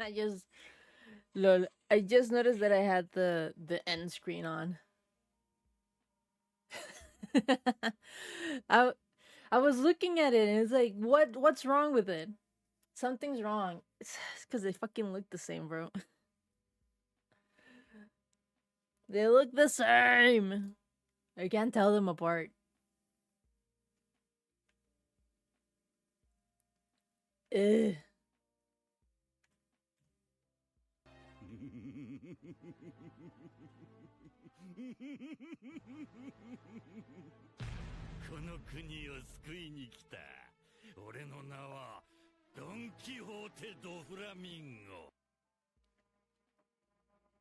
I just lol. I just noticed that I had the end screen on. I I was looking at it and it's like, what's wrong with it? Something's wrong. It's because they fucking look the same, bro. They look the same. I can't tell them apart. Ugh. この国を救いに来た。俺の名はドン・キホーテ・ド・フラミンゴ。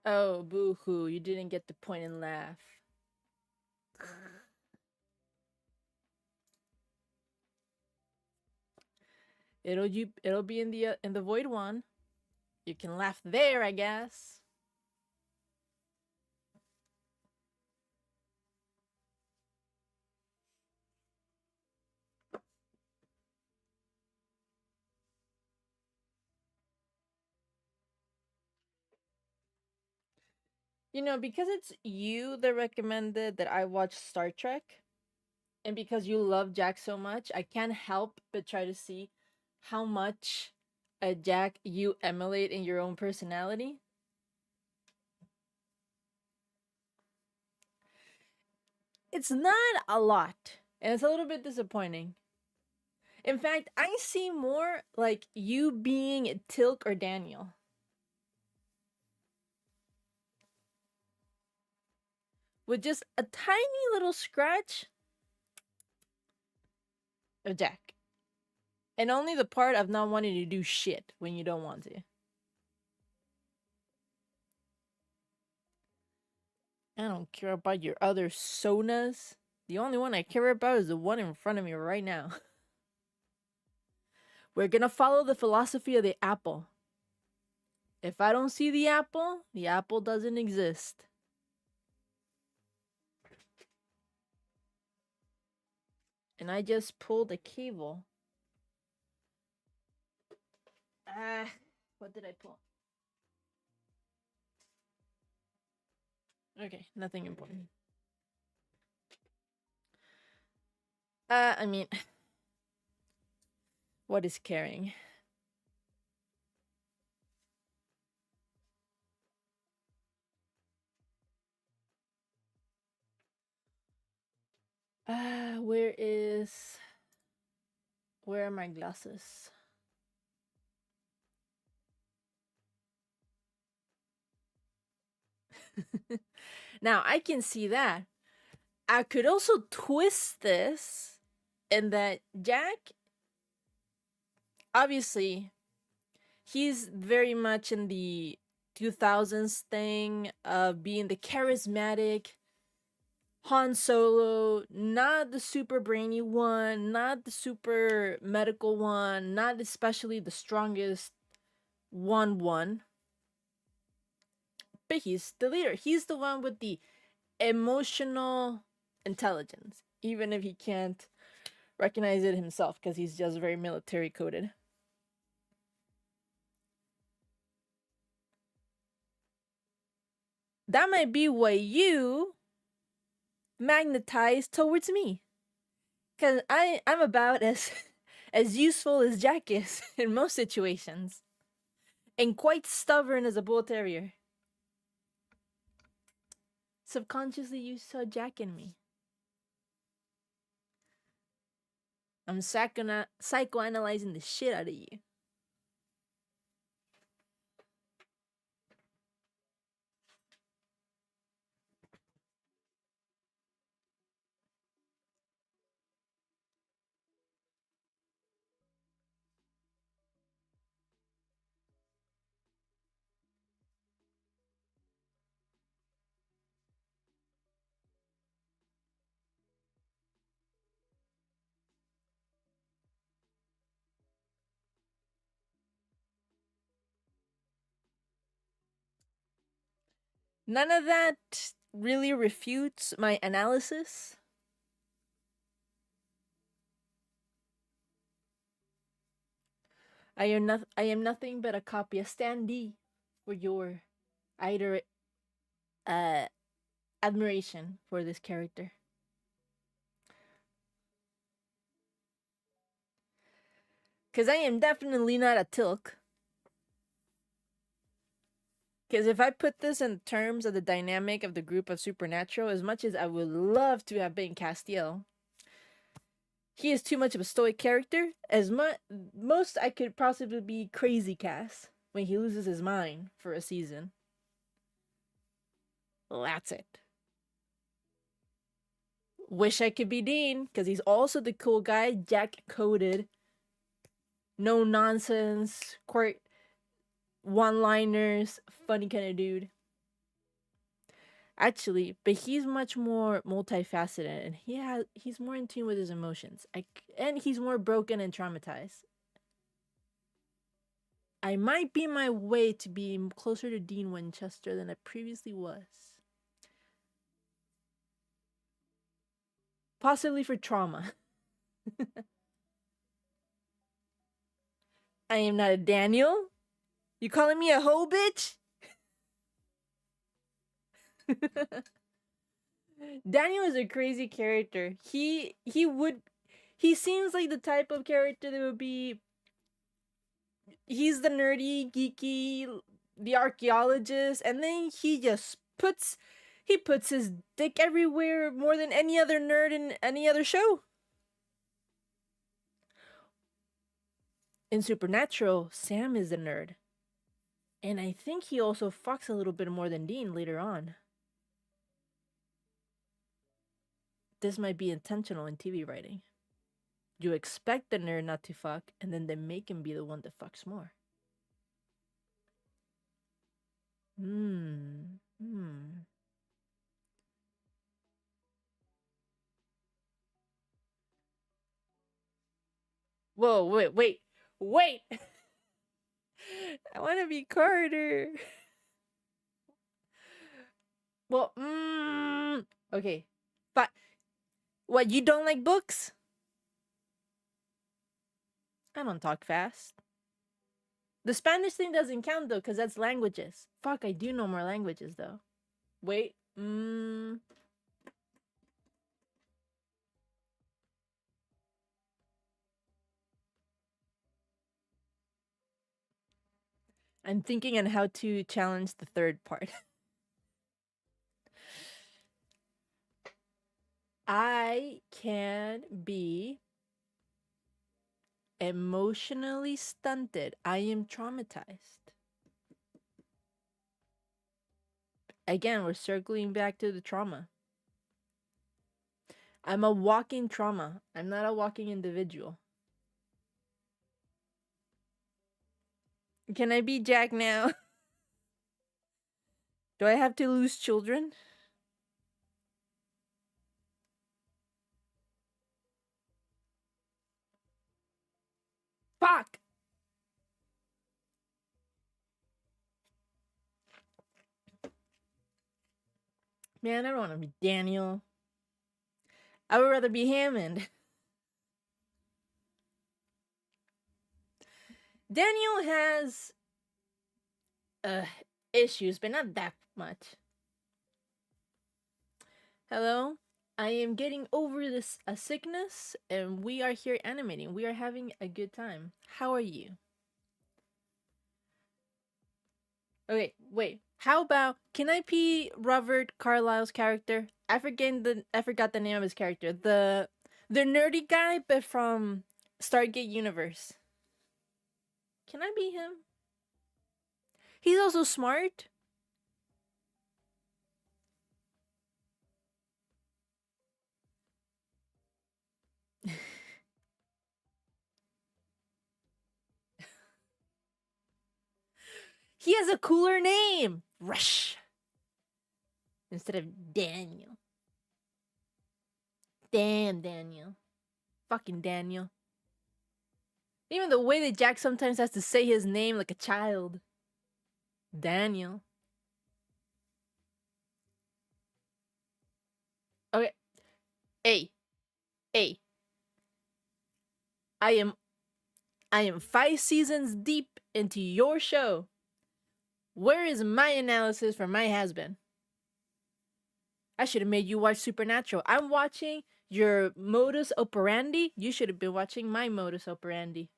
Oh, boo hoo! You didn't get to point and laugh. It'll be in the void one. You can laugh there, I guess. You know, because it's you that recommended that I watch Star Trek, and because you love Jack so much, I can't help but try to see how much a Jack you emulate in your own personality. It's not a lot, and it's a little bit disappointing. In fact, I see more like you being Tilk or Daniel. With just a tiny little scratch of Jack. And only the part of not wanting to do shit when you don't want to. I don't care about your other sonas. The only one I care about is the one in front of me right now. We're gonna follow the philosophy of the apple. If I don't see the apple doesn't exist. And I just pulled a cable. What did I pull? Okay, nothing important. I mean, what is caring? Where are my glasses? Now I can see that. I could also twist this in that Jack, obviously, he's very much in the 2000s thing of being the charismatic Han Solo, not the super brainy one, not the super medical one, not especially the strongest one. But he's the leader. He's the one with the emotional intelligence, even if he can't recognize it himself because he's just very military coded. That might be what you magnetize towards me. Cause I'm about as as useful as Jack is in most situations. And quite stubborn as a bull terrier. Subconsciously you saw Jack in me. I'm psychoanalyzing the shit out of you. None of that really refutes my analysis. I am nothing but a copy, a standee for your either admiration for this character. Because I am definitely not a Tilk. Because if I put this in terms of the dynamic of the group of Supernatural, as much as I would love to have been Castiel, he is too much of a stoic character. As most I could possibly be Crazy Cass when he loses his mind for a season. Well, that's it. Wish I could be Dean, because he's also the cool guy, Jack coded, no nonsense, one-liners, funny kind of dude. Actually, but he's much more multifaceted, and he's more in tune with his emotions. And he's more broken and traumatized. I might be my way to being closer to Dean Winchester than I previously was. Possibly for trauma. I am not a Daniel. You calling me a hoe, bitch? Daniel is a crazy character. He seems like the type of character that would be. He's the nerdy, geeky, the archaeologist, and then he just puts his dick everywhere more than any other nerd in any other show. In Supernatural, Sam is the nerd. And I think he also fucks a little bit more than Dean later on. This might be intentional in TV writing. You expect the nerd not to fuck, and then they make him be the one that fucks more. Whoa, wait! I want to be Carter. Well, okay. But what, you don't like books? I don't talk fast. The Spanish thing doesn't count though, because that's languages. Fuck, I do know more languages though. Wait, I'm thinking on how to challenge the third part. I can be emotionally stunted. I am traumatized. Again, we're circling back to the trauma. I'm a walking trauma. I'm not a walking individual. Can I be Jack now? Do I have to lose children? Fuck! Man, I don't want to be Daniel. I would rather be Hammond. Daniel has issues, but not that much. Hello? I am getting over this sickness, and we are here animating. We are having a good time. How are you? Okay, wait. How about, can I be Robert Carlyle's character? I forgot the name of his character. The nerdy guy, but from Stargate Universe. Can I be him? He's also smart. He has a cooler name. Rush. Instead of Daniel. Damn, Daniel. Fucking Daniel. Even the way that Jack sometimes has to say his name like a child. Daniel. Okay. Hey. I am I am 5 seasons deep into your show. Where is my analysis for my husband? I should have made you watch Supernatural. I'm watching your modus operandi. You should have been watching my modus operandi.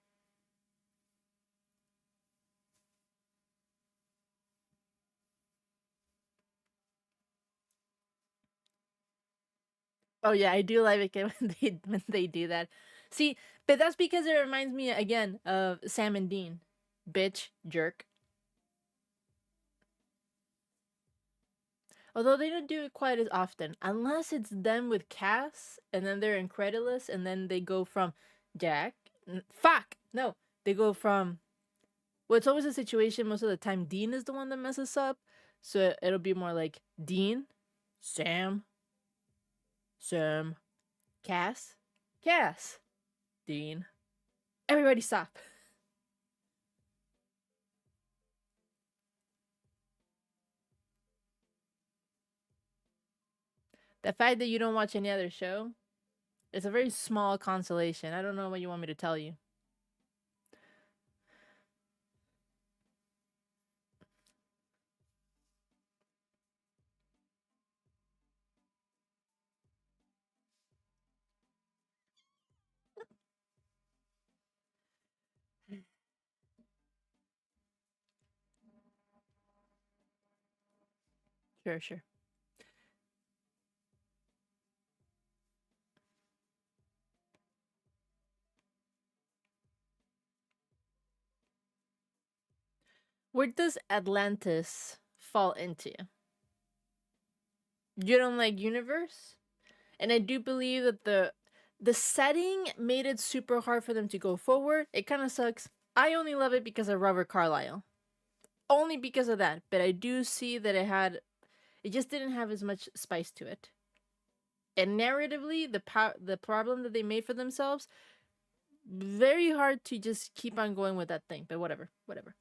Oh yeah, I do like it when they do that. See, but that's because it reminds me again of Sam and Dean. Bitch, jerk. Although they don't do it quite as often, unless it's them with Cass, and then they're incredulous, and then they go from Jack. Fuck no, they go from. Well, it's always a situation. Most of the time, Dean is the one that messes up, so it'll be more like Dean, Sam, Sam, Cass, Cass, Dean. Everybody stop. The fact that you don't watch any other show, it's a very small consolation. I don't know what you want me to tell you. Sure, sure. Where does Atlantis fall into? You don't like universe? And I do believe that the setting made it super hard for them to go forward. It kind of sucks. I only love it because of Robert Carlyle. Only because of that, but I do see that it just didn't have as much spice to it. And narratively, the problem that they made for themselves, very hard to just keep on going with that thing. But whatever, whatever.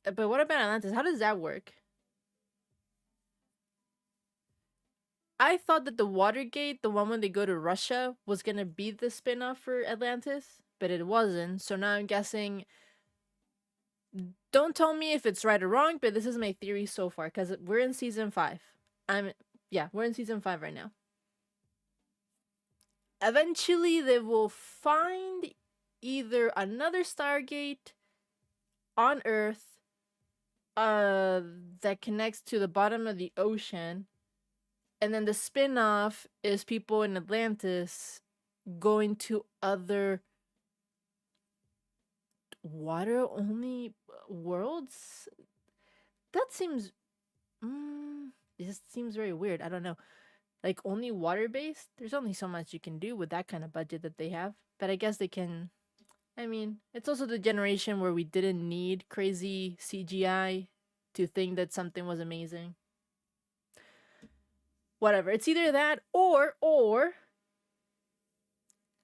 But what about Atlantis? How does that work? I thought that the Watergate, the one when they go to Russia, was gonna be the spin-off for Atlantis, but it wasn't. So now I'm guessing. Don't tell me if it's right or wrong, but this is my theory so far because we're in season 5. We're in season 5 right now. Eventually, they will find either another Stargate on Earth that connects to the bottom of the ocean, and then the spin-off is people in Atlantis going to other water only worlds. That seems it just seems very weird. I don't know. Like only water based? There's only so much you can do with that kind of budget that they have. But I guess they can. I mean, it's also the generation where we didn't need crazy CGI to think that something was amazing. Whatever. It's either that or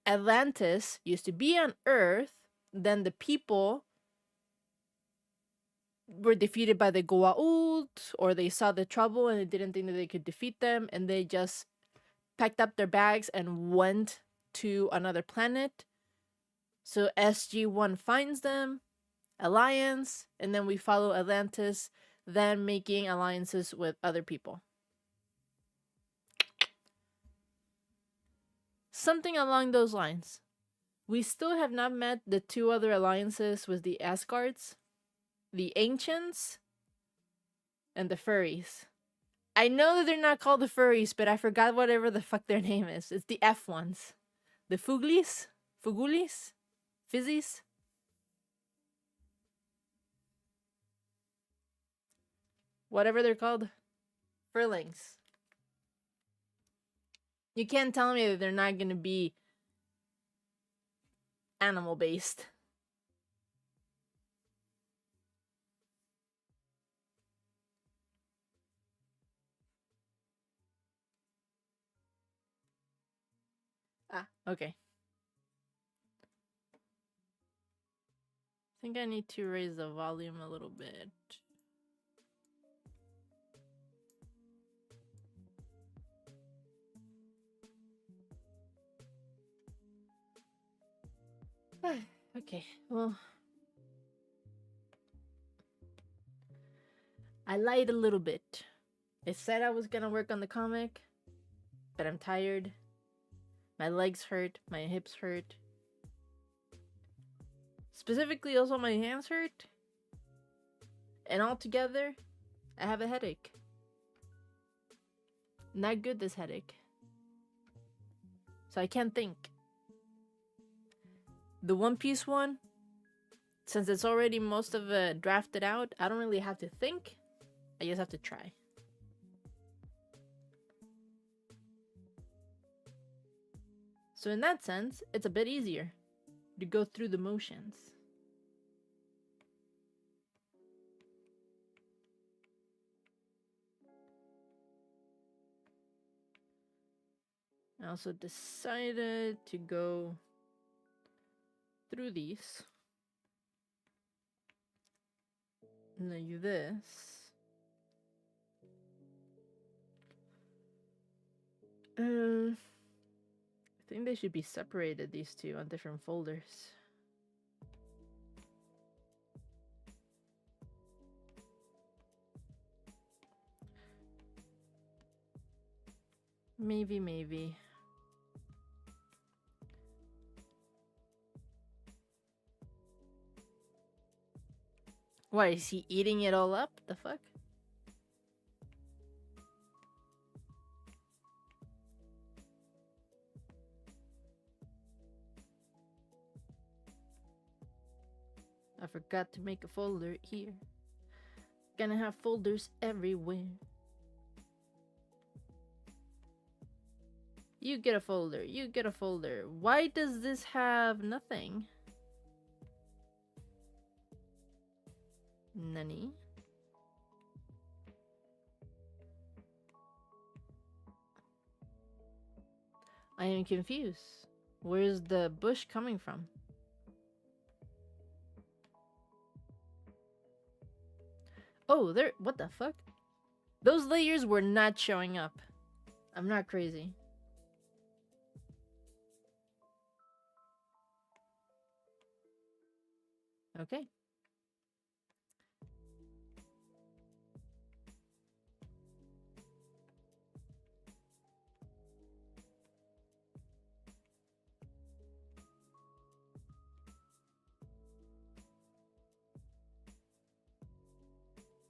Atlantis used to be on Earth, then the people were defeated by the Goa'uld, or they saw the trouble and they didn't think that they could defeat them, and they just packed up their bags and went to another planet. So SG-1 finds them, alliance, and then we follow Atlantis, then making alliances with other people. Something along those lines. We still have not met the 2 other alliances with the Asgards, the Ancients, and the Furries. I know that they're not called the Furries, but I forgot whatever the fuck their name is. It's the F ones. The Fuglis? Fugulis? Fizzies? Whatever they're called. Furlings. You can't tell me that they're not gonna be animal based. Ah, okay. I think I need to raise the volume a little bit. Okay, well, I lied a little bit. I said I was gonna work on the comic, but I'm tired. My legs hurt, my hips hurt. Specifically, also my hands hurt. And altogether, I have a headache. Not good, this headache. So I can't think. The One Piece one, since it's already most of it drafted out, I don't really have to think. I just have to try. So in that sense, it's a bit easier to go through the motions. I also decided to go through these like this. I think they should be separated, these two, on different folders. Maybe. Why, is he eating it all up? The fuck? I forgot to make a folder here. Gonna have folders everywhere. You get a folder. You get a folder. Why does this have nothing? Nani? I am confused. Where's the bush coming from? Oh, there. What the fuck? Those layers were not showing up. I'm not crazy. Okay.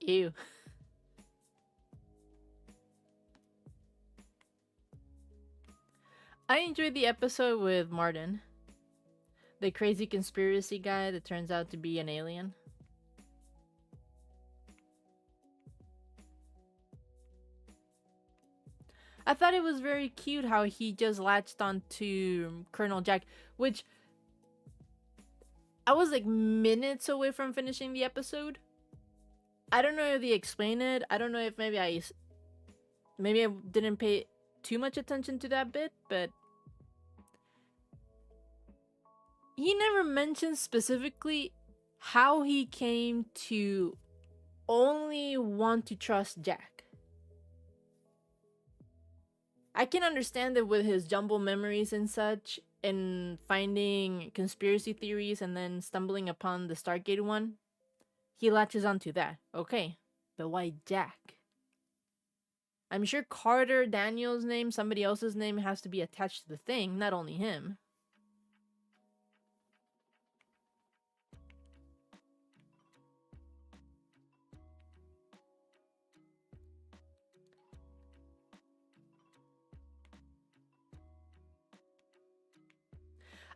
Ew. I enjoyed the episode with Martin, the crazy conspiracy guy that turns out to be an alien. I thought it was very cute how he just latched onto Colonel Jack, which I was like minutes away from finishing the episode. I don't know if they explain it. I don't know if maybe I didn't pay too much attention to that bit, but he never mentions specifically how he came to only want to trust Jack. I can understand that with his jumble memories and such, and finding conspiracy theories and then stumbling upon the Stargate one, he latches onto that. Okay, but why Jack? I'm sure Carter, Daniel's name, somebody else's name has to be attached to the thing, not only him.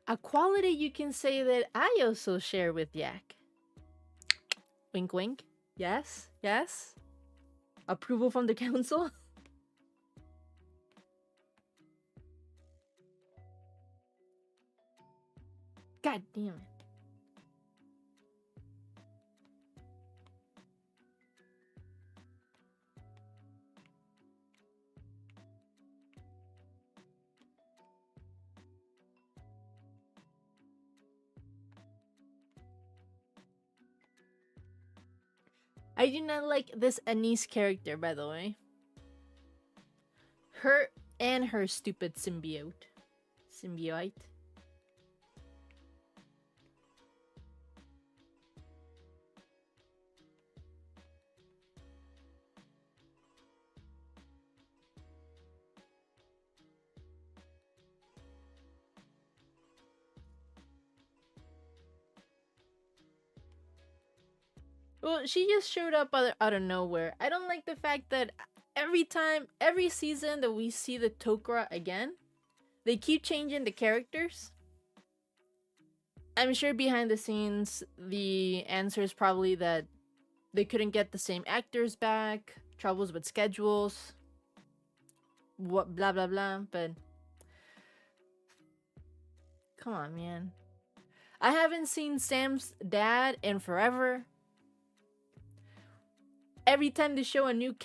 A quality you can say that I also share with Jack. Wink wink. Yes, yes. Approval from the council. God damn it. I do not like this Anise character, by the way. Her and her stupid symbiote. Symbiote. Well, she just showed up out of nowhere. I don't like the fact that every season that we see the Tok'ra again, they keep changing the characters. I'm sure behind the scenes, the answer is probably that they couldn't get the same actors back, troubles with schedules, what blah blah blah. But come on, man. I haven't seen Sam's dad in forever. Every time they show a new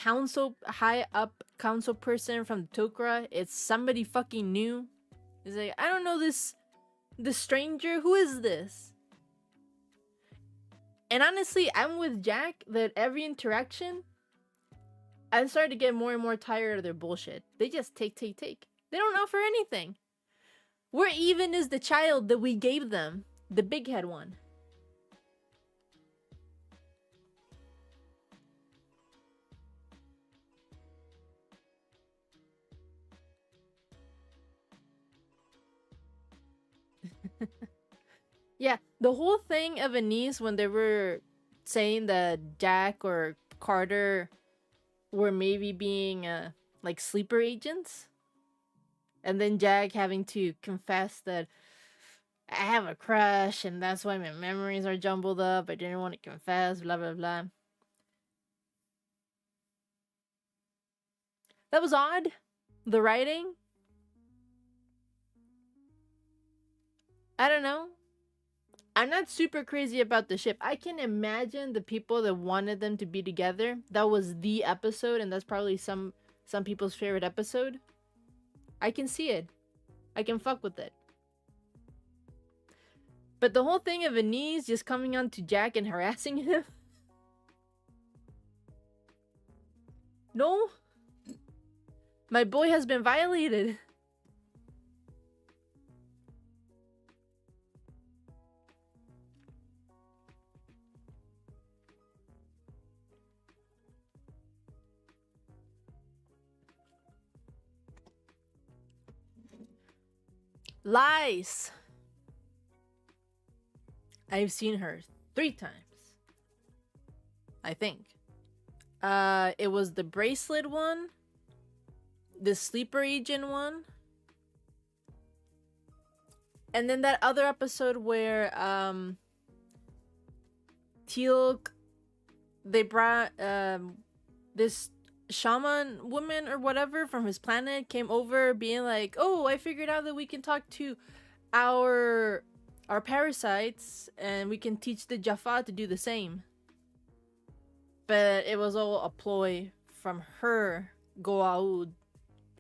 high up council person from Tok'ra, it's somebody fucking new. It's like, I don't know this stranger. Who is this? And honestly, I'm with Jack that every interaction, I'm starting to get more and more tired of their bullshit. They just take. They don't offer anything. Where even is the child that we gave them? The big head one. Yeah, the whole thing of Anise when they were saying that Jack or Carter were maybe being like sleeper agents, and then Jack having to confess that I have a crush and that's why my memories are jumbled up. I didn't want to confess, blah blah blah. That was odd. The writing, I don't know. I'm not super crazy about the ship. I can imagine the people that wanted them to be together. That was the episode, and that's probably some people's favorite episode. I can see it. I can fuck with it. But the whole thing of Anise just coming on to Jack and harassing him. No. My boy has been violated. Lies. I've seen her 3 times. I think. It was the bracelet one, the sleeper agent one, and then that other episode where Teal'c, they brought this shaman woman or whatever from his planet came over being like, oh, I figured out that we can talk to our parasites and we can teach the Jaffa to do the same. But it was all a ploy from her Goa'uld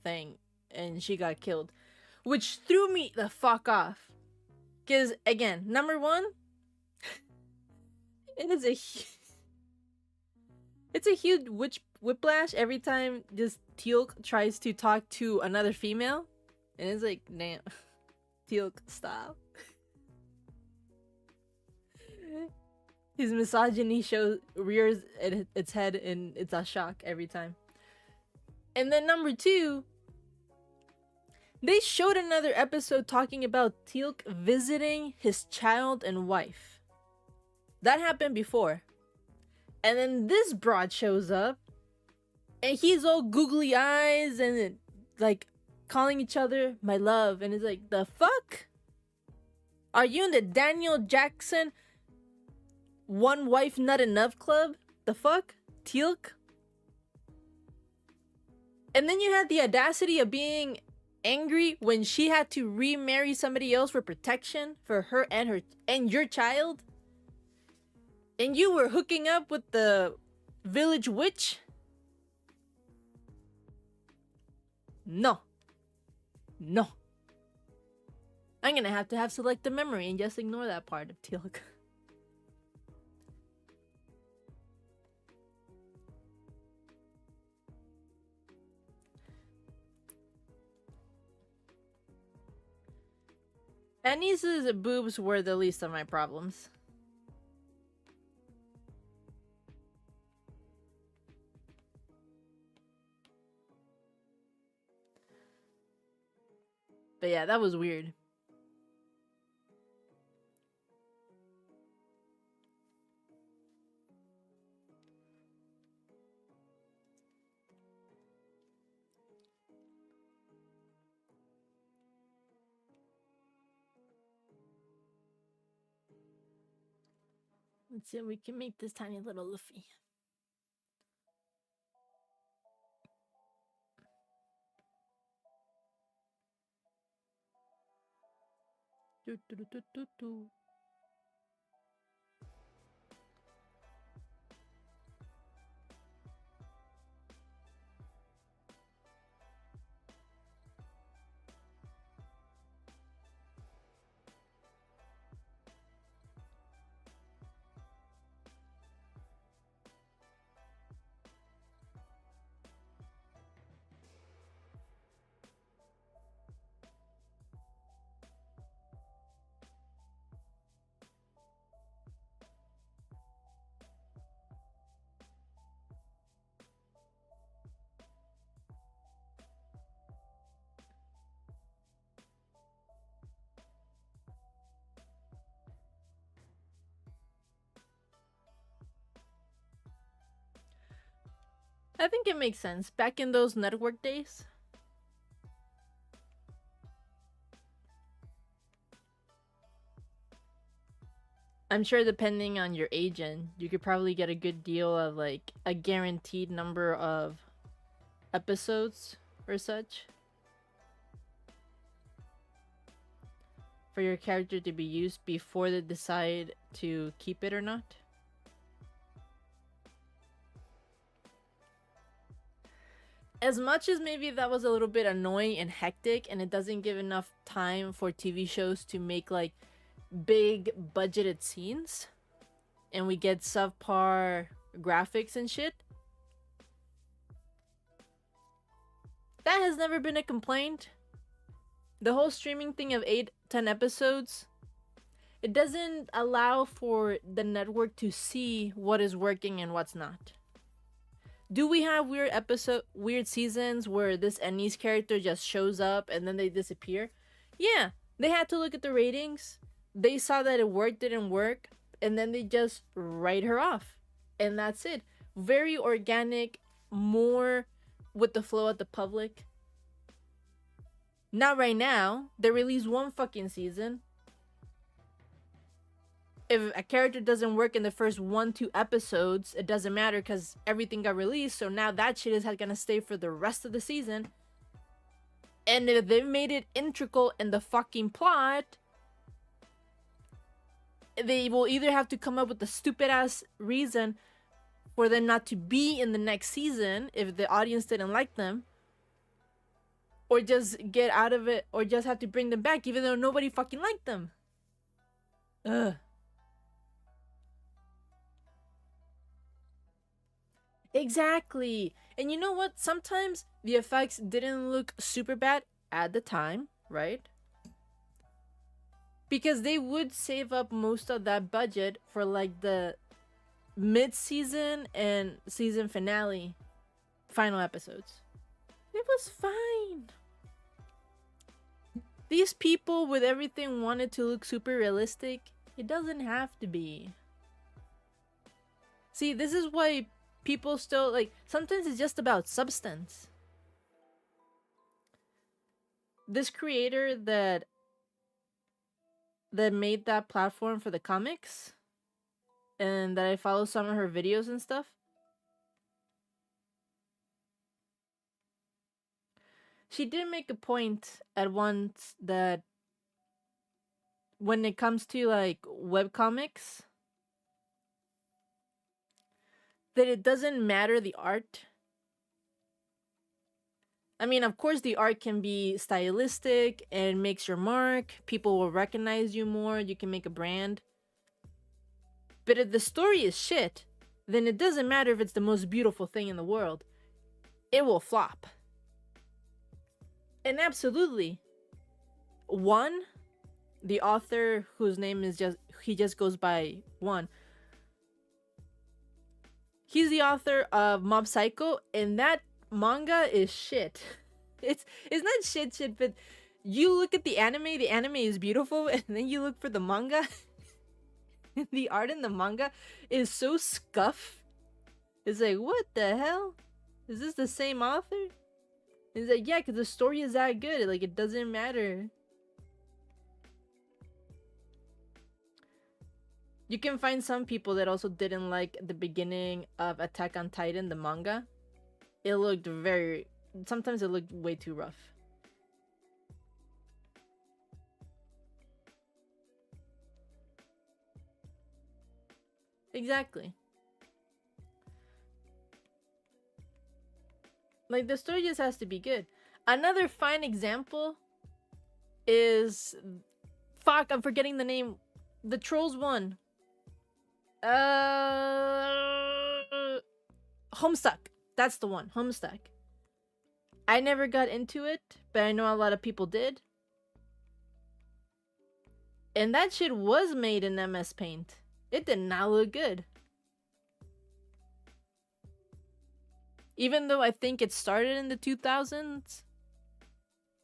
thing, and she got killed, which threw me the fuck off. Because again, number one, it's a huge whiplash every time this Teal'c tries to talk to another female, and it's like, damn, Teal'c, stop. His misogyny rears its head and it's a shock every time. And then number 2, they showed another episode talking about Teal'c visiting his child and wife. That happened before. And then this broad shows up and he's all googly eyes and like calling each other my love, and it's like, the fuck? Are you in the Daniel Jackson one wife not enough club? The fuck? Teal'c? And then you had the audacity of being angry when she had to remarry somebody else for protection for her and your child? And you were hooking up with the village witch? No. I'm gonna have to have selective memory and just ignore that part of Teal'c. Anise's boobs were the least of my problems. But yeah, that was weird. Let's see if we can make this tiny little Luffy. Do, do, do, do, do, do. I think it makes sense. Back in those network days. I'm sure depending on your agent, you could probably get a good deal of like a guaranteed number of episodes or such for your character to be used before they decide to keep it or not. As much as maybe that was a little bit annoying and hectic and it doesn't give enough time for TV shows to make like big budgeted scenes and we get subpar graphics and shit, that has never been a complaint. The whole streaming thing of 8-10 episodes, it doesn't allow for the network to see what is working and what's not. Do we have weird seasons where this Enies character just shows up and then they disappear? Yeah, they had to look at the ratings. They saw that it worked, didn't work, and then they just write her off. And that's it. Very organic, more with the flow of the public. Not right now. They release one fucking season. If a character doesn't work in the first 1-2 episodes, it doesn't matter because everything got released. So now that shit is gonna stay for the rest of the season. And if they've made it integral in the fucking plot, they will either have to come up with a stupid ass reason for them not to be in the next season if the audience didn't like them, or just get out of it, or just have to bring them back even though nobody fucking liked them. Ugh. Exactly. And you know what? Sometimes the effects didn't look super bad at the time, right? Because they would save up most of that budget for like the mid-season and season finale final episodes. It was fine. These people with everything wanted to look super realistic. It doesn't have to be. See, this is why people still like, sometimes it's just about substance. This creator that made that platform for the comics and that I follow some of her videos and stuff, she did make a point at once that when it comes to like webcomics, that it doesn't matter the art. I mean, of course, the art can be stylistic and makes your mark. People will recognize you more. You can make a brand. But if the story is shit, then it doesn't matter if it's the most beautiful thing in the world. It will flop. And absolutely, One, the author whose name is he just goes by One. He's the author of Mob Psycho, and that manga is shit. It's not shit, but you look at the anime is beautiful, and then you look for the manga, and the art in the manga is so scuff. It's like, what the hell? Is this the same author? It's like, yeah, because the story is that good. Like, it doesn't matter. You can find some people that also didn't like the beginning of Attack on Titan, the manga. It looked very... Sometimes it looked way too rough. Exactly. Like, the story just has to be good. Another fine example is... Fuck, I'm forgetting the name. The Trolls one. Homestuck. That's the one. Homestuck. I never got into it, but I know a lot of people did. And that shit was made in MS Paint. It did not look good. Even though I think it started in the 2000s.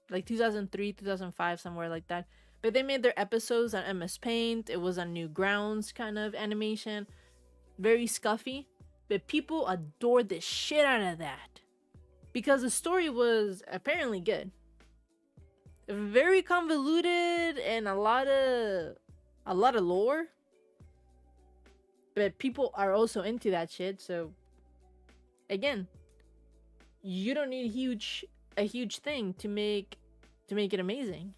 Like 2003, 2005, somewhere like that. But they made their episodes on MS Paint. It was on Newgrounds kind of animation. Very scuffy. But people adored the shit out of that. Because the story was apparently good. Very convoluted and a lot of lore. But people are also into that shit, so again, you don't need a huge thing to make it amazing.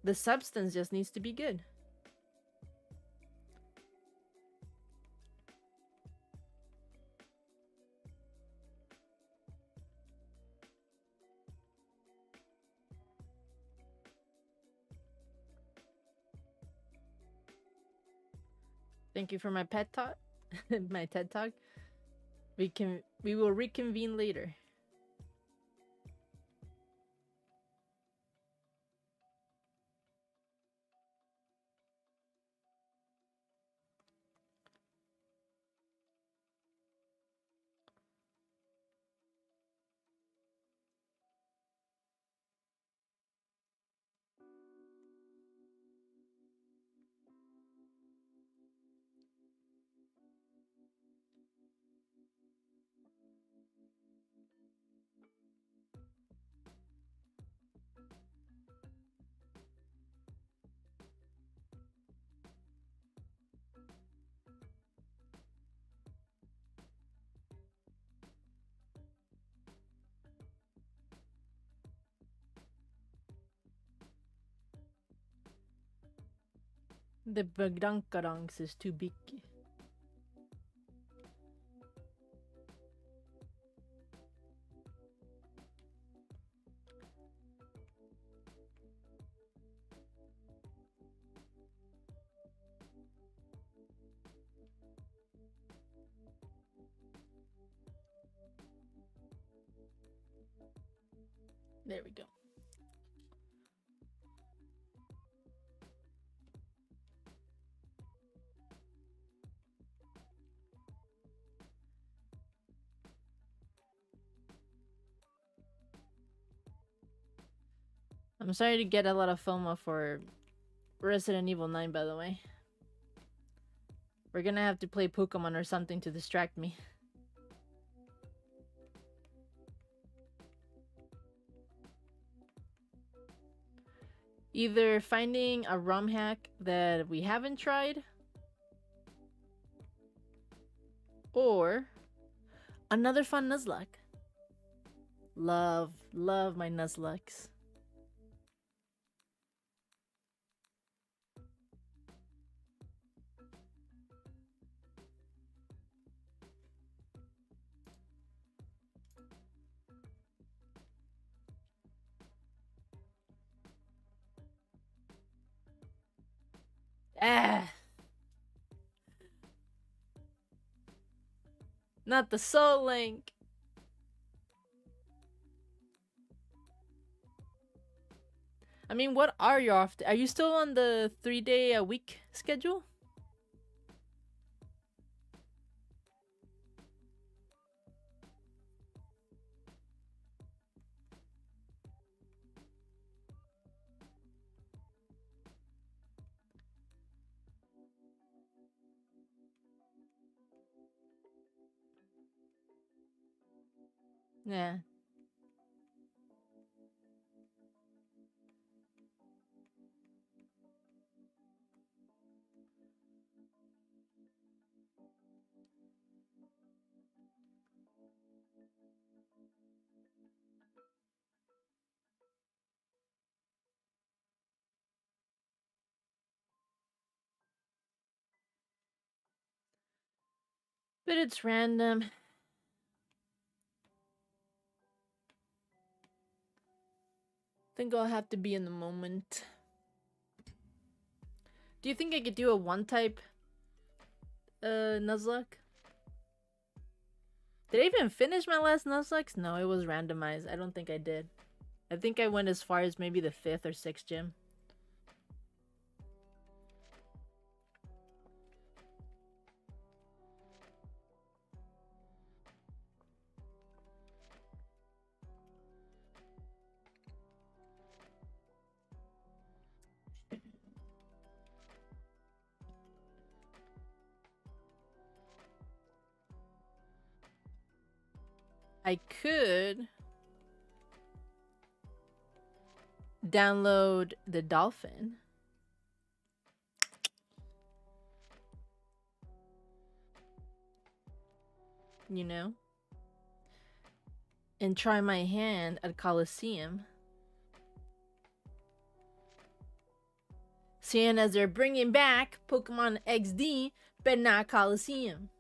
The substance just needs to be good. Thank you for my pet talk. My TED talk. We will reconvene later. The Bagdankarangs is too big. There we go. I'm sorry to get a lot of FOMO for Resident Evil 9, by the way. We're gonna have to play Pokemon or something to distract me. Either finding a ROM hack that we haven't tried, or another fun Nuzlocke. Love my Nuzlocks. Ah! Not the Soul Link! I mean, what are you off? Are you still on the 3-day-a-week schedule? Yeah. But it's random. Think I'll have to be in the moment. Do you think I could do a one type Nuzlocke? Did I even finish my last Nuzlocke? No, it was randomized. I don't think I did. I think I went as far as maybe the 5th or 6th gym. I could download the Dolphin. You know? And try my hand at Coliseum. Seeing as they're bringing back Pokemon XD, but not Coliseum.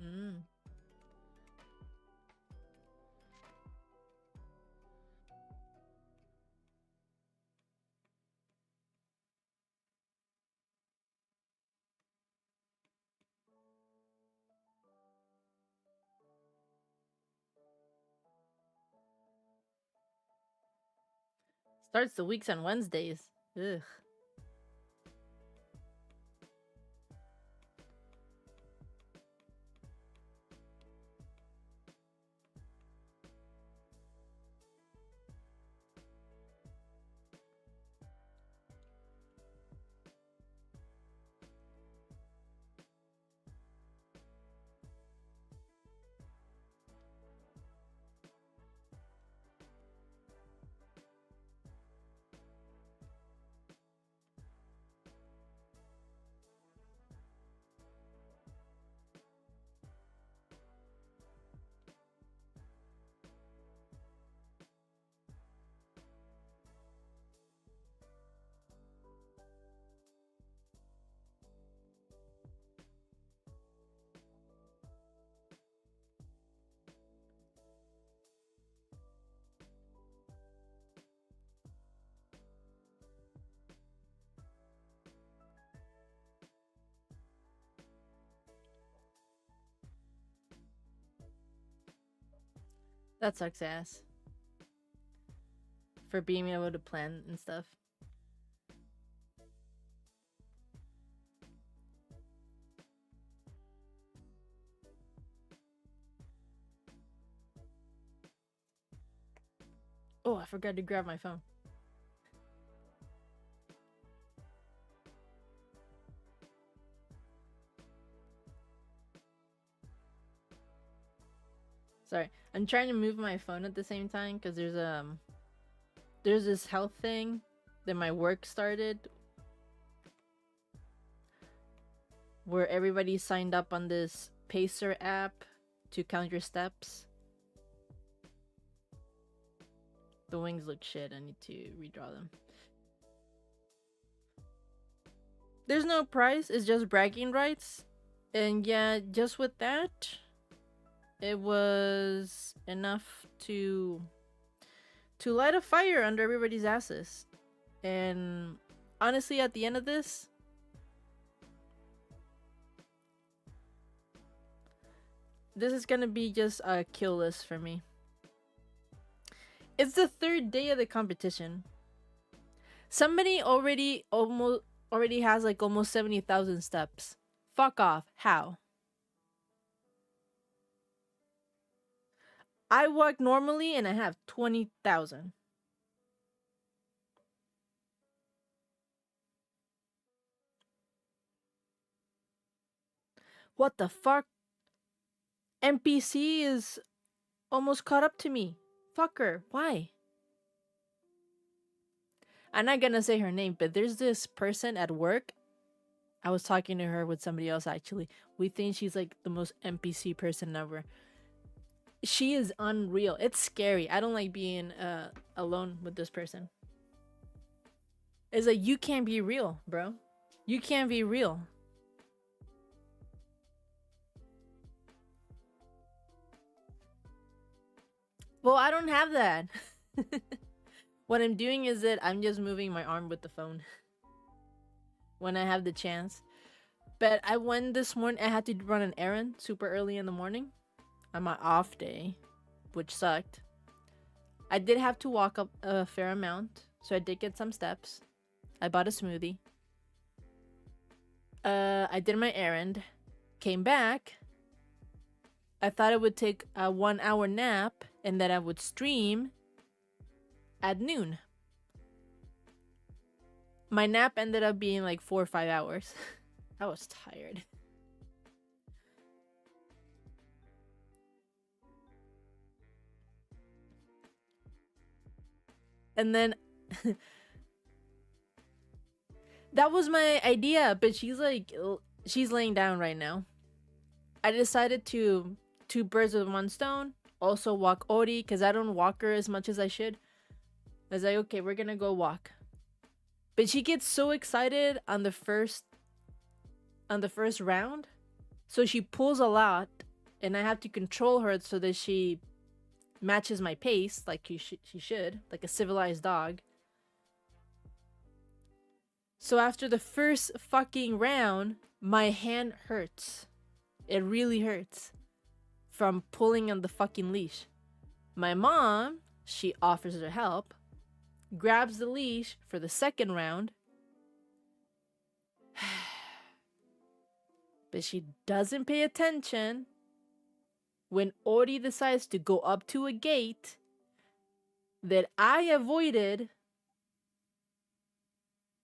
Mm. Starts the weeks on Wednesdays. Ugh. That sucks ass. For being able to plan and stuff. Oh, I forgot to grab my phone. Sorry, I'm trying to move my phone at the same time because there's this health thing that my work started where everybody signed up on this Pacer app to count your steps. The wings look shit. I need to redraw them. There's no prize, it's just bragging rights. And yeah, just with that, it was enough to light a fire under everybody's asses. And honestly, at the end of this, this is gonna be just a kill list for me. It's the third day of the competition. Somebody already has like almost 70,000 steps. Fuck off. How? I walk normally and I have 20,000. What the fuck? NPC is almost caught up to me. Fuck her. Why? I'm not gonna say her name, but there's this person at work. I was talking to her with somebody else actually. We think she's like the most NPC person ever. She is unreal. It's scary. I don't like being alone with this person. It's like, you can't be real, bro. You can't be real. Well, I don't have that. What I'm doing is that I'm just moving my arm with the phone when I have the chance. But I went this morning. I had to run an errand super early in the morning on my off day, which sucked. I did have to walk up a fair amount, so I did get some steps. I bought a smoothie. I did my errand, came back. I thought I would take a 1 hour nap and that I would stream at noon. My nap ended up being like 4 or 5 hours. I was tired. And then that was my idea, but she's laying down right now. I decided to 2 birds with 1 stone. Also walk Ori because I don't walk her as much as I should. I was like, okay, we're gonna go walk. But she gets so excited on the first round, so she pulls a lot, and I have to control her so that she matches my pace, like she should, like a civilized dog. So after the first fucking round, my hand hurts. It really hurts from pulling on the fucking leash. My mom, she offers her help, grabs the leash for the second round, but she doesn't pay attention when Ori decides to go up to a gate that I avoided,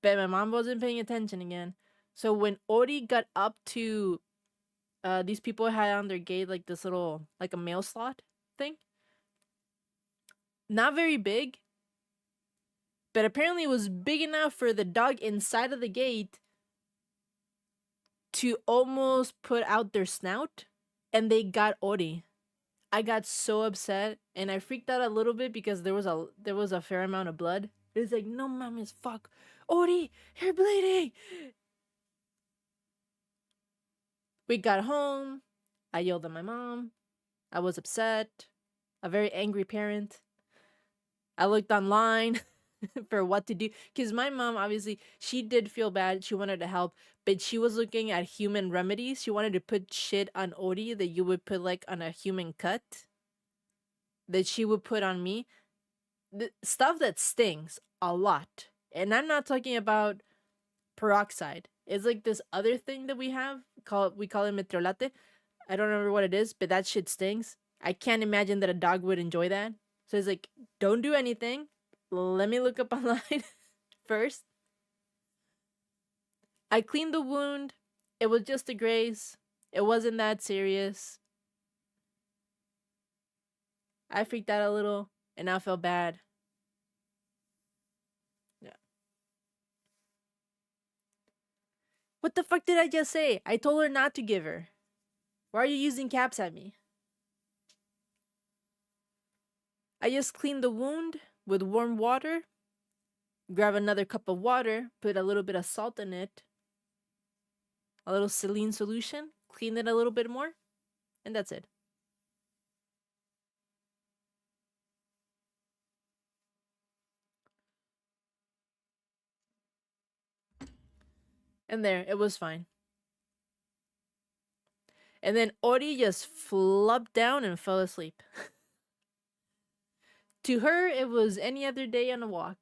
but my mom wasn't paying attention again. So when Ori got up to these people had on their gate like this little, like a mail slot thing. Not very big, but apparently it was big enough for the dog inside of the gate to almost put out their snout, and they got Ori. I got so upset and I freaked out a little bit because there was a fair amount of blood. It was like, no mames, fuck, Ori, you're bleeding. We got home. I yelled at my mom. I was upset. A very angry parent. I looked online for what to do. Because my mom, obviously, she did feel bad. She wanted to help. But she was looking at human remedies. She wanted to put shit on Ori that you would put like on a human cut. That she would put on me. The stuff that stings a lot. And I'm not talking about peroxide. It's like this other thing that we have. We call it metrolate. I don't remember what it is, but that shit stings. I can't imagine that a dog would enjoy that. So it's like, don't do anything. Let me look up online first. I cleaned the wound. It was just a graze. It wasn't that serious. I freaked out a little and I felt bad. Yeah. What the fuck did I just say? I told her not to give her. Why are you using caps at me? I just cleaned the wound with warm water. Grab another cup of water, put a little bit of salt in it, a little saline solution, clean it a little bit more, and that's it. And there, it was fine. And then Ori just flopped down and fell asleep. To her, it was any other day on a walk.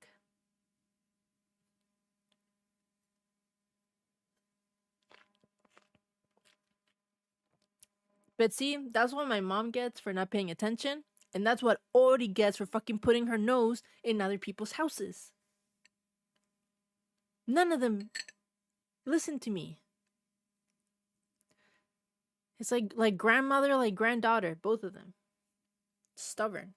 But see, that's what my mom gets for not paying attention. And that's what Ori gets for fucking putting her nose in other people's houses. None of them listen to me. It's like grandmother, like granddaughter, both of them. Stubborn.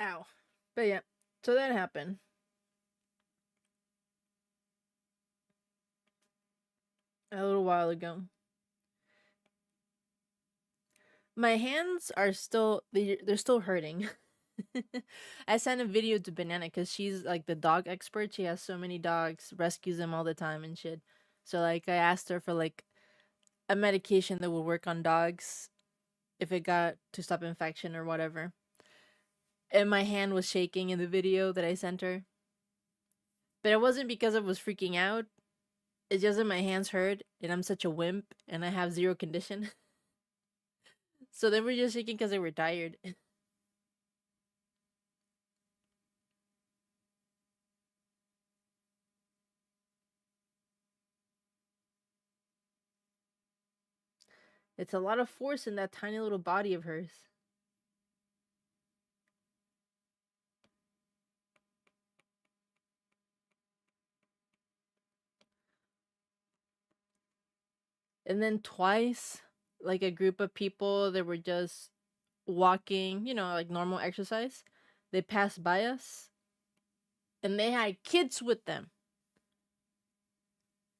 Ow. But yeah, so that happened. A little while ago. My hands are still they're still hurting. I sent a video to Banana because she's like the dog expert. She has so many dogs, rescues them all the time and shit. So like I asked her for like a medication that would work on dogs if it got to stop infection or whatever. And my hand was shaking in the video that I sent her. But it wasn't because I was freaking out. It's just that my hands hurt and I'm such a wimp and I have zero condition. So they were just shaking because they were tired. It's a lot of force in that tiny little body of hers. And then twice, like a group of people that were just walking, like normal exercise, they passed by us and they had kids with them.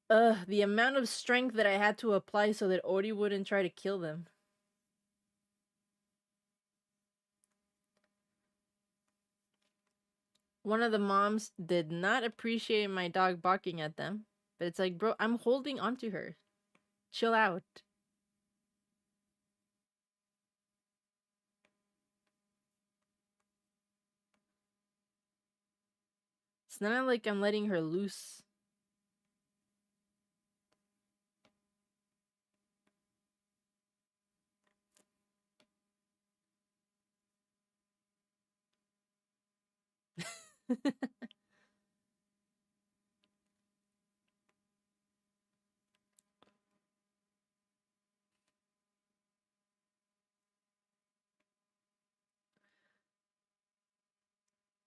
The amount of strength that I had to apply so that Ori wouldn't try to kill them. One of the moms did not appreciate my dog barking at them, but it's like, bro, I'm holding onto her. Chill out. It's not like I'm letting her loose.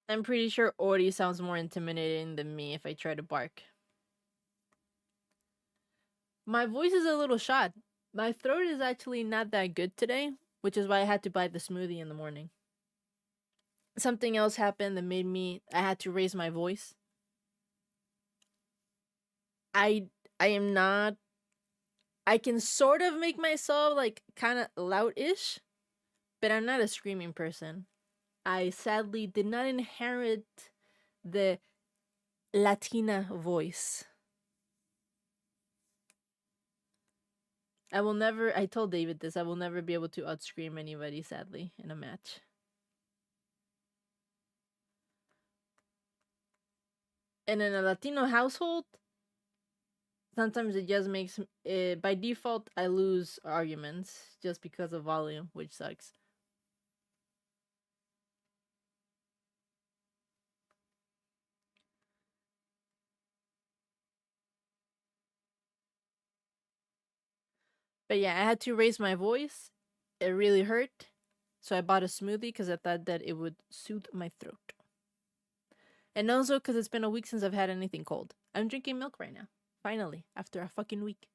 I'm pretty sure Ori sounds more intimidating than me if I try to bark. My voice is a little shot. My throat is actually not that good today, which is why I had to buy the smoothie in the morning. Something else happened that made I had to raise my voice. I am not, I can sort of make myself like kind of loud-ish, but I'm not a screaming person. I sadly did not inherit the Latina voice. I told David this, I will never be able to outscream anybody, sadly, in a match. And in a Latino household, sometimes it just makes, by default, I lose arguments just because of volume, which sucks. But yeah, I had to raise my voice. It really hurt. So I bought a smoothie because I thought that it would soothe my throat. And also because it's been a week since I've had anything cold. I'm drinking milk right now. Finally, after a fucking week.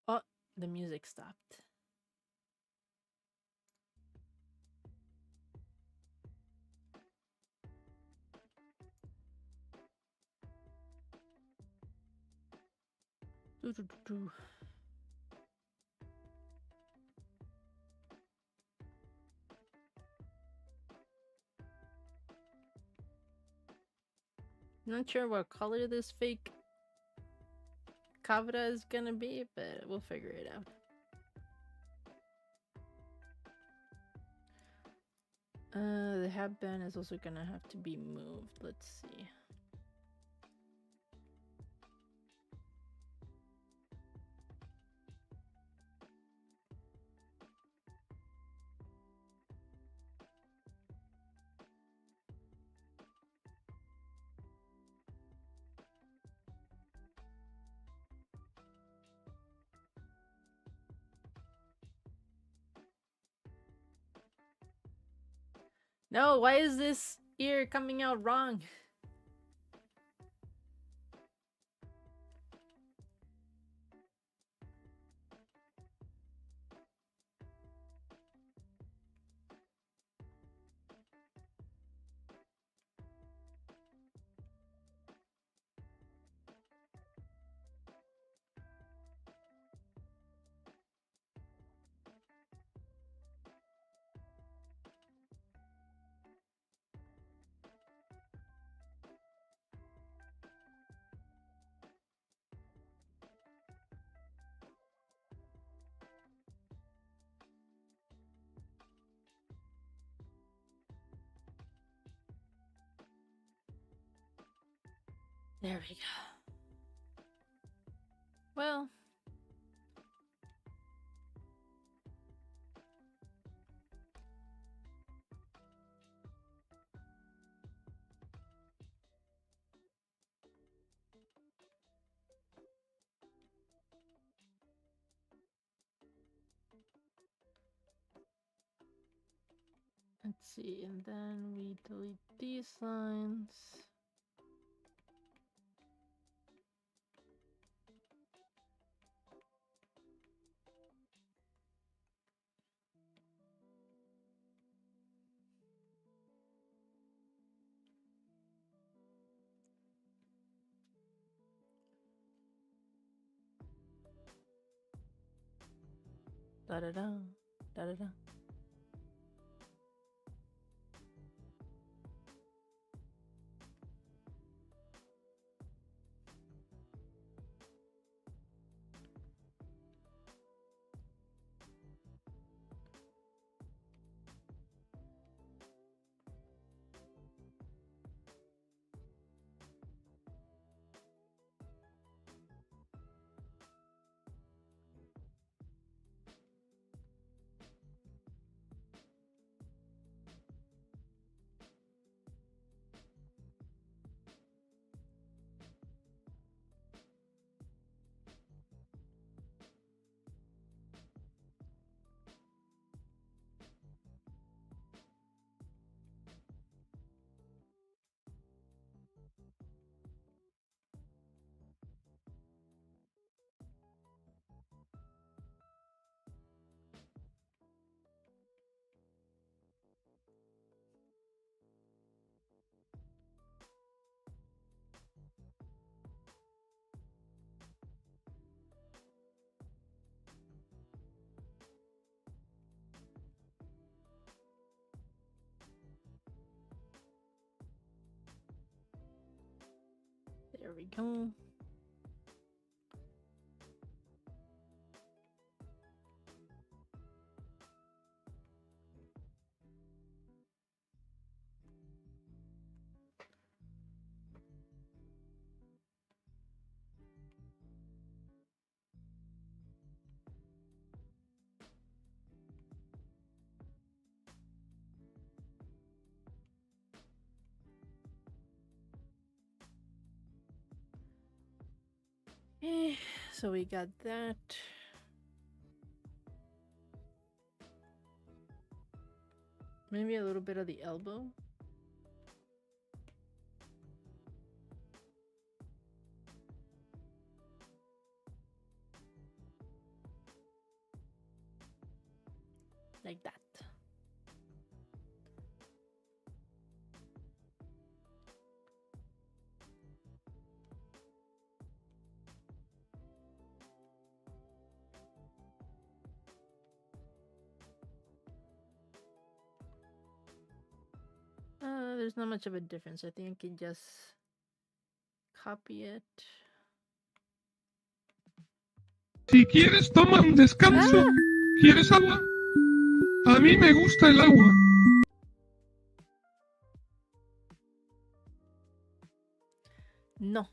Oh, the music stopped. Doo -doo -doo -doo. Not sure what color this fake Kavra is gonna be, but we'll figure it out. The headband is also gonna have to be moved. Let's see. No, why is this ear coming out wrong? There we go. Well, let's see, and then we delete these lines. Da da da, da da da. There we go. So we got that. Maybe a little bit of the elbow. Like that. There's not much of a difference. I think I can just copy it. Si quieres toma un descanso. ¿Quieres agua? A mí me gusta el agua. No.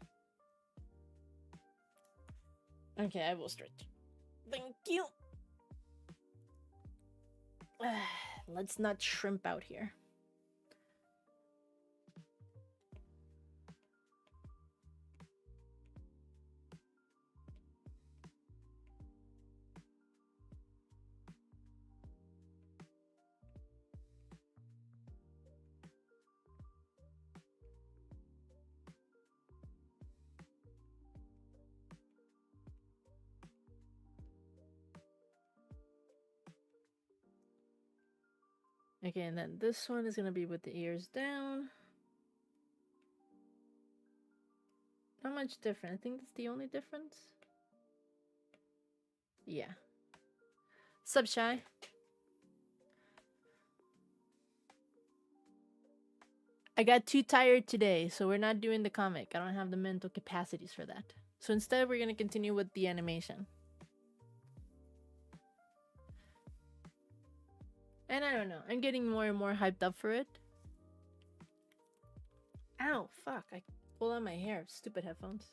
Okay, I will stretch. Thank you. Let's not shrimp out here. Okay, and then this one is gonna be with the ears down. Not much different. I think that's the only difference. Yeah. Sup, Shy? I got too tired today, so we're not doing the comic. I don't have the mental capacities for that. So instead, we're gonna continue with the animation. And I don't know. I'm getting more and more hyped up for it. Ow, fuck. I pulled out my hair. Stupid headphones.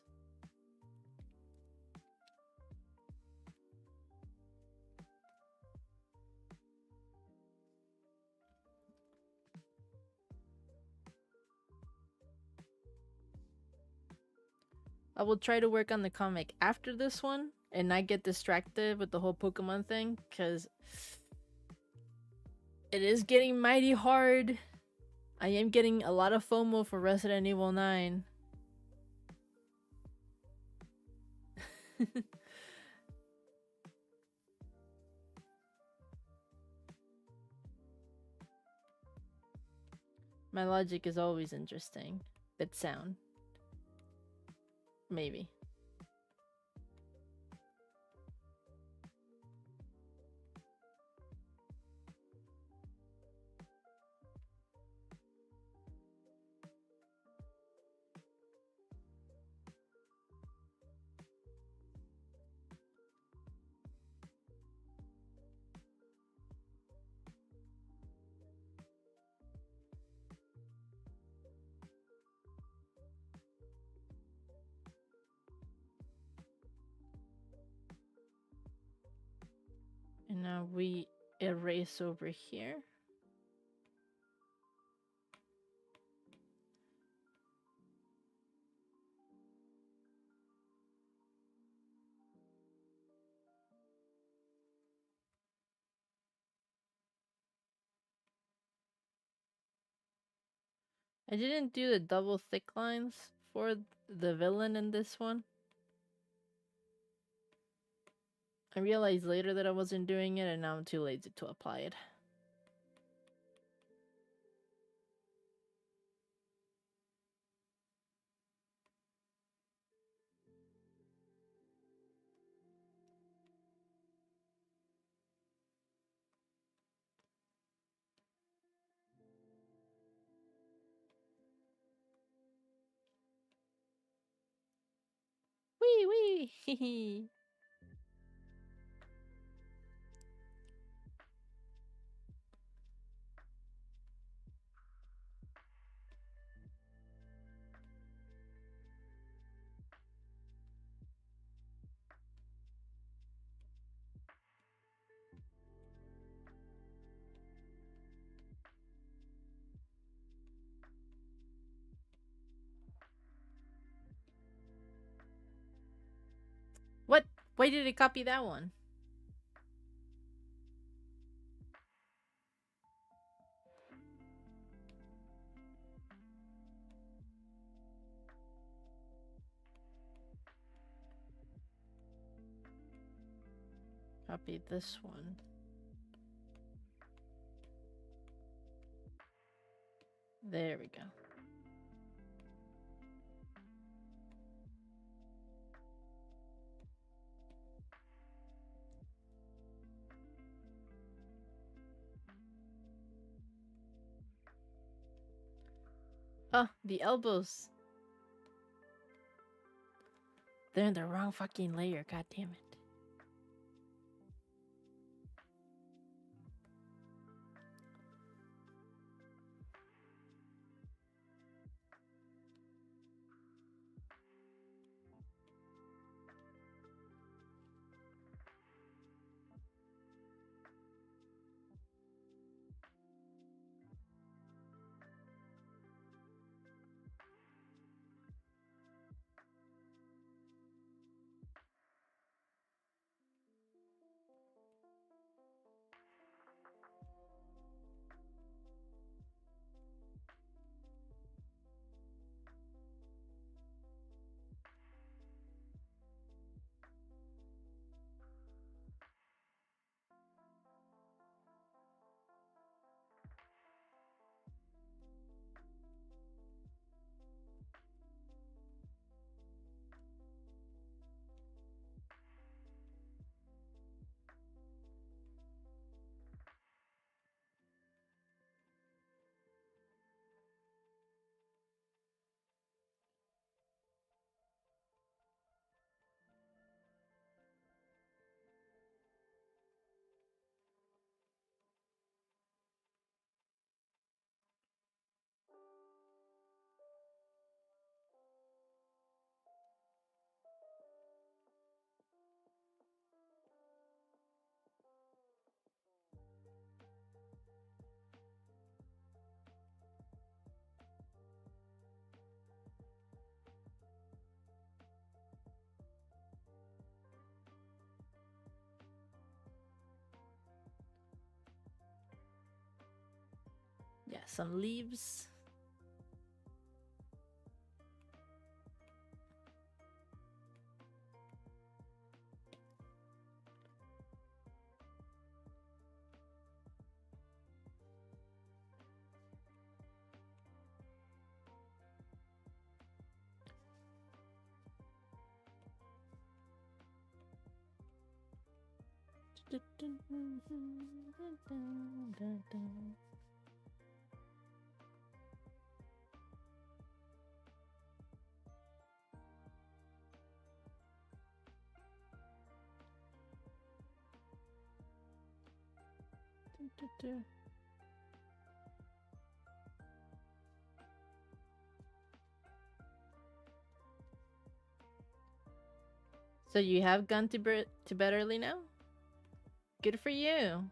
I will try to work on the comic after this one and not get distracted with the whole Pokemon thing, because it is getting mighty hard. I am getting a lot of FOMO for Resident Evil 9. My logic is always interesting. Bit sound. Maybe. And now we erase over here. I didn't do the double thick lines for the villain in this one. I realized later that I wasn't doing it, and now I'm too lazy to apply it. What? Why did it copy that one? Copy this one. There we go. Oh, the elbows. They're in the wrong fucking layer, god damn it. Yeah, some leaves. So you have gone to bed early now? Good for you.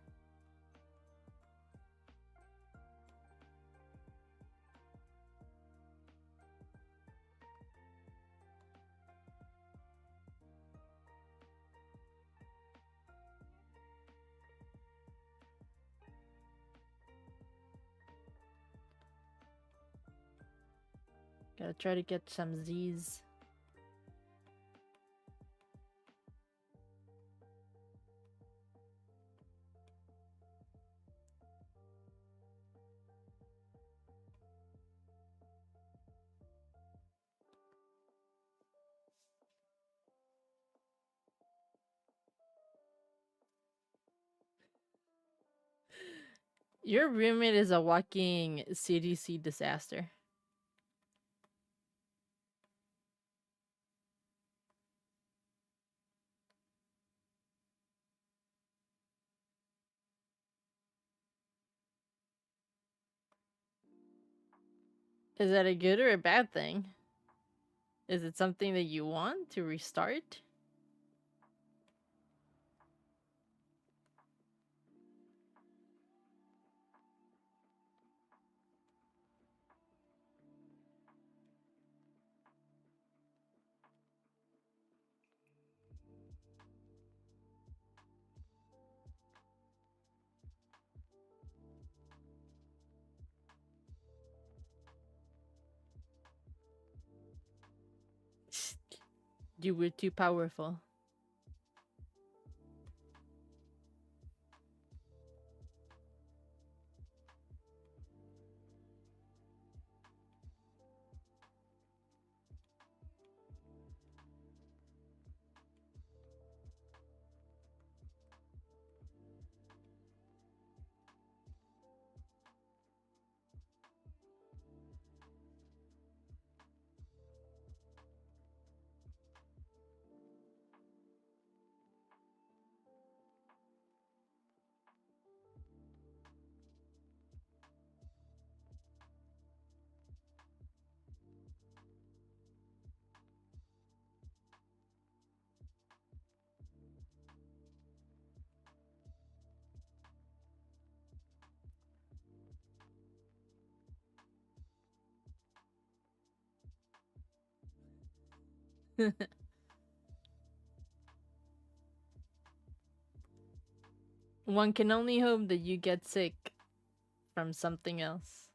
Gotta try to get some Z's. Your roommate is a walking CDC disaster. Is that a good or a bad thing? Is it something that you want to restart? You were too powerful. One can only hope that you get sick from something else.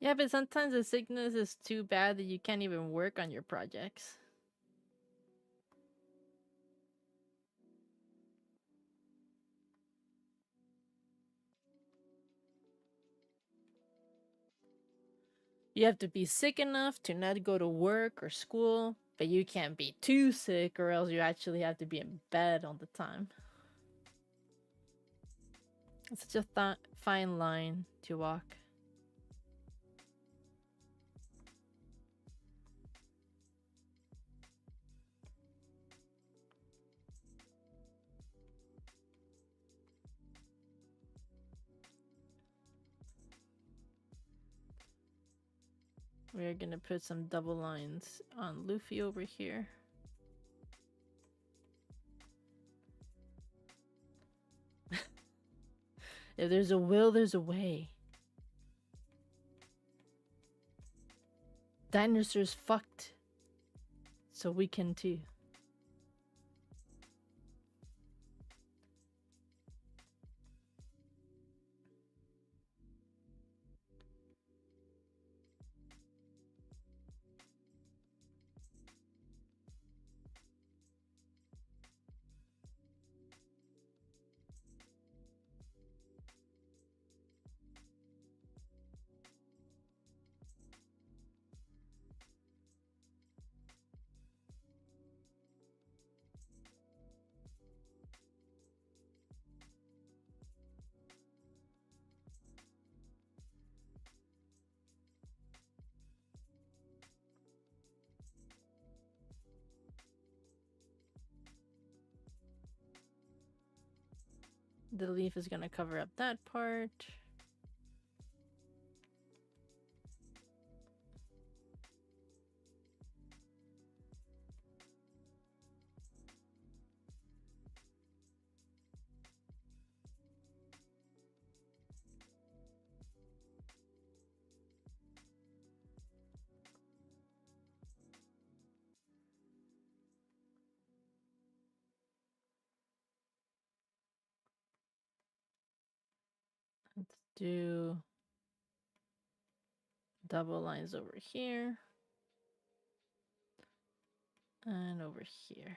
Yeah, but sometimes the sickness is too bad that you can't even work on your projects. You have to be sick enough to not go to work or school, but you can't be too sick or else you actually have to be in bed all the time. It's such a fine line to walk. We're gonna put some double lines on Luffy over here. If there's a will, there's a way. Dinosaurs fucked. So we can too. The leaf is gonna cover up that part. do double lines over here and over here.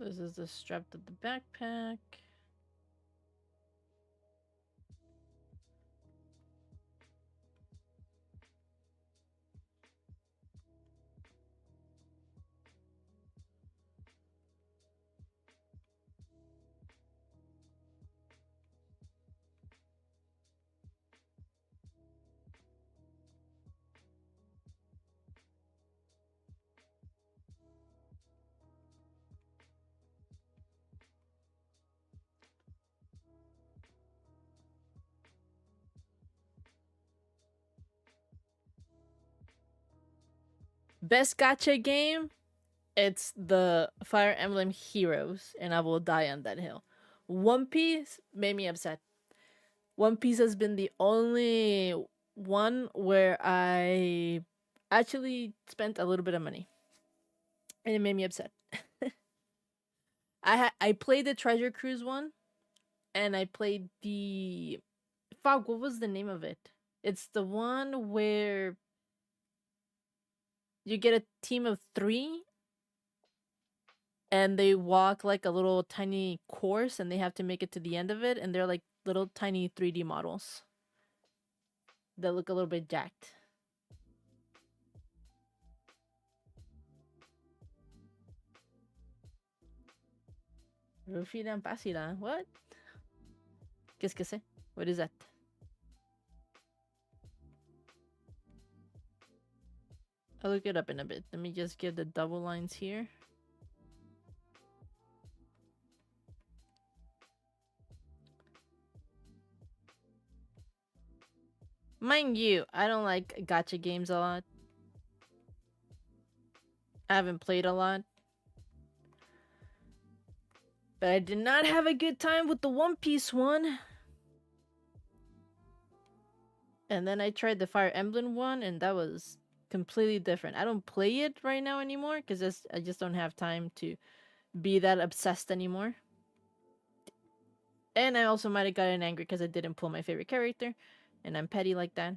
This is the strap of the backpack. Best gacha game? It's the Fire Emblem Heroes, and I will die on that hill. One Piece made me upset. One Piece has been the only one where I actually spent a little bit of money, and it made me upset. I played the Treasure Cruise one, and I played the fuck. What was the name of it? It's the one where you get a team of 3 and they walk like a little tiny course and they have to make it to the end of it, and they're like little tiny 3D models that look a little bit jacked. Rufida and Pasira. What? Qu'est-ce que c'est? What is that? I'll look it up in a bit. Let me just get the double lines here. Mind you, I don't like gacha games a lot. I haven't played a lot. But I did not have a good time with the One Piece one. And then I tried the Fire Emblem one, and that was completely different. I don't play it right now anymore because I just don't have time to be that obsessed anymore. And I also might have gotten angry because I didn't pull my favorite character, and I'm petty like that.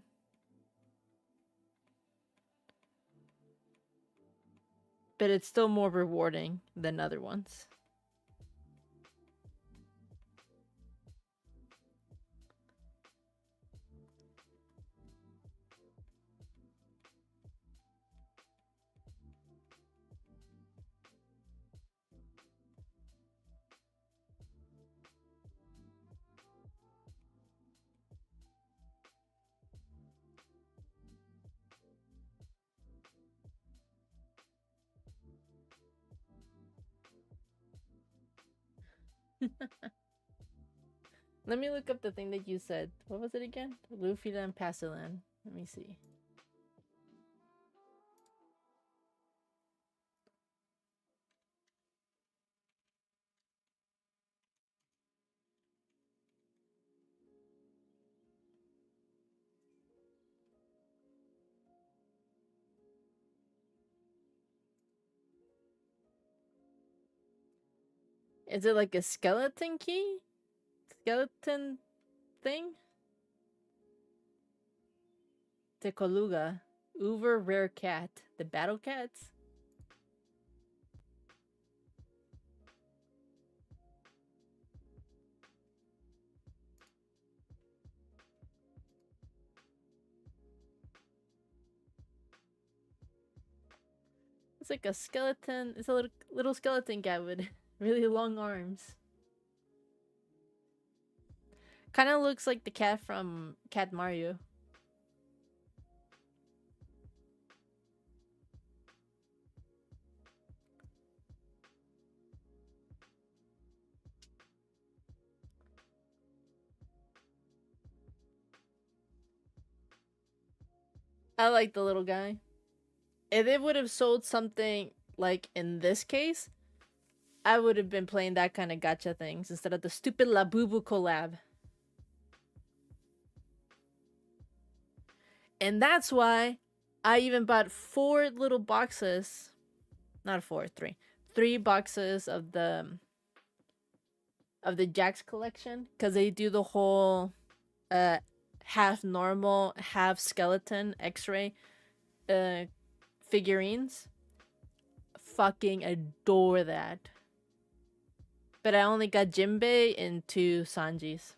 But it's still more rewarding than other ones. Let me look up the thing that you said. What was it again? Luffy and Pasilan. Let me see. Is it like a skeleton key? Skeleton thing? Tekoluga. Uber rare cat. The battle cats? It's like a skeleton. It's a little skeleton cat with really long arms. Kind of looks like the cat from Cat Mario. I like the little guy. If it would have sold something like in this case, I would have been playing that kind of gacha things instead of the stupid Labubu collab. And that's why I even bought 4 little boxes. Not 4, 3. 3 boxes of the Jax collection, because they do the whole half normal, half skeleton X-ray figurines. Fucking adore that. But I only got Jinbei and 2 Sanjis.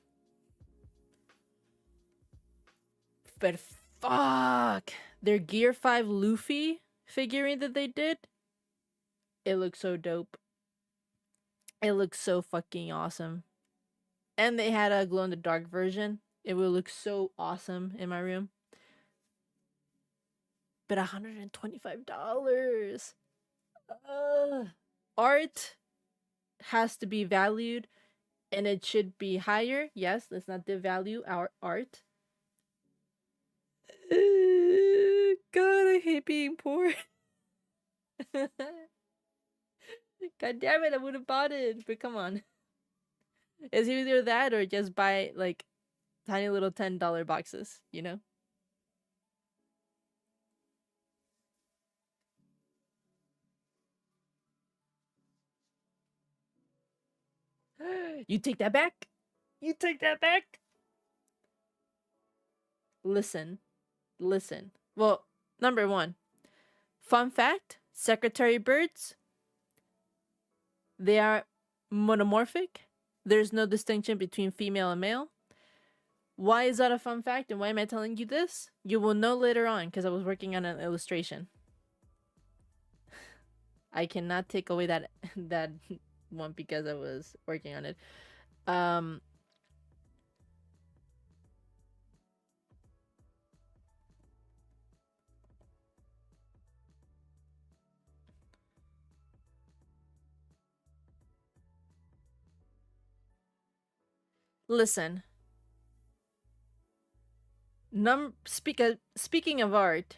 But fuck, their Gear 5 Luffy figurine that they did, it looks so dope. It looks so fucking awesome. And they had a glow-in-the-dark version. It would look so awesome in my room. But $125. Art has to be valued, and it should be higher. Yes, let's not devalue our art. God, I hate being poor. God damn it, I would have bought it. But come on. It's either that or just buy like tiny little $10 boxes, you know? You take that back? You take that back? Listen. Well, number 1. Fun fact, secretary birds, they are monomorphic. There's no distinction between female and male. Why is that a fun fact, and why am I telling you this? You will know later on, because I was working on an illustration. I cannot take away that one because I was working on it. Listen. Speaking of art,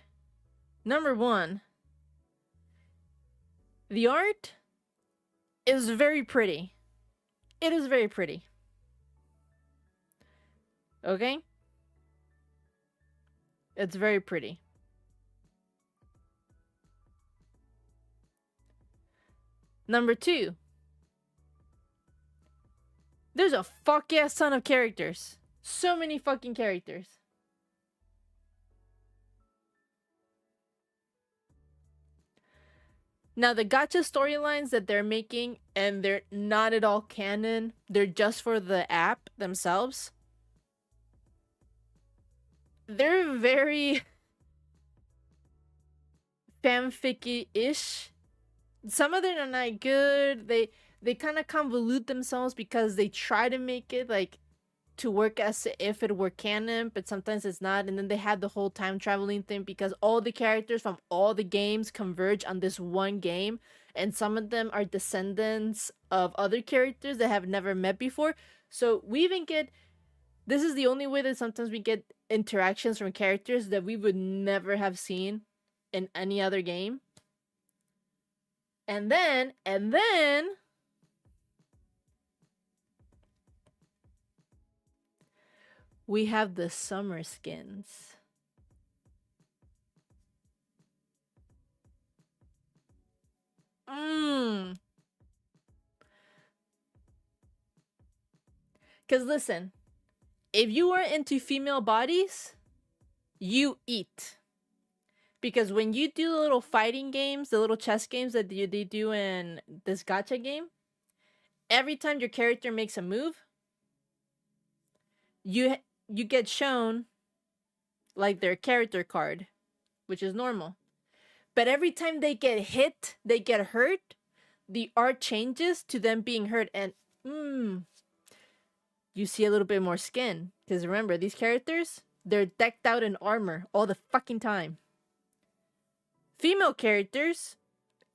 number 1, the art is very pretty. It is very pretty. Okay? It's very pretty. Number 2, there's a fuck ass ton of characters. So many fucking characters. Now, the gacha storylines that they're making, and they're not at all canon, they're just for the app themselves. They're very fanficky-ish. Some of them are not good. They kind of convolute themselves because they try to make it like to work as if it were canon, but sometimes it's not. And then they had the whole time traveling thing because all the characters from all the games converge on this one game, and some of them are descendants of other characters that have never met before. So we even get, this is the only way that sometimes we get interactions from characters that we would never have seen in any other game. And then we have the summer skins. Because listen, if you are into female bodies, you eat. Because when you do the little fighting games, the little chess games that they do in this gacha game, every time your character makes a move, you get shown like their character card, which is normal. But every time they get hit, they get hurt, the art changes to them being hurt, and you see a little bit more skin. Because remember, these characters, they're decked out in armor all the fucking time. Female characters,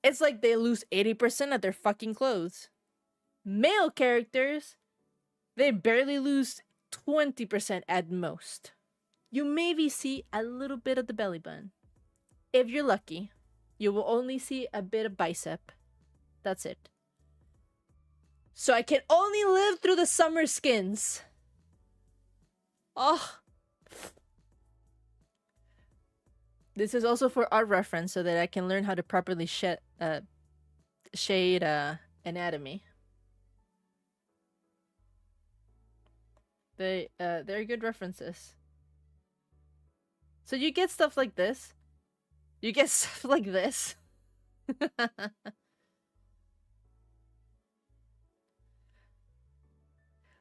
it's like they lose 80% of their fucking clothes. Male characters, they barely lose 20% at most. You maybe see a little bit of the belly button. If you're lucky, you will only see a bit of bicep. That's it. So I can only live through the summer skins. Oh. This is also for art reference so that I can learn how to properly shade anatomy. They're good references. So you get stuff like this. You get stuff like this.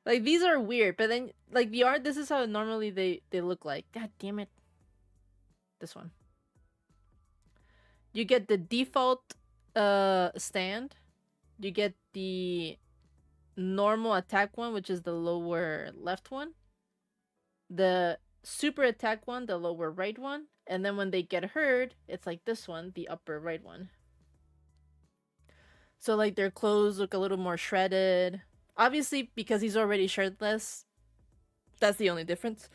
Like, these are weird, but then, like, the art, this is how normally they look like. God damn it. This one. You get the default stand. You get the normal attack one, which is the lower left one. The super attack one, the lower right one. And then when they get hurt, it's like this one, the upper right one. So, like, their clothes look a little more shredded. Obviously, because he's already shirtless, that's the only difference.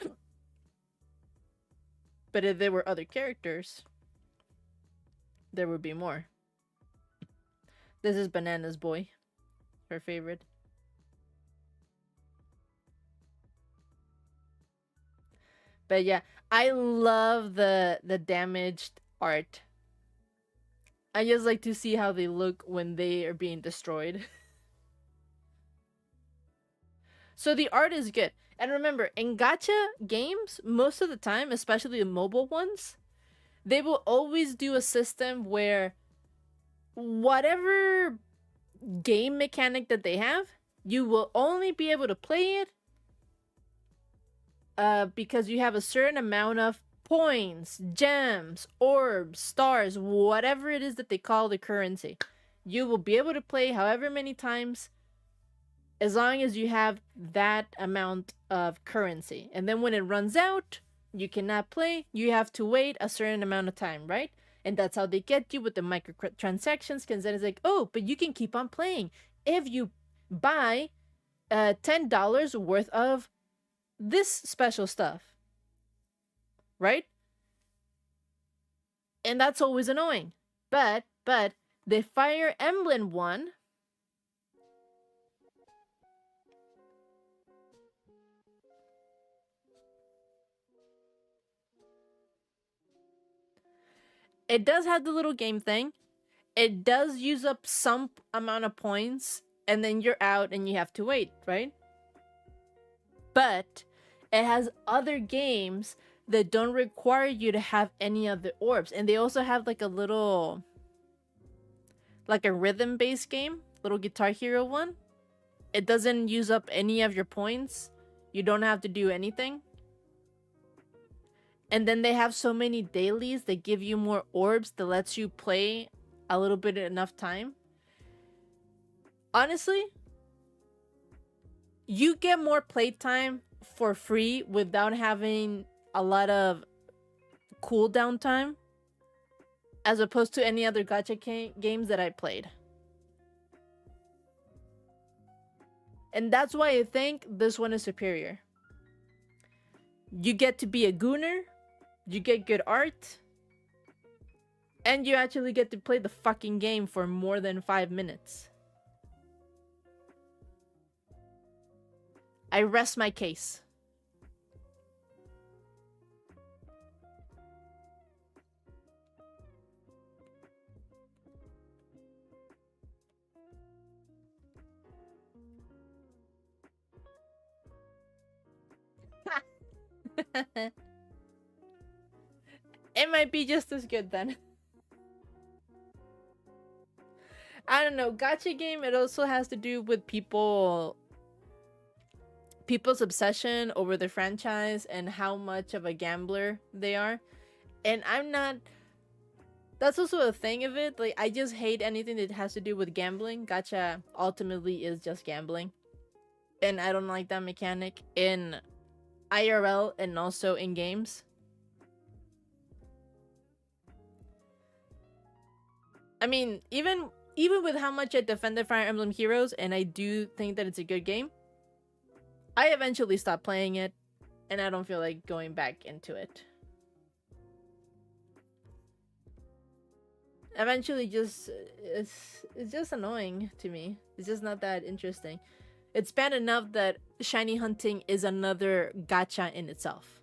But if there were other characters, there would be more. This is Banana's boy. Her favorite. But yeah, I love the damaged art. I just like to see how they look when they are being destroyed. So the art is good. And remember, in gacha games, most of the time, especially the mobile ones, they will always do a system where whatever game mechanic that they have, you will only be able to play it because you have a certain amount of points, gems, orbs, stars, whatever it is that they call the currency. You will be able to play however many times as long as you have that amount of currency. And then when it runs out, you cannot play. You have to wait a certain amount of time, right? And that's how they get you with the microtransactions. Because then it's like, oh, but you can keep on playing if you buy $10 worth of this special stuff, right? And that's always annoying. But the Fire Emblem one, it does have the little game thing. It does use up some amount of points, and then you're out and you have to wait, right? But it has other games that don't require you to have any of the orbs. And they also have like a little, like a rhythm-based game, little Guitar Hero one. It doesn't use up any of your points. You don't have to do anything. And then they have so many dailies that give you more orbs that lets you play a little bit enough time. Honestly, you get more playtime for free without having a lot of cooldown time as opposed to any other gacha games that I played. And that's why I think this one is superior. You get to be a gooner, you get good art, and you actually get to play the fucking game for more than 5 minutes. I rest my case. It might be just as good then. I don't know. Gacha game, it also has to do with people's obsession over the franchise and how much of a gambler they are. And I'm not That's also a thing of it. Like, I just hate anything that has to do with gambling. Gacha ultimately is just gambling. And I don't like that mechanic in IRL and also in games. I mean, even with how much I defended Fire Emblem Heroes, and I do think that it's a good game, I eventually stopped playing it, and I don't feel like going back into it. Eventually, just it's just annoying to me. It's just not that interesting. It's bad enough that shiny hunting is another gacha in itself.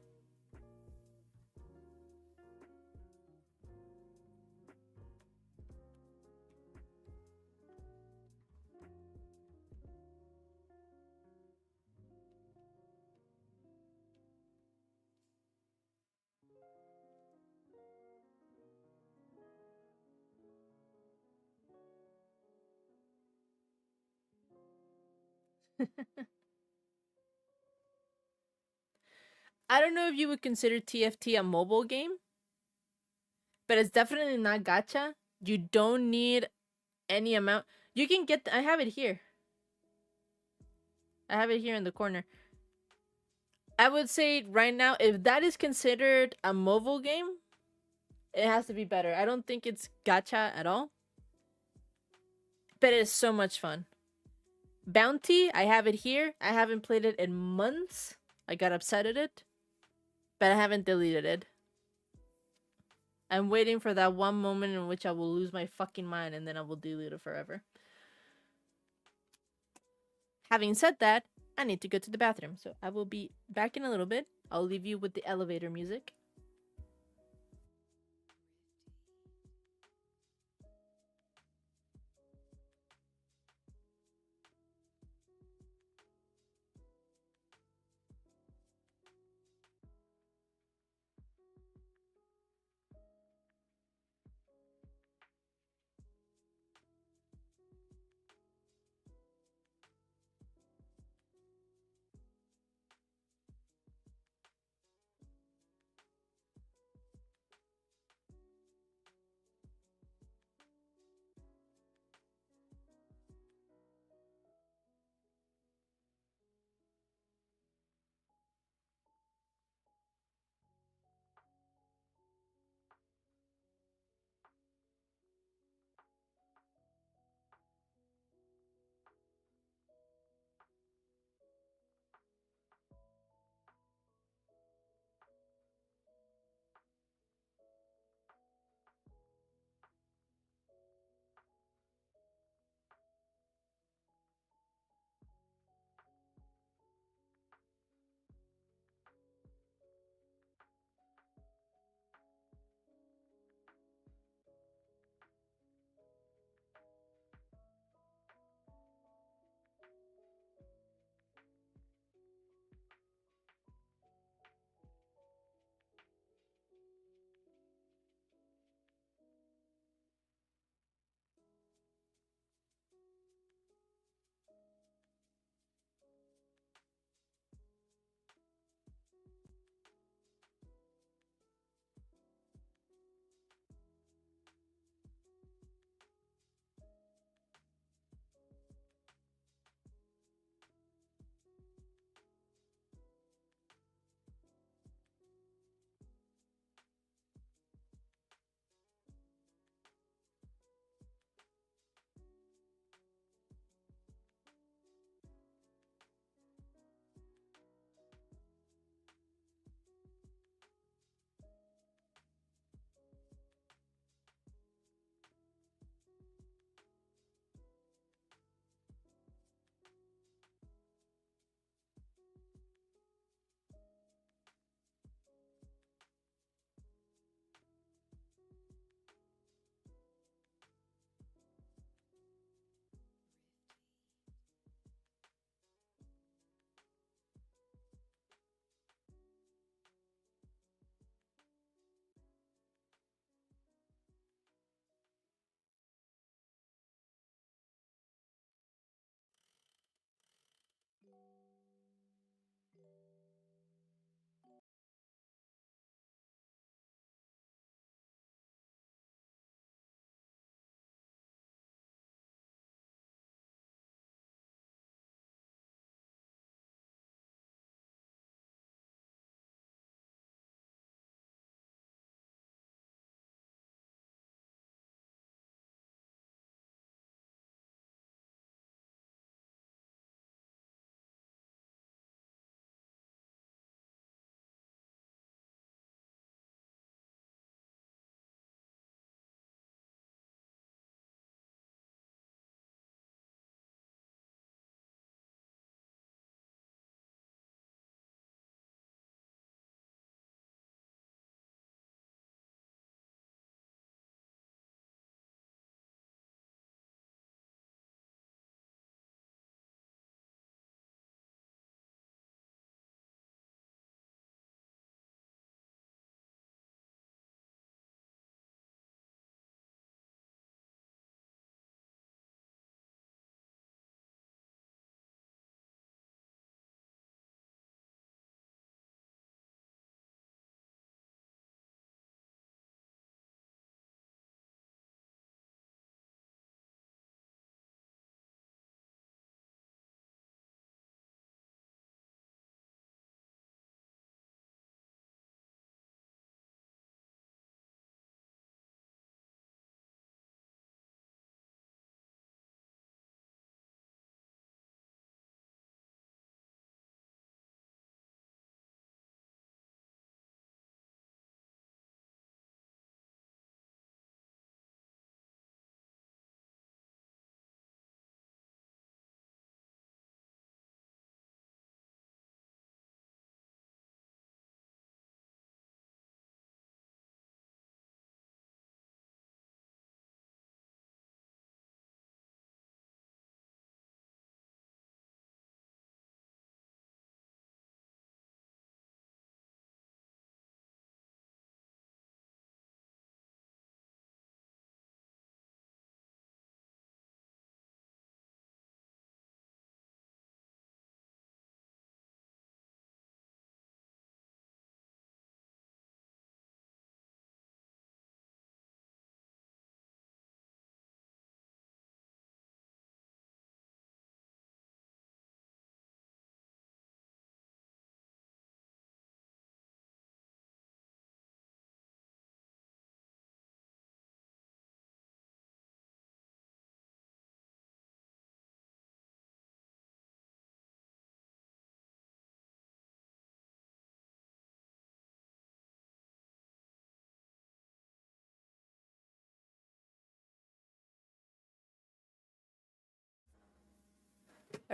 I don't know if you would consider TFT a mobile game, but it's definitely not gacha. You don't need any amount. You can get. I have it here. I have it here in the corner. I would say right now, if that is considered a mobile game, it has to be better. I don't think it's gacha at all, but it's so much fun. Bounty, I have it here. I haven't played it in months. I got upset at it, but I haven't deleted it. I'm waiting for that one moment in which I will lose my fucking mind and then I will delete it forever. Having said that, I need to go to the bathroom, so I will be back in a little bit. I'll leave you with the elevator music.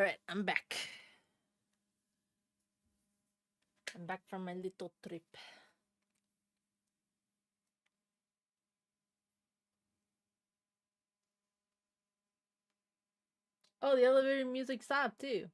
Alright, I'm back. I'm back from my little trip. Oh, the elevator music stopped too.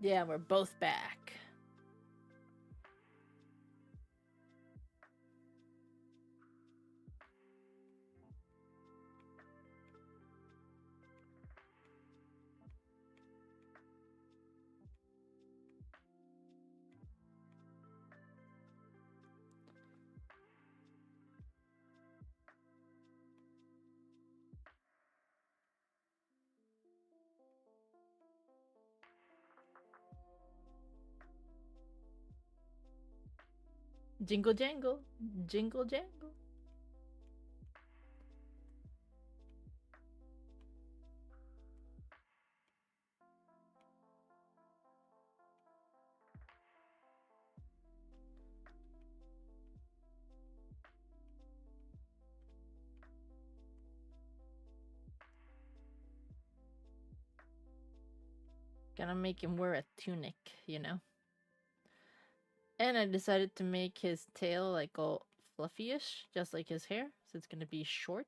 Yeah, we're both back. Jingle jangle, jingle jangle. Gonna make him wear a tunic, you know? And I decided to make his tail like all fluffy-ish, just like his hair. So it's gonna be short.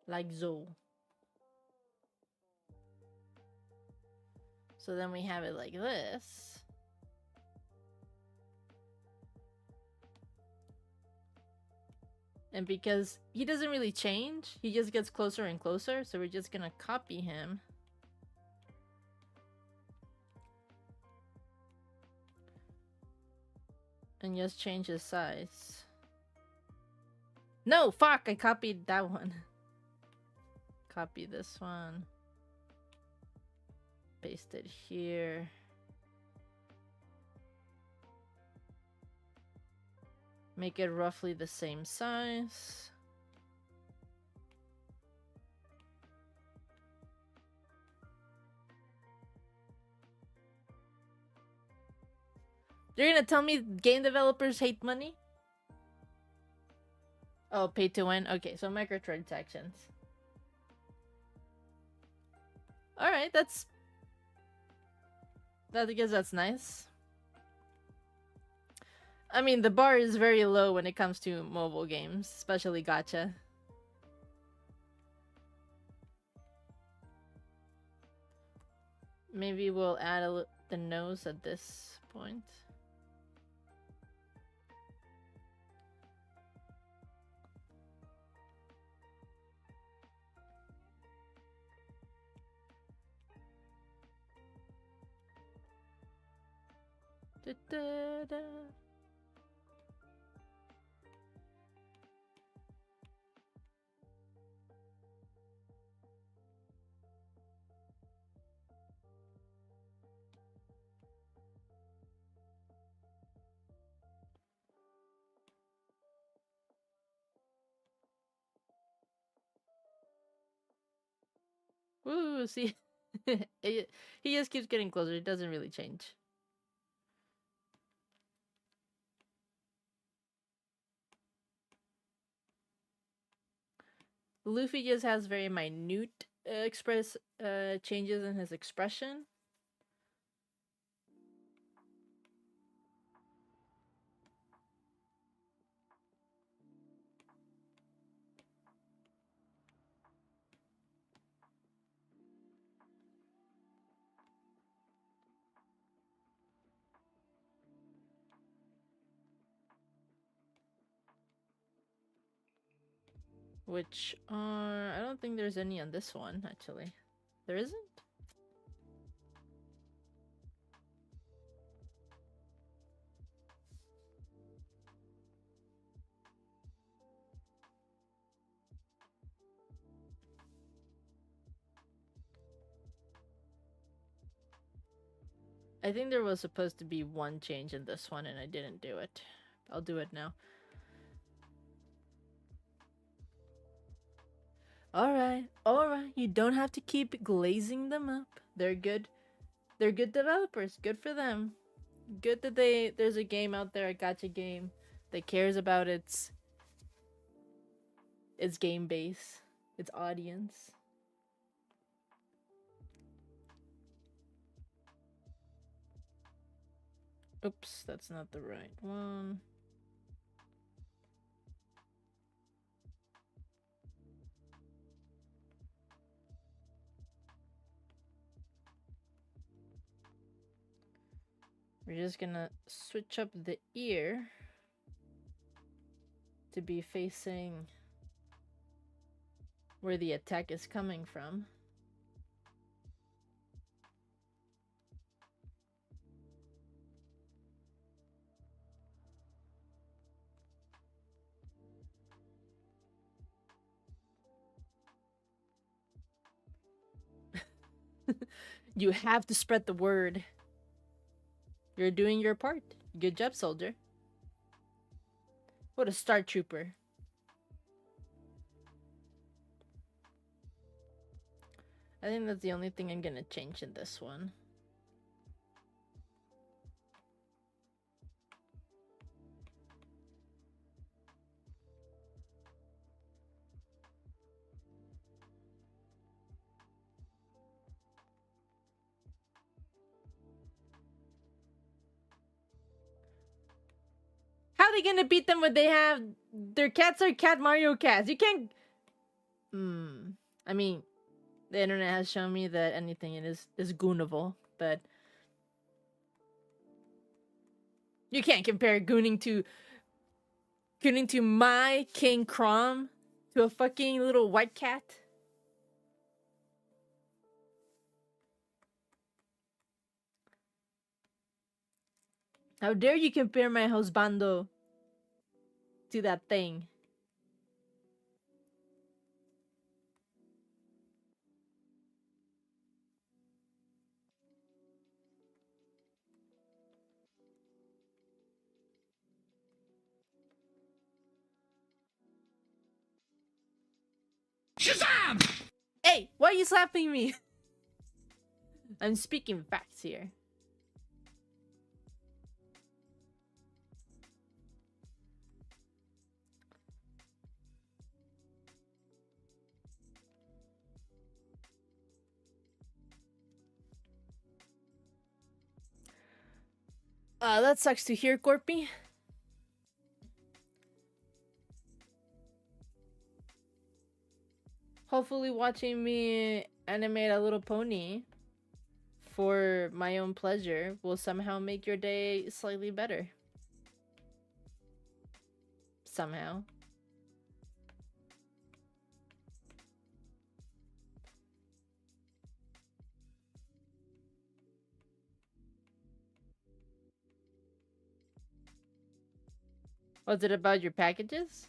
Like Zoe. So then we have it like this. And because he doesn't really change, he just gets closer and closer. So we're just gonna copy him. And just change his size. No, fuck, I copied that one. Copy this one. Paste it here. Make it roughly the same size. You're gonna tell me game developers hate money? Oh, pay to win? Okay, so microtransactions. Alright, I guess that's nice. I mean, the bar is very low when it comes to mobile games, especially gacha. Maybe we'll add the nose at this point. Da, da, da. Woo, see? He just keeps getting closer. It doesn't really change. Luffy just has very minute changes in his expression. Which, I don't think there's any on this one, actually. There isn't? I think there was supposed to be one change in this one, and I didn't do it. I'll do it now. Alright, alright. You don't have to keep glazing them up. They're good. They're good developers. Good for them. Good that there's a game out there, a gacha game, that cares about its game base, its audience. Oops, that's not the right one. We're just gonna switch up the ear to be facing where the attack is coming from. You have to spread the word. You're doing your part. Good job, soldier. What a Star Trooper. I think that's the only thing I'm gonna change in this one. How are they gonna beat them when they have their cats are cat Mario cats? You can't. I mean, the internet has shown me that anything is goonable, but you can't compare gooning to my King Crom to a fucking little white cat. How dare you compare my husbando to that thing? Shazam! Hey, why are you slapping me? I'm speaking facts here. That sucks to hear, Corpy. hopefully watching me animate a little pony for my own pleasure will somehow make your day slightly better. Somehow. Was it about your packages?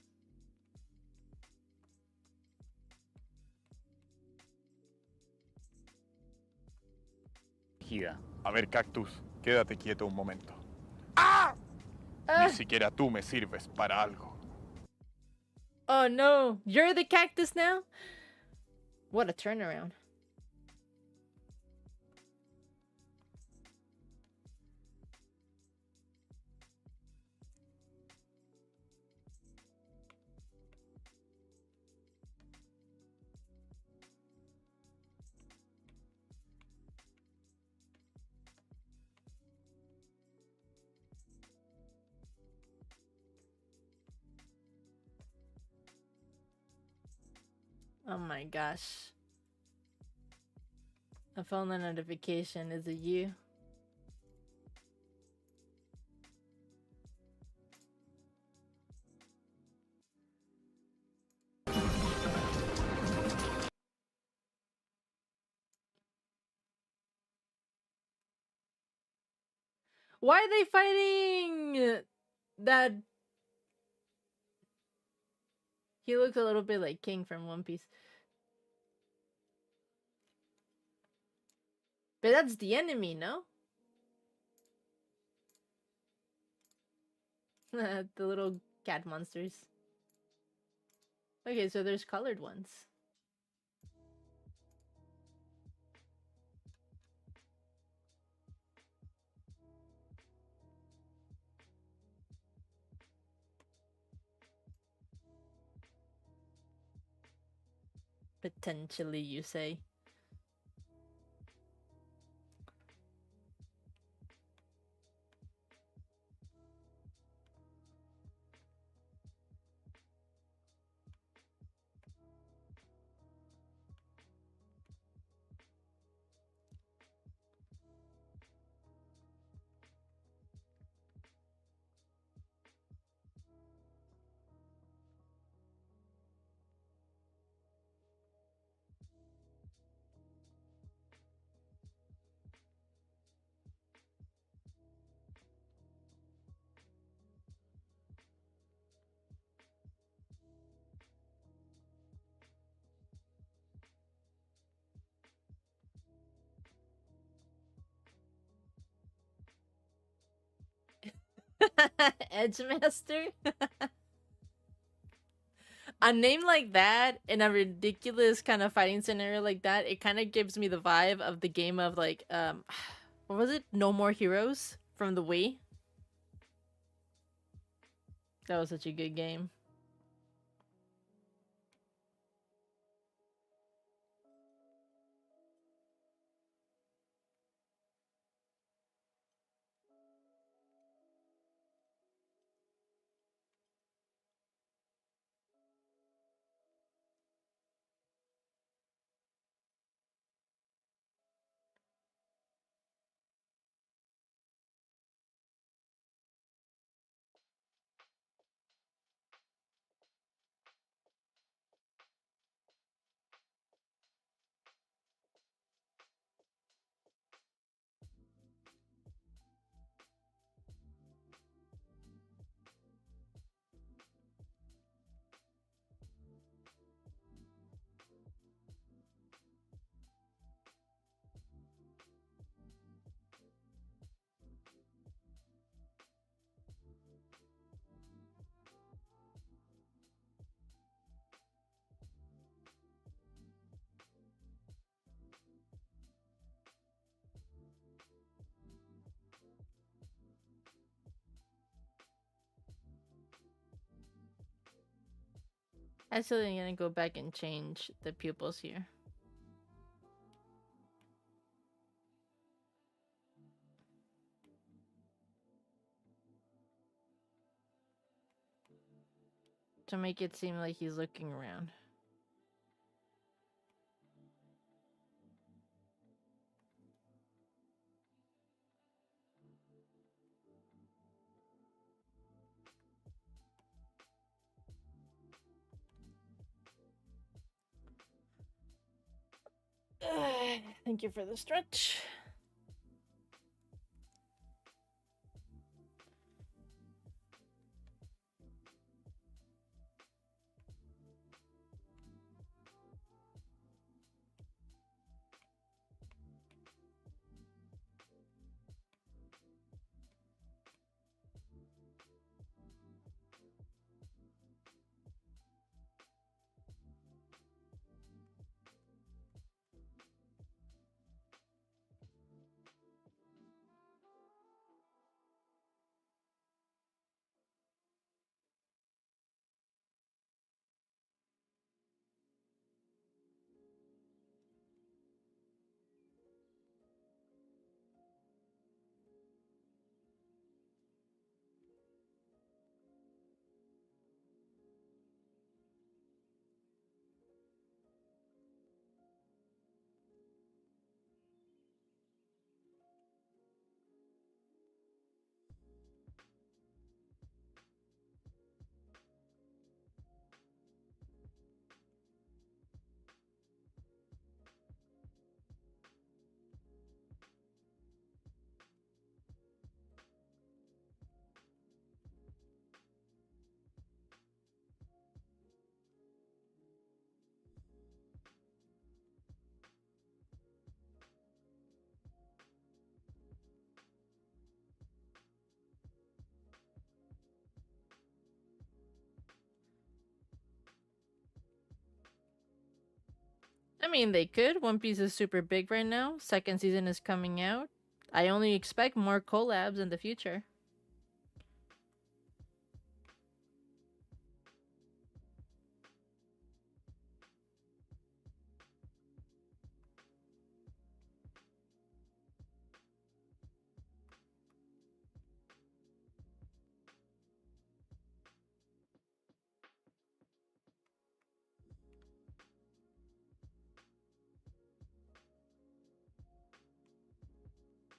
A ver, Cactus, quédate quieto un momento. ¡Ah! Ni siquiera tú me sirves para algo. Oh no, you're the cactus now? What a turnaround. Oh my gosh. I found a notification. Is it you? Why are they fighting that? He looks a little bit like King from One Piece. But that's the enemy, no? The little cat monsters. Okay, so there's colored ones. Potentially, you say. Edgemaster? A name like that in a ridiculous kind of fighting scenario like that, it kind of gives me the vibe of the game of like what was it? No More Heroes from the Wii. That was such a good game. Actually, I'm gonna go back and change the pupils here. To make it seem like he's looking around. Thank you for the stretch. I mean, they could. One Piece is super big right now. Second season is coming out. I only expect more collabs in the future.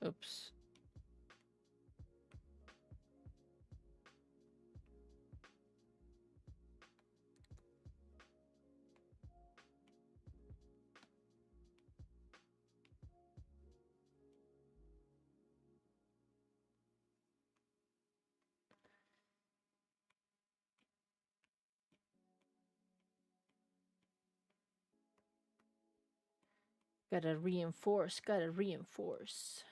Oops. Gotta reinforce, gotta reinforce.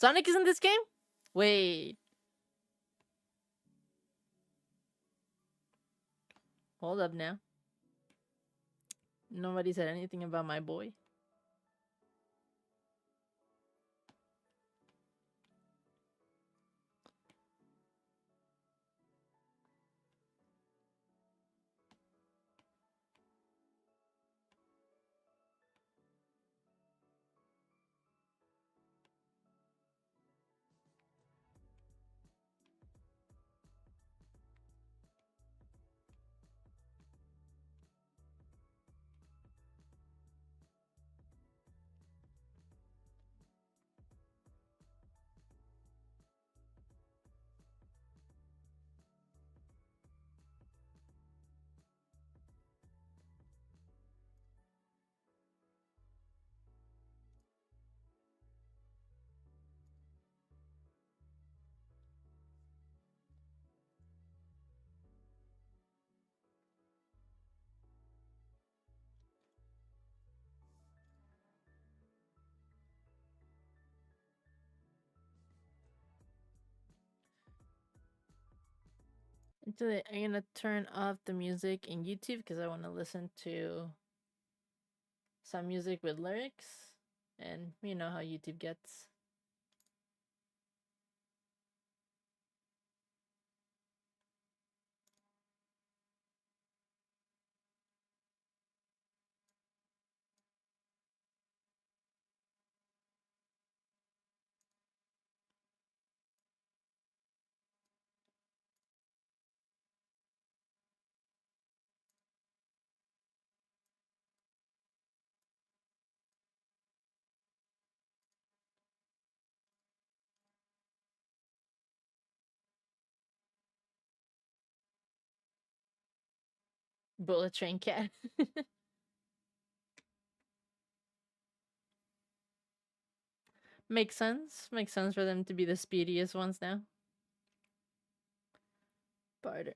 Sonic is in this game? Wait. Hold up now. Nobody said anything about my boy. Actually, I'm gonna turn off the music in YouTube because I want to listen to some music with lyrics. And you know how YouTube gets. Bullet Train Cat. Makes sense. Makes sense for them to be the speediest ones now. Barter.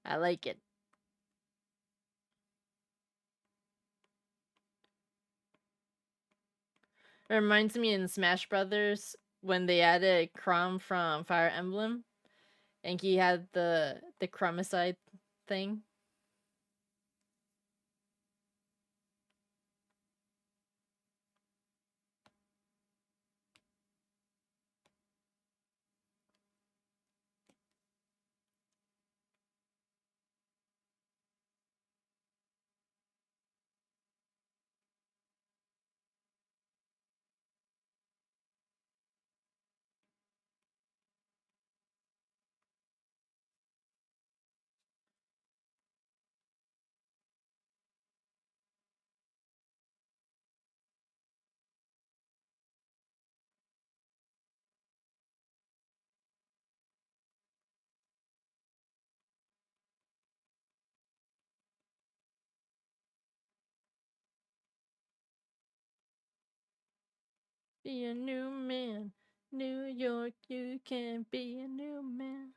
I like it. It reminds me in Smash Brothers when they added Chrom from Fire Emblem, and he had the Chromicide thing. Be a new man. New York, you can be a new man.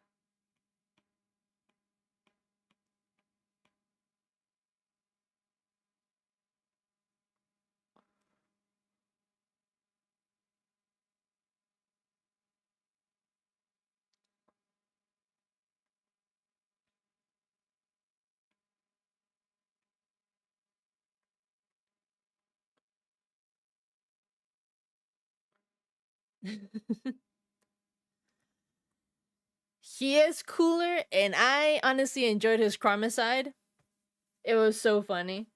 He is cooler, and I honestly enjoyed his Chromicide. It was so funny.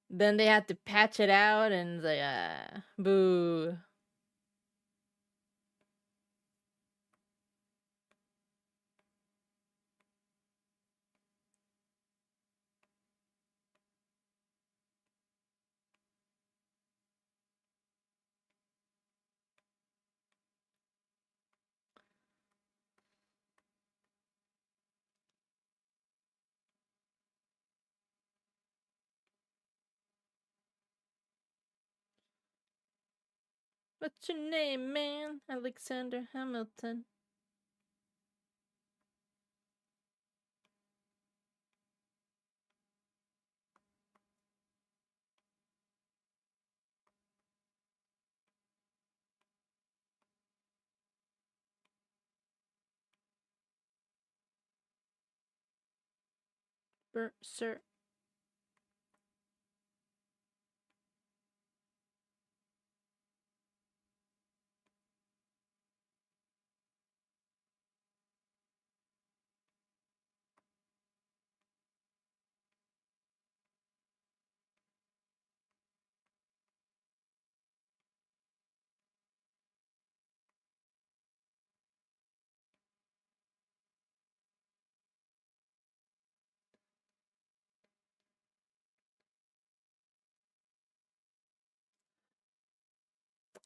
Then they had to patch it out, and like, boo. What's your name, man? Alexander Hamilton. Sir.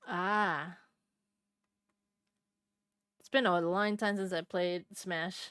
Ah. It's been a long time since I played Smash.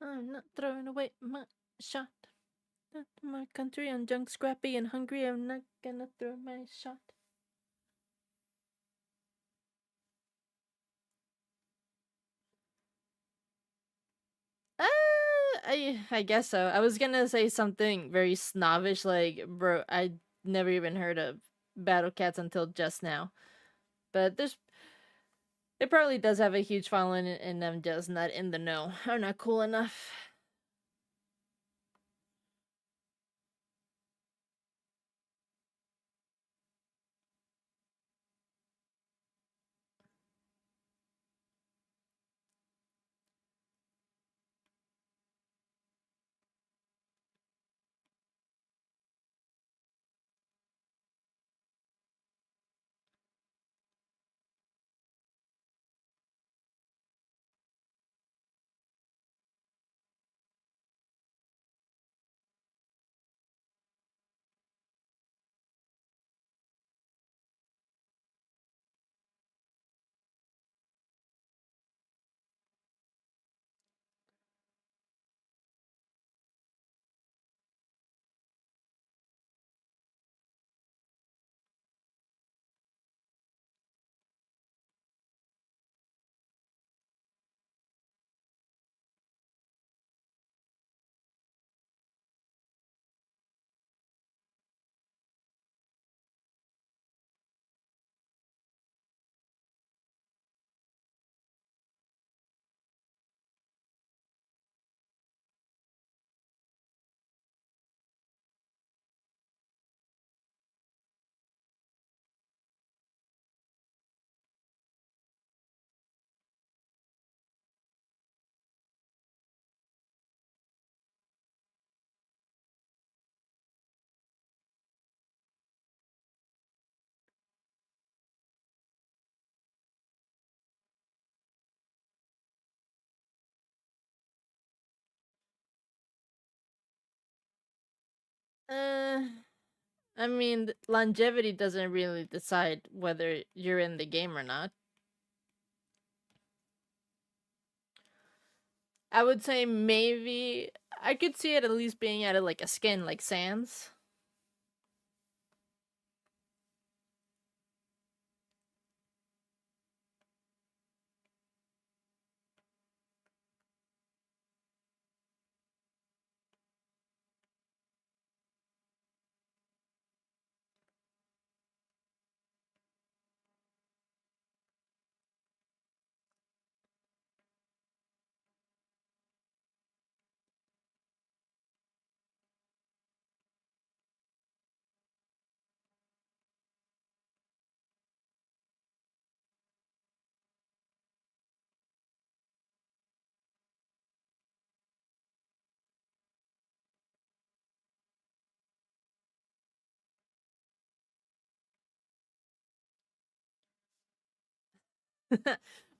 I'm not throwing away my shot. Not my country, I'm junk, scrappy, and hungry. I'm not gonna throw my shot. I guess so. I was gonna say something very snobbish, like, bro, I never even heard of Battle Cats until just now. But it probably does have a huge following, and I'm just not in the know. I'm not cool enough. Uh, I mean, longevity doesn't really decide whether you're in the game or not. I would say maybe I could see it at least being added like a skin, like Sans.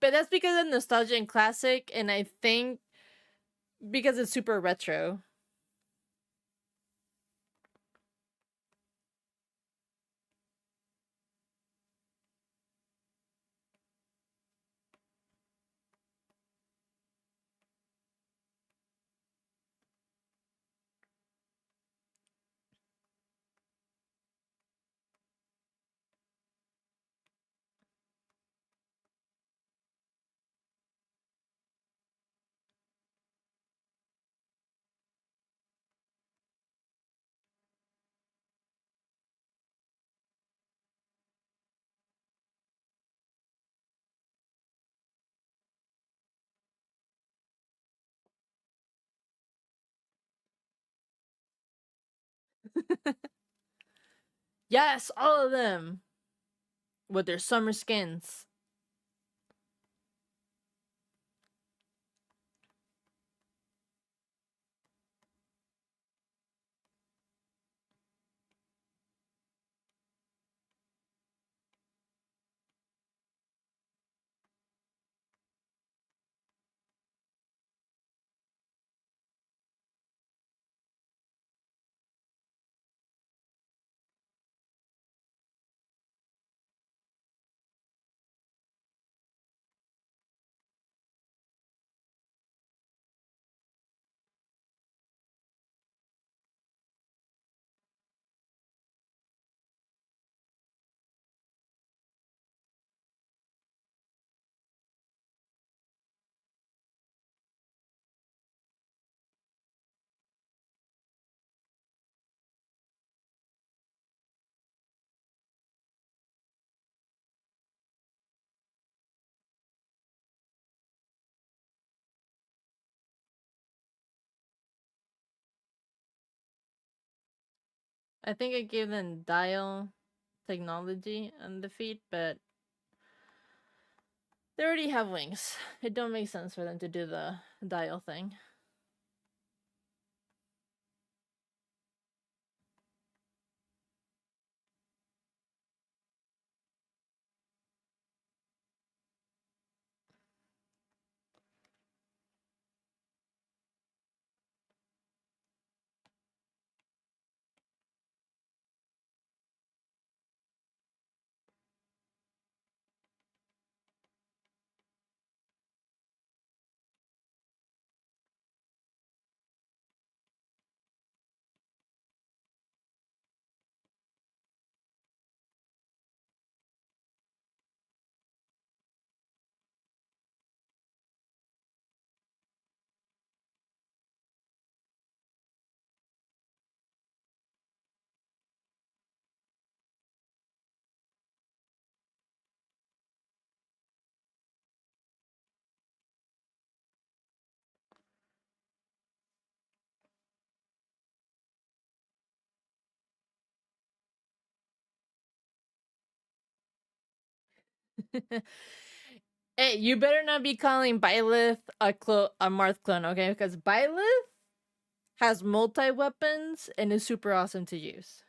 But that's because of nostalgia and classic, and I think because it's super retro. Yes, all of them with their summer skins. I think I gave them dial technology on the feet, but they already have wings. It don't make sense for them to do the dial thing. Hey, you better not be calling Byleth a Marth clone, okay? Because Byleth has multi weapons and is super awesome to use.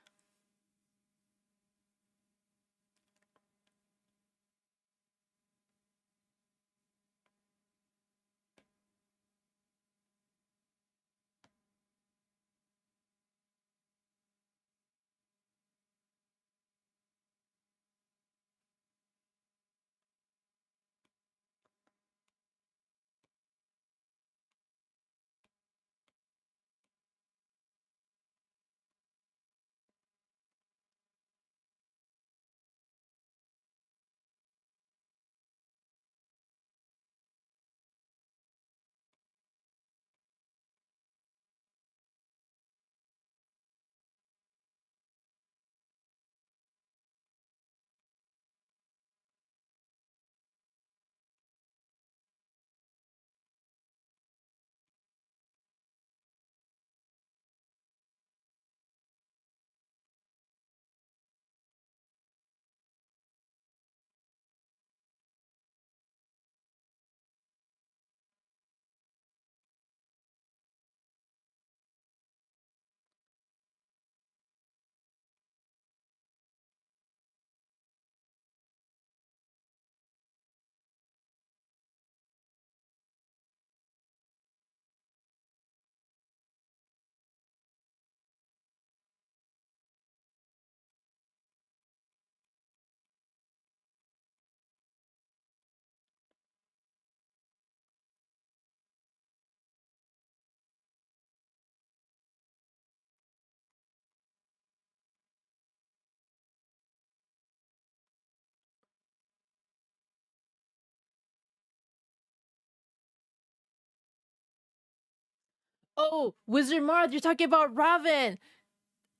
Oh, Wizard Marth, you're talking about Raven.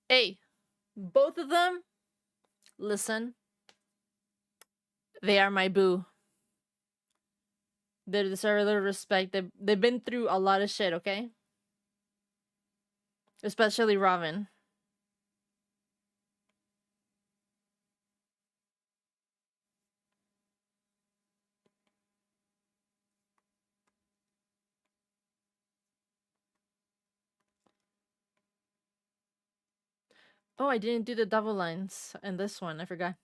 Hey, both of them, listen, they are my boo. They deserve a little respect. They've been through a lot of shit, okay? Especially Raven. Oh, I didn't do the double lines in this one. I forgot.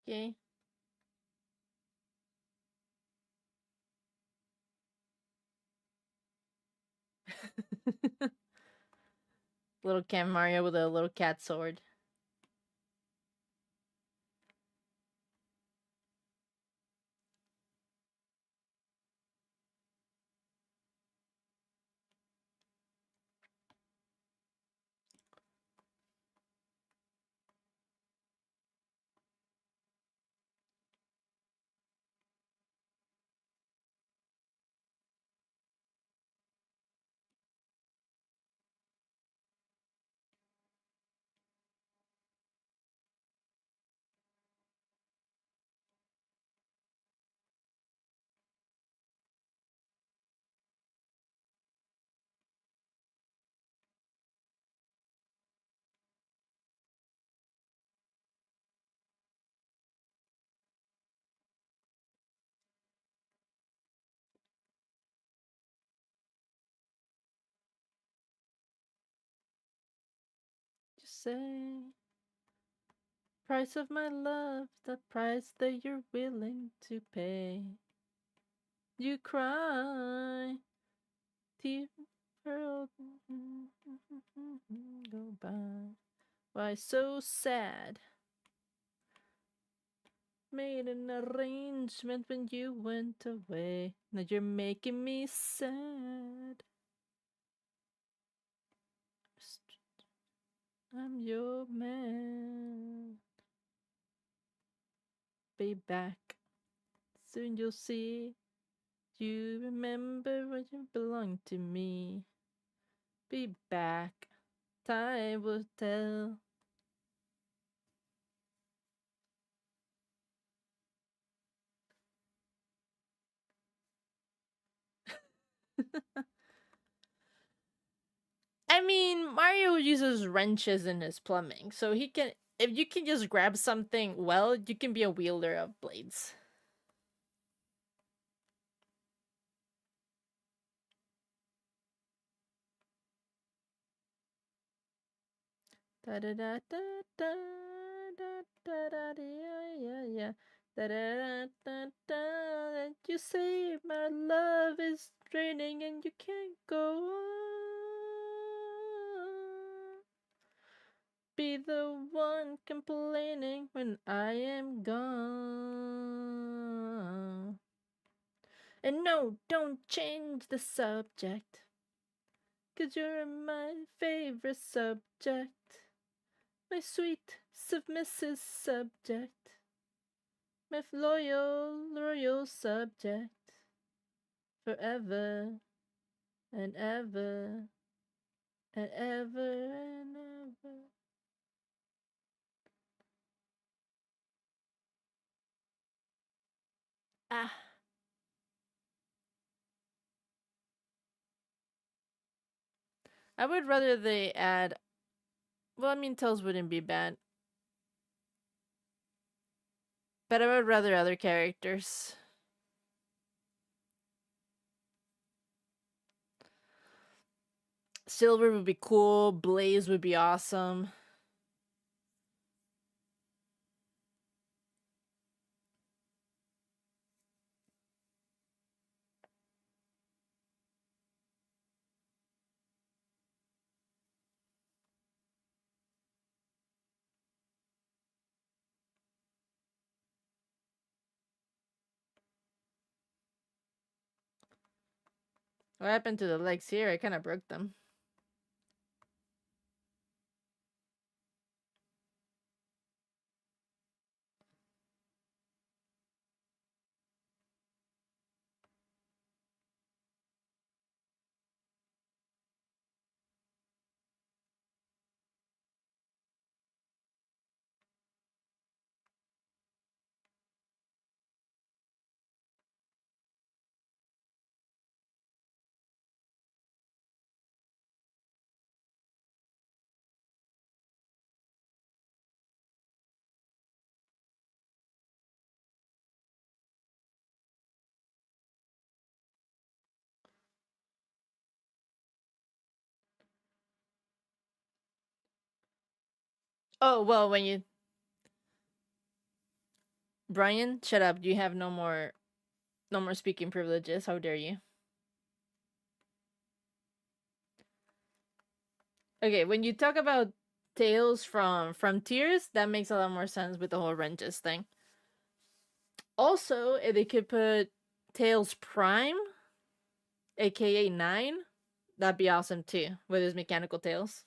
Okay. Little cat Mario with a little cat sword. Just say, price of my love, the price that you're willing to pay. You cry, tear pearl, go by. Why so sad? Made an arrangement when you went away. Now you're making me sad. I'm your man. Be back. Soon you'll see. You remember when you belonged to me. Be back. Time will tell. I mean, Mario uses wrenches in his plumbing, so he can. If you can just grab something well, you can be a wielder of blades. Da da da da da da da da da yeah yeah da da da da. You say my love is draining and you can't go on. Be the one complaining when I am gone. And no, don't change the subject, 'cause you're my favorite subject. My sweet, submissive subject. My loyal subject. Forever and ever and ever and ever. Ah. I would rather they add. Well, I mean, Tails wouldn't be bad. But I would rather other characters. Silver would be cool. Blaze would be awesome. What happened to the legs here? I kind of broke them. Oh, well, when you... Brian, shut up. You have no more speaking privileges. How dare you? Okay, when you talk about Tales from Tears, that makes a lot more sense with the whole Renges thing. Also, if they could put Tails Prime, aka 9, that'd be awesome too, with his mechanical tails.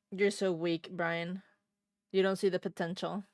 You're so weak, Brian. You don't see the potential.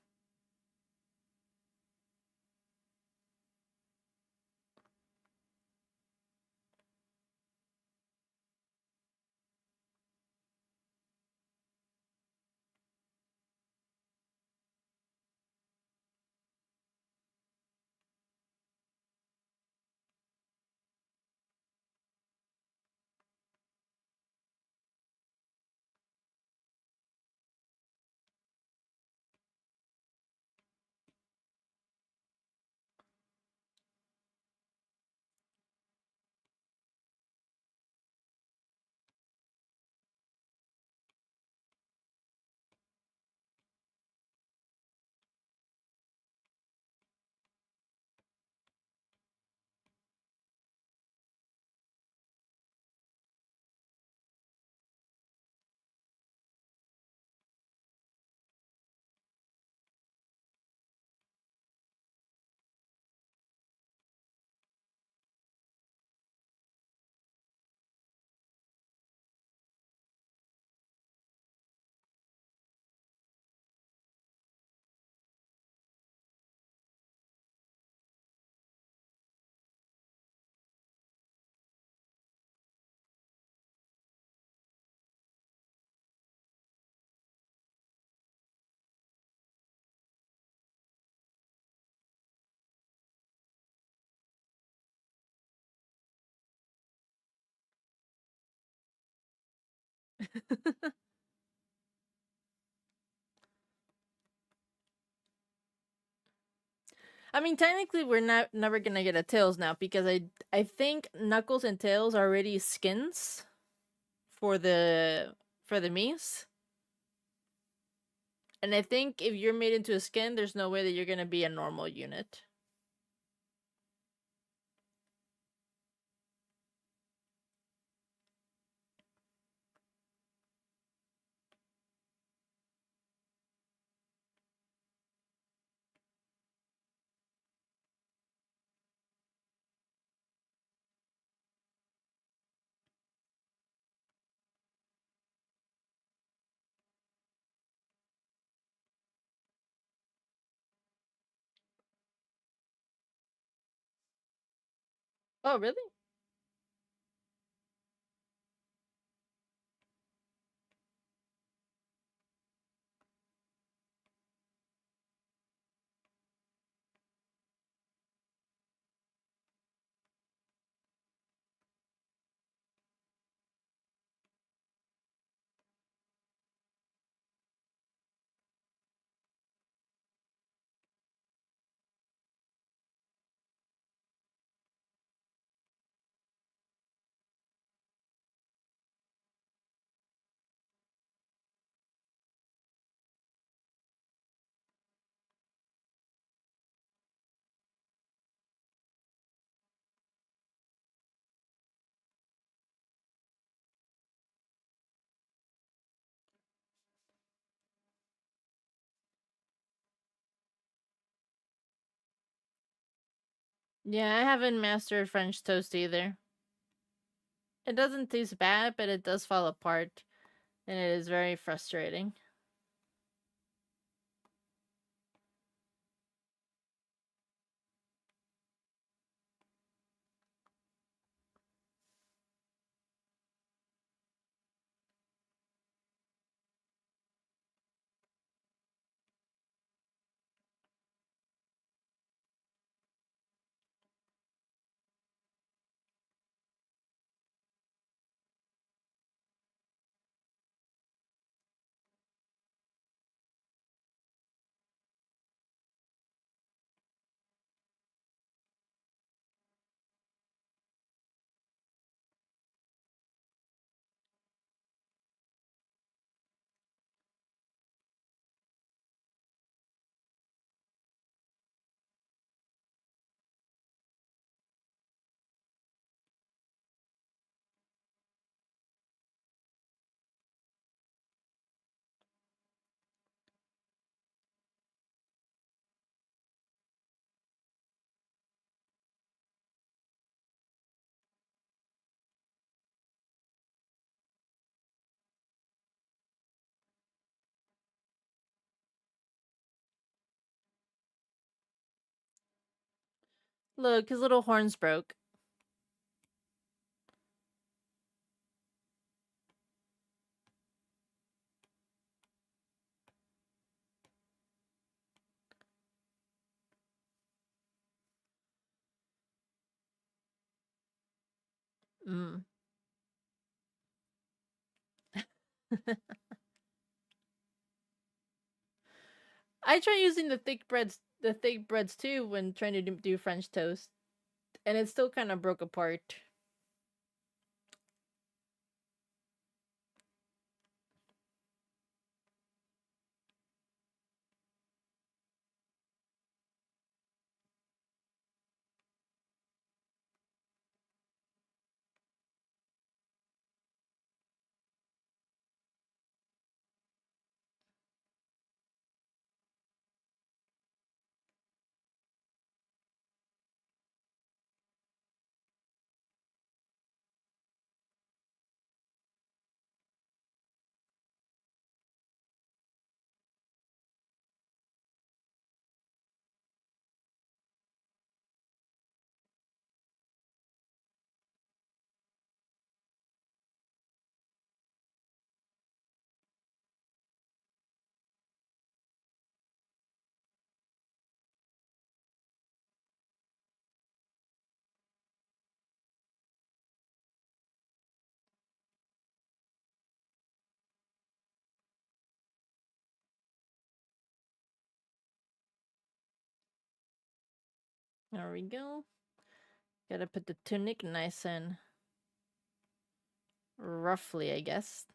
I mean, technically, we're never gonna get a Tails now because I think Knuckles and Tails are already skins for the Miis. And I think if you're made into a skin, there's no way that you're gonna be a normal unit. Oh, really? Yeah, I haven't mastered French toast either. It doesn't taste bad, but it does fall apart, and it is very frustrating. Look, his little horns broke. Mm. I try using the thick breads too when trying to do French toast, and it still kind of broke apart. There we go. Gotta put the tunic nice and roughly, I guess.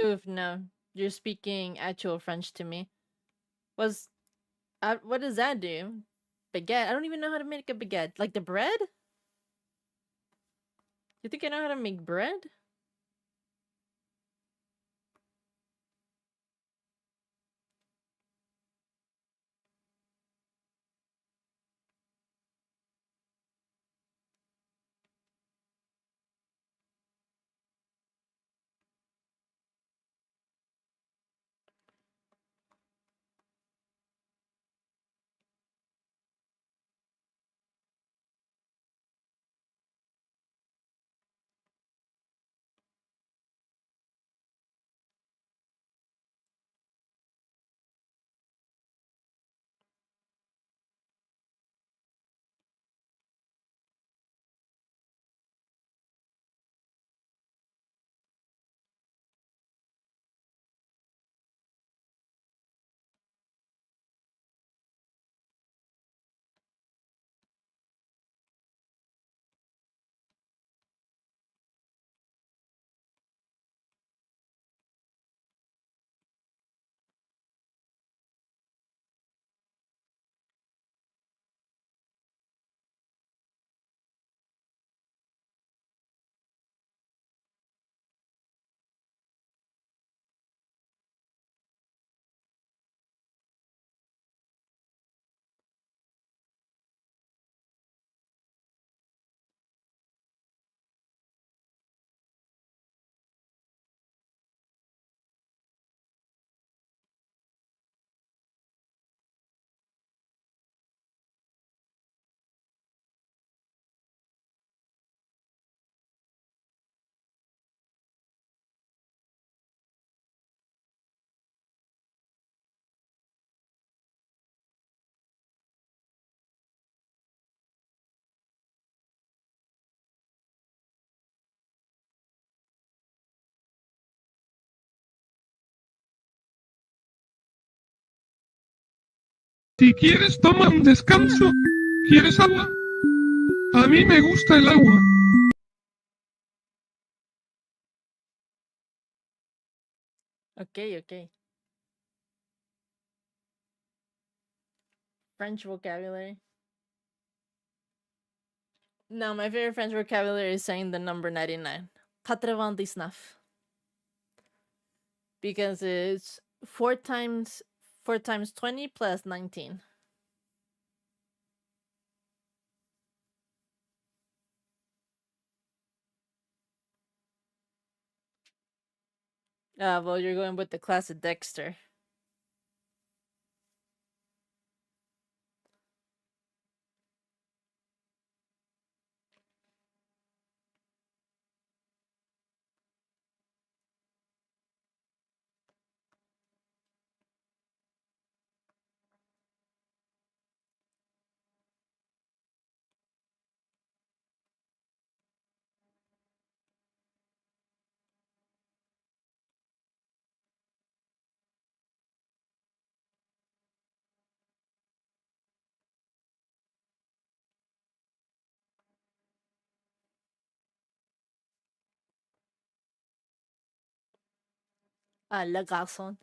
Oof, no. You're speaking actual French to me. Was what does that do? Baguette. I don't even know how to make a baguette. Like the bread? You think I know how to make bread? Si quieres, toma un descanso. ¿Quieres agua? A mí me gusta el agua. Okay, okay. French vocabulary. No, my favorite French vocabulary is saying the number 99. 99. Because it's 4 times 20 plus 19. Well, you're going with the class of Dexter. Le garçon.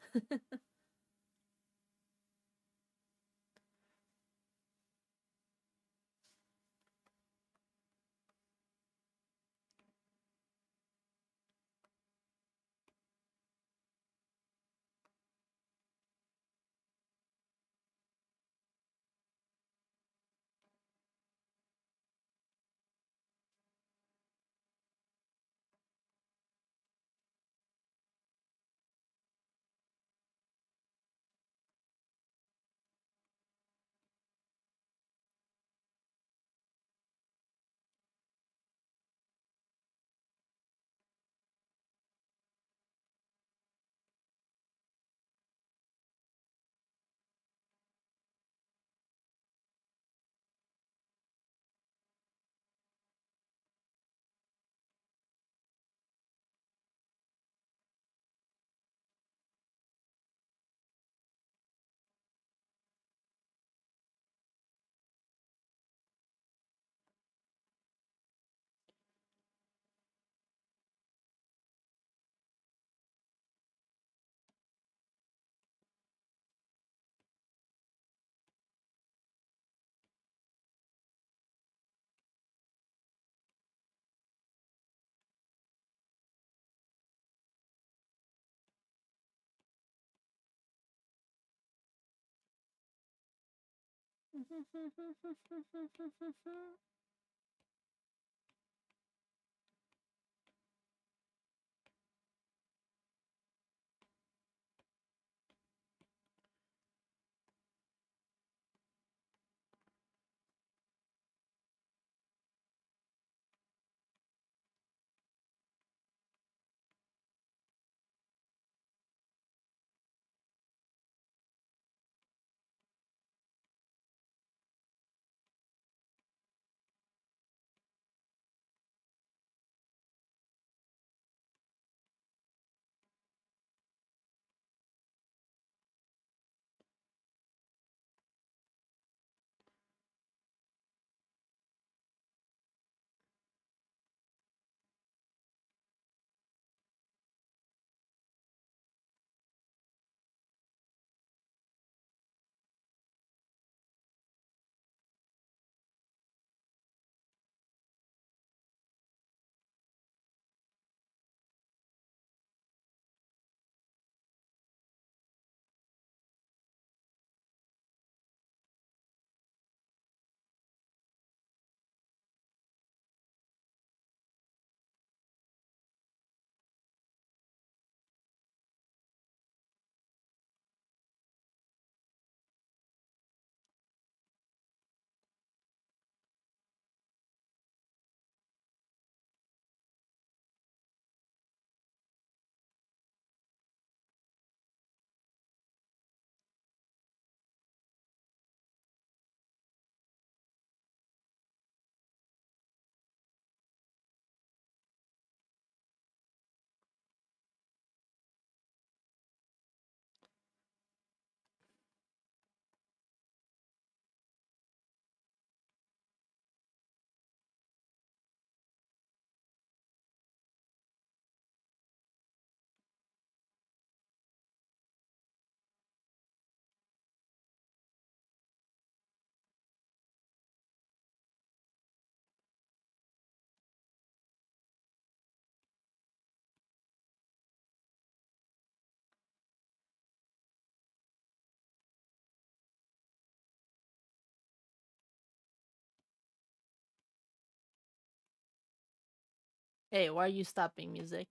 Hey, why are you stopping music?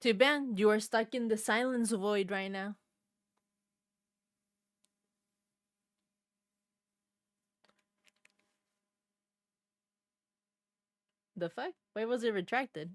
Too bad you are stuck in the silence void right now. The fuck? Why was it retracted?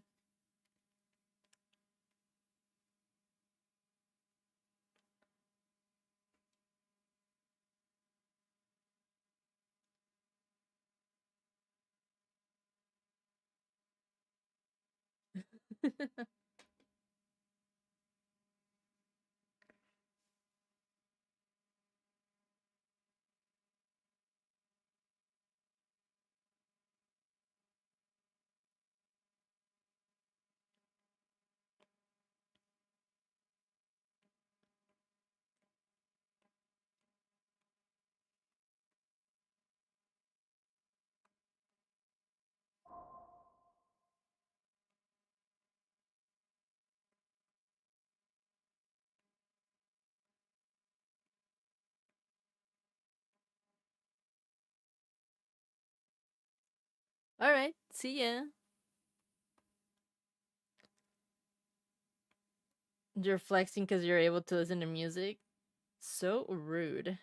Alright, see ya. You're flexing because you're able to listen to music? So rude.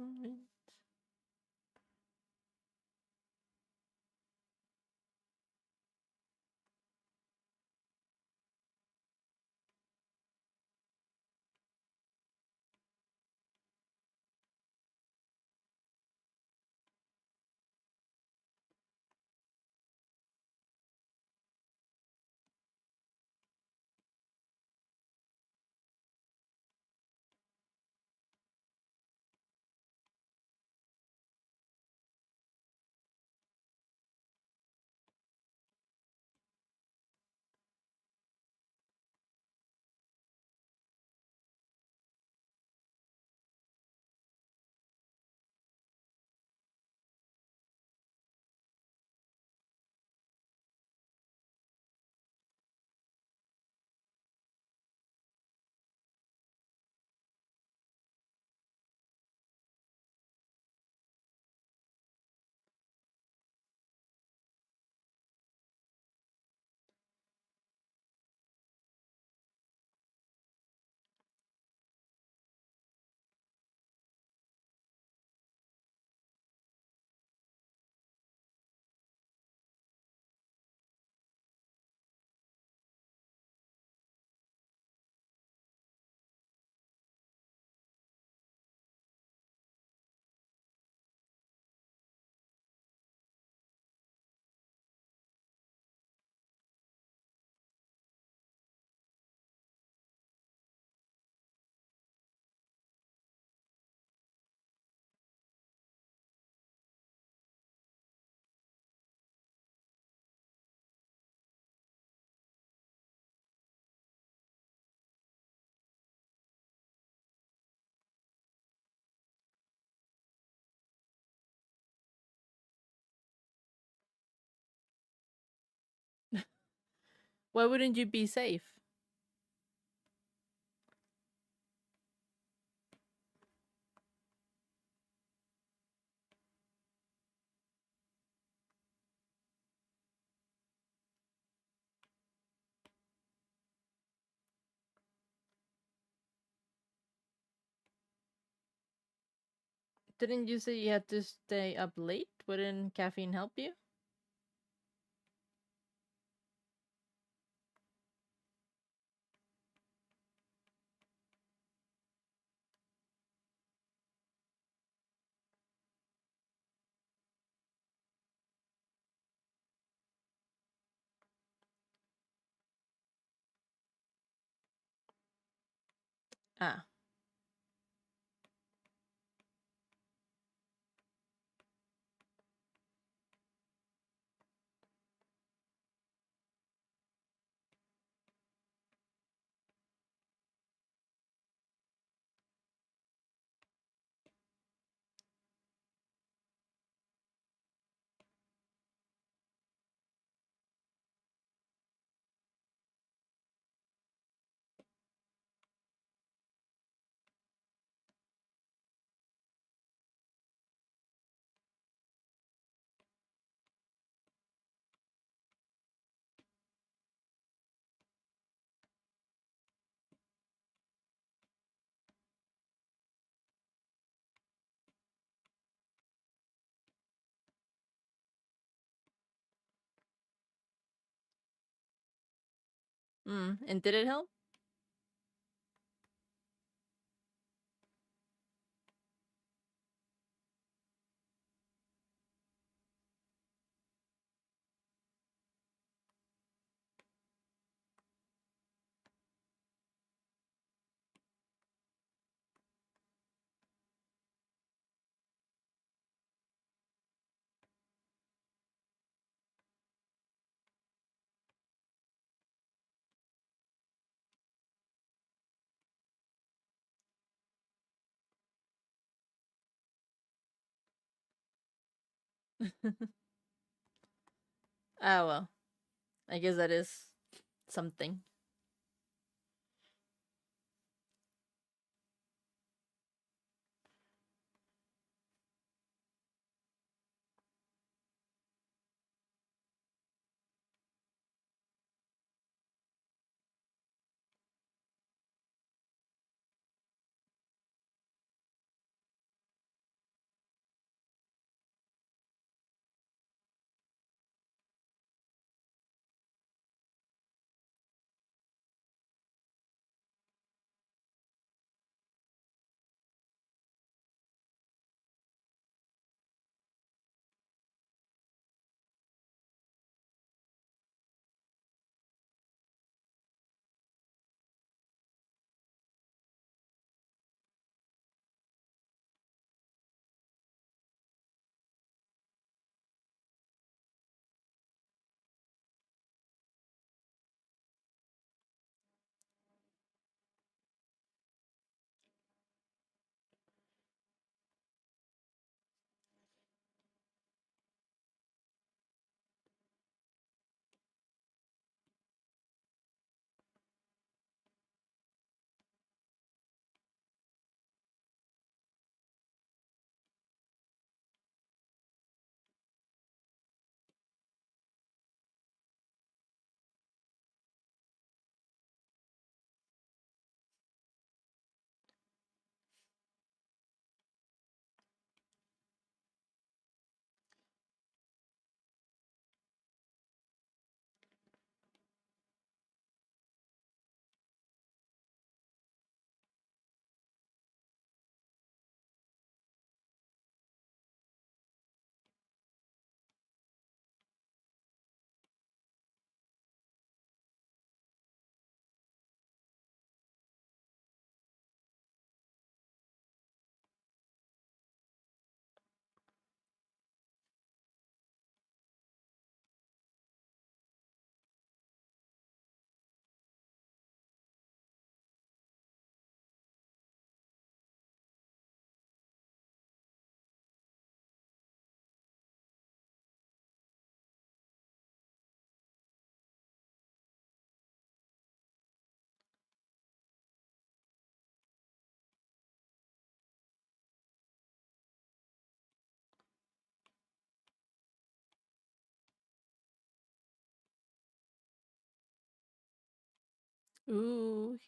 Alright. Why wouldn't you be safe? Didn't you say you had to stay up late? Wouldn't caffeine help you? Ah. And did it help? Ah, well. I guess that is something. Ooh.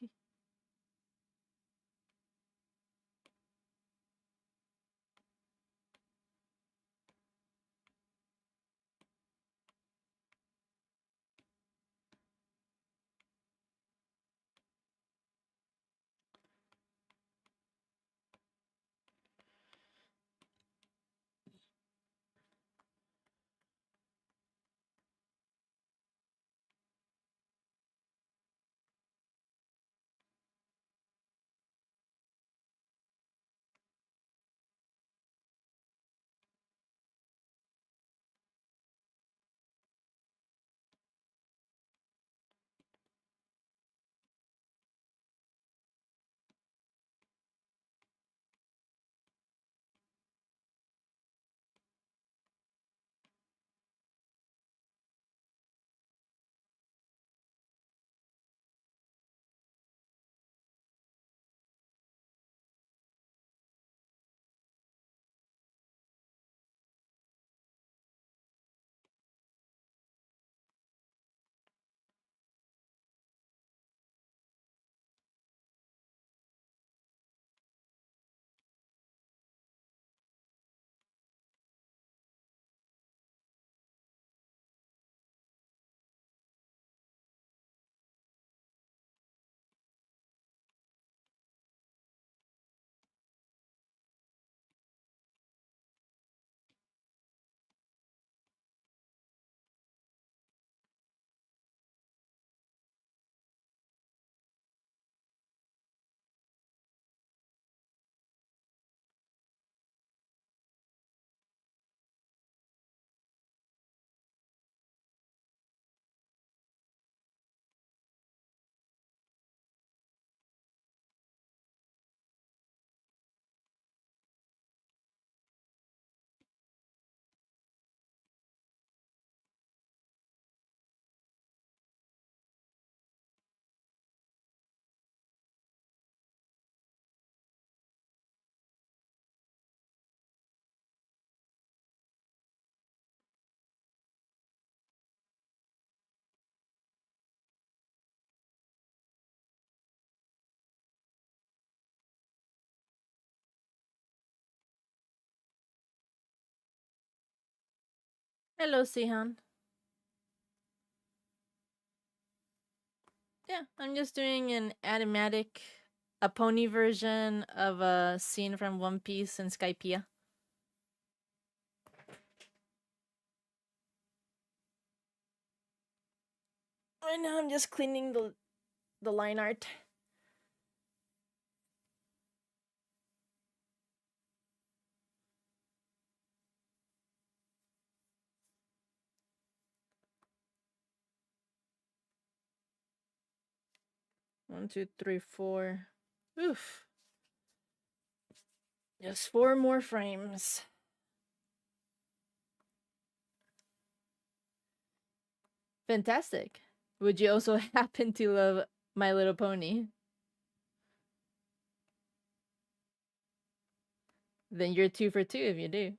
Hello, Sihan. Yeah, I'm just doing an animatic, a pony version of a scene from One Piece and Skypiea. Right now, I'm just cleaning the line art. One, two, three, four. Oof. Just 4 more frames. Fantastic. Would you also happen to love My Little Pony? Then you're 2 for 2 if you do.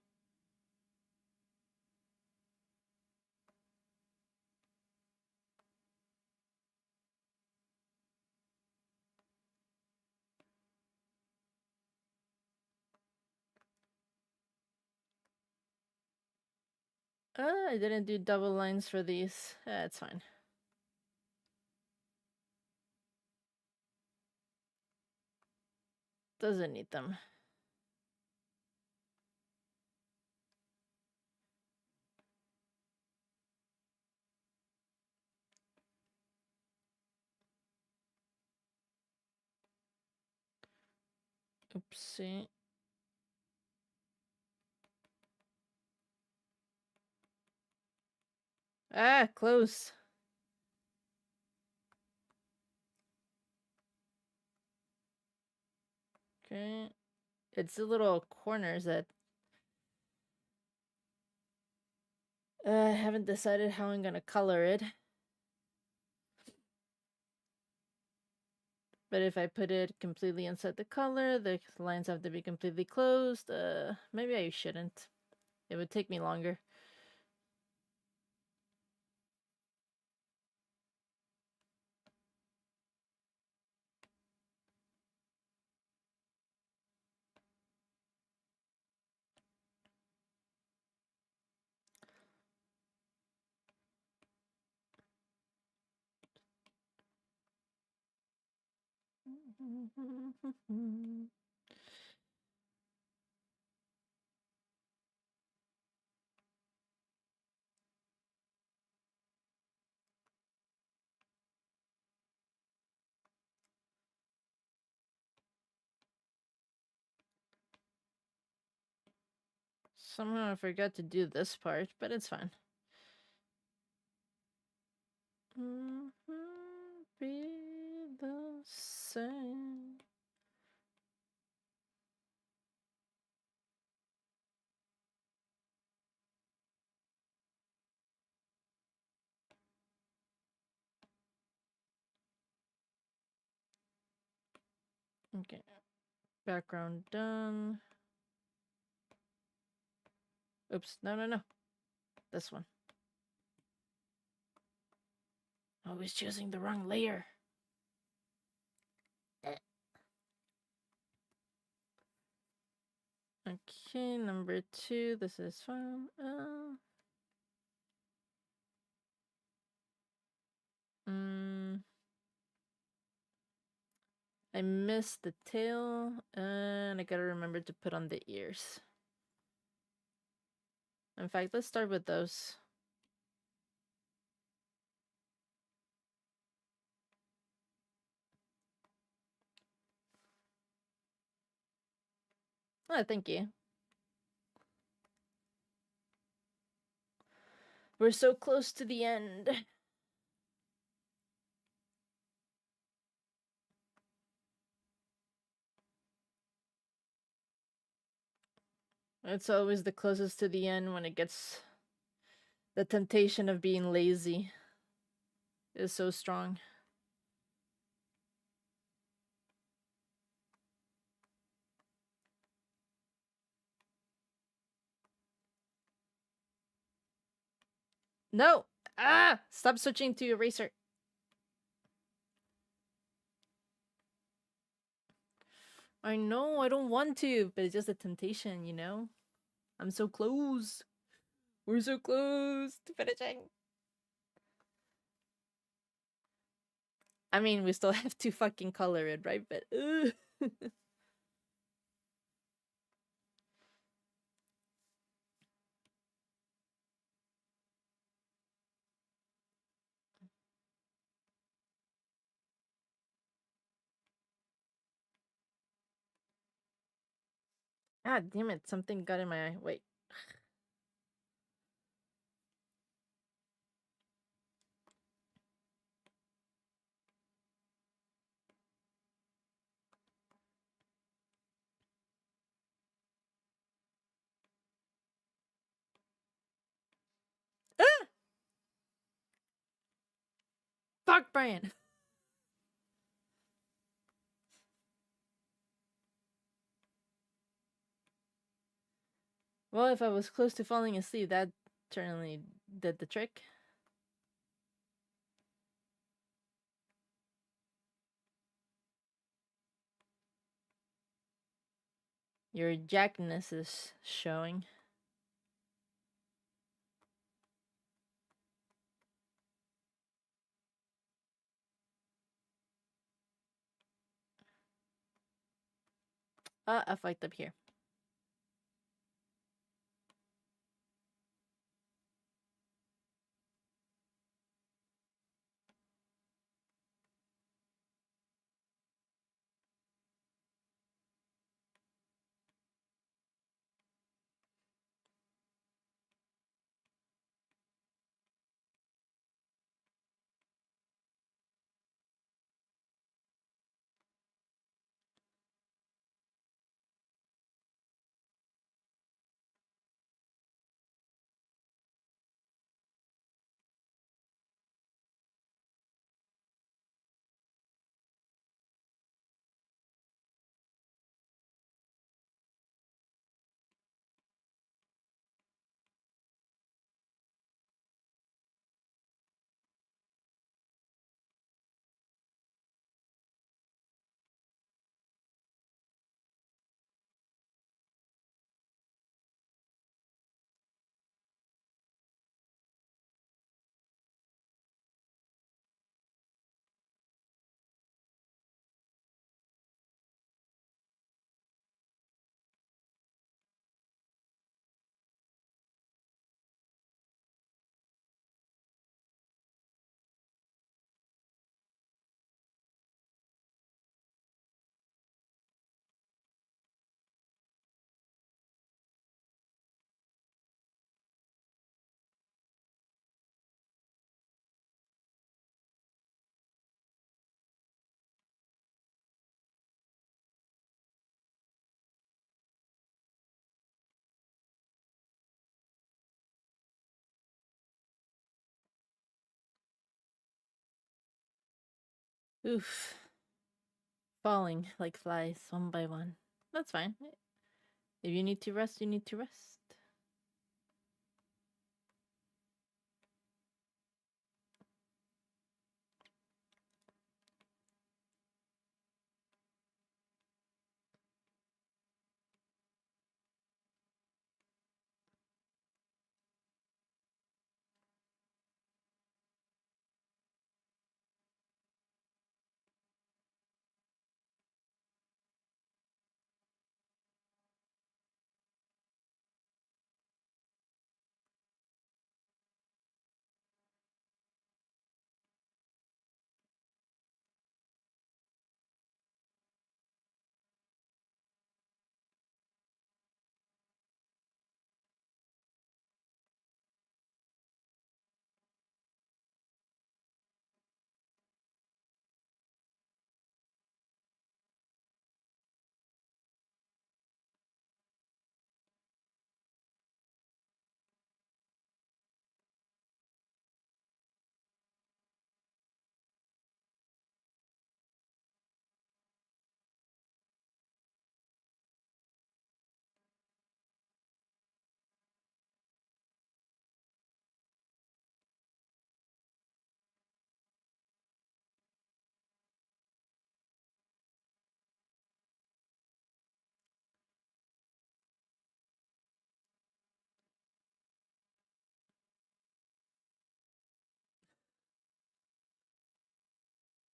I didn't do double lines for these. That's fine. Doesn't need them. Oopsie. Ah, close. Okay. It's the little corners that I haven't decided how I'm gonna color it. But if I put it completely inside the color, the lines have to be completely closed. Maybe I shouldn't. It would take me longer. Somehow I forgot to do this part, but it's fine. Be the same. Okay. Background done. Oops. No. This one. Always choosing the wrong layer. Okay, number 2. This is fine. I missed the tail, and I gotta remember to put on the ears. In fact, let's start with those. Oh, thank you. We're so close to the end. It's always the closest to the end when it gets... The temptation of being lazy is so strong. No! Ah! Stop switching to eraser. I know, I don't want to, but it's just a temptation, you know? I'm so close. We're so close to finishing. I mean, we still have to fucking color it, right? But ah, damn it! Something got in my eye. Wait. Ah! Fuck, Brian. Well, if I was close to falling asleep, that certainly did the trick. Your jackness is showing. Ah, I fucked up here. Oof. Falling like flies, one by one. That's fine. If you need to rest, you need to rest.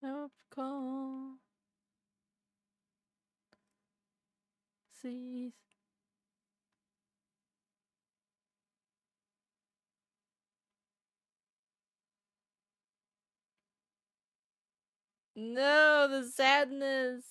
Of call. Seas. No, the sadness.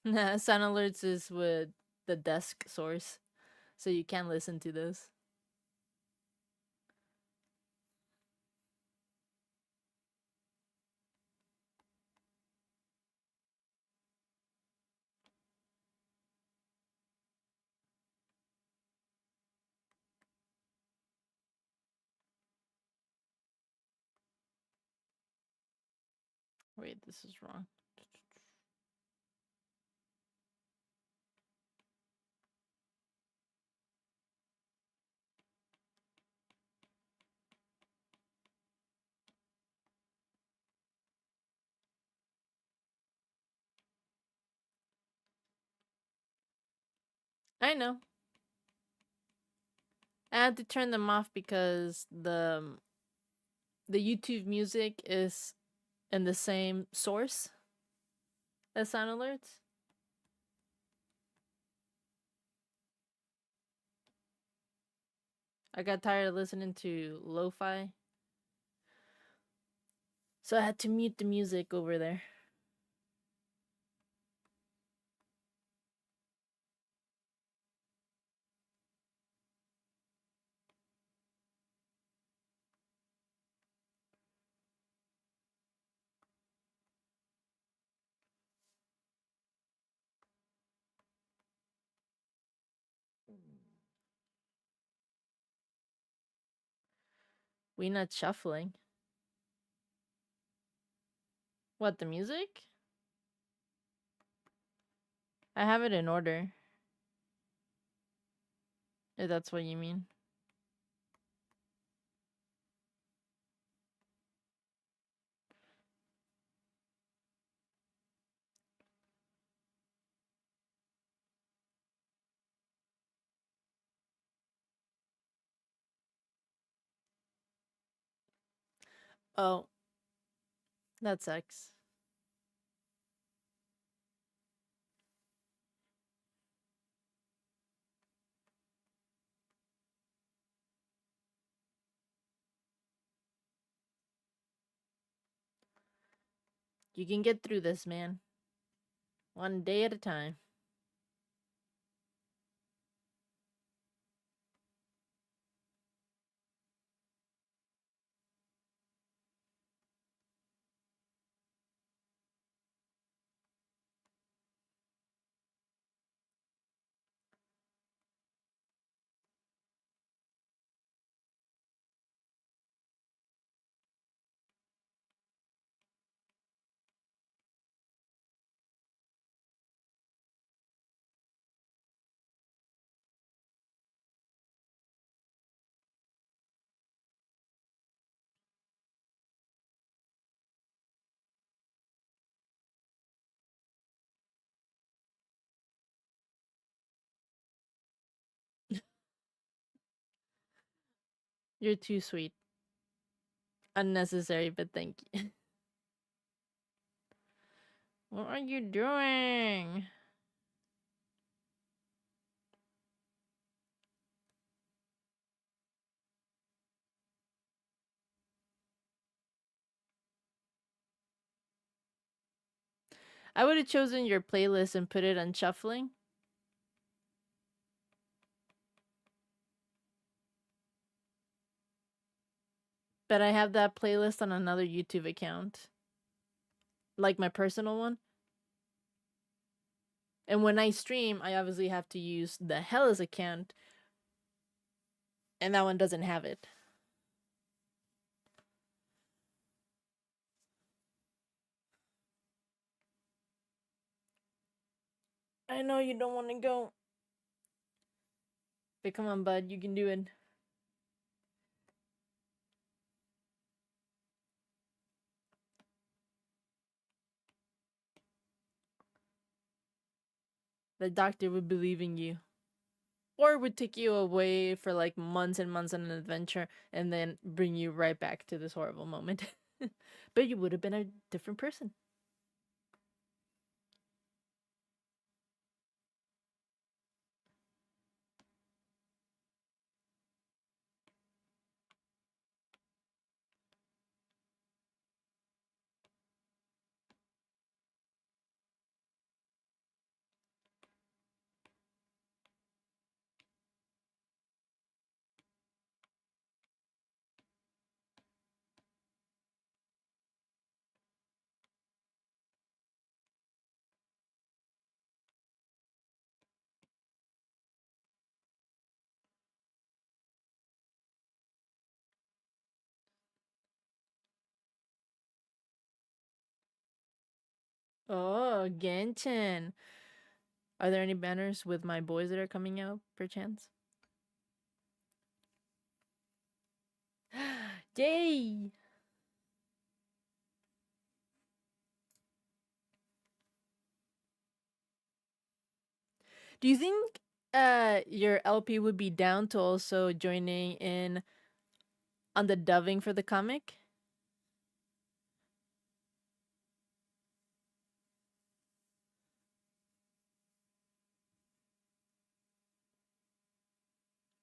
Sound alerts is with the desk source, so you can listen to this. Wait, this is wrong. I know. I had to turn them off because the YouTube music is in the same source as sound alerts. I got tired of listening to lo-fi, so I had to mute the music over there. We not shuffling. What, the music? I have it in order. If that's what you mean. Oh. That sucks. You can get through this, man. One day at a time. You're too sweet. Unnecessary, but thank you. What are you doing? I would have chosen your playlist and put it on shuffling. But I have that playlist on another YouTube account. Like my personal one. And when I stream, I obviously have to use the Hellas account. And that one doesn't have it. I know you don't want to go. But come on, bud. You can do it. the doctor would believe in you. Or would take you away for like months and months on an adventure and then bring you right back to this horrible moment. But you would have been a different person. Oh, Genshin. Are there any banners with my boys that are coming out, perchance? Yay! Do you think your LP would be down to also joining in on the dubbing for the comic?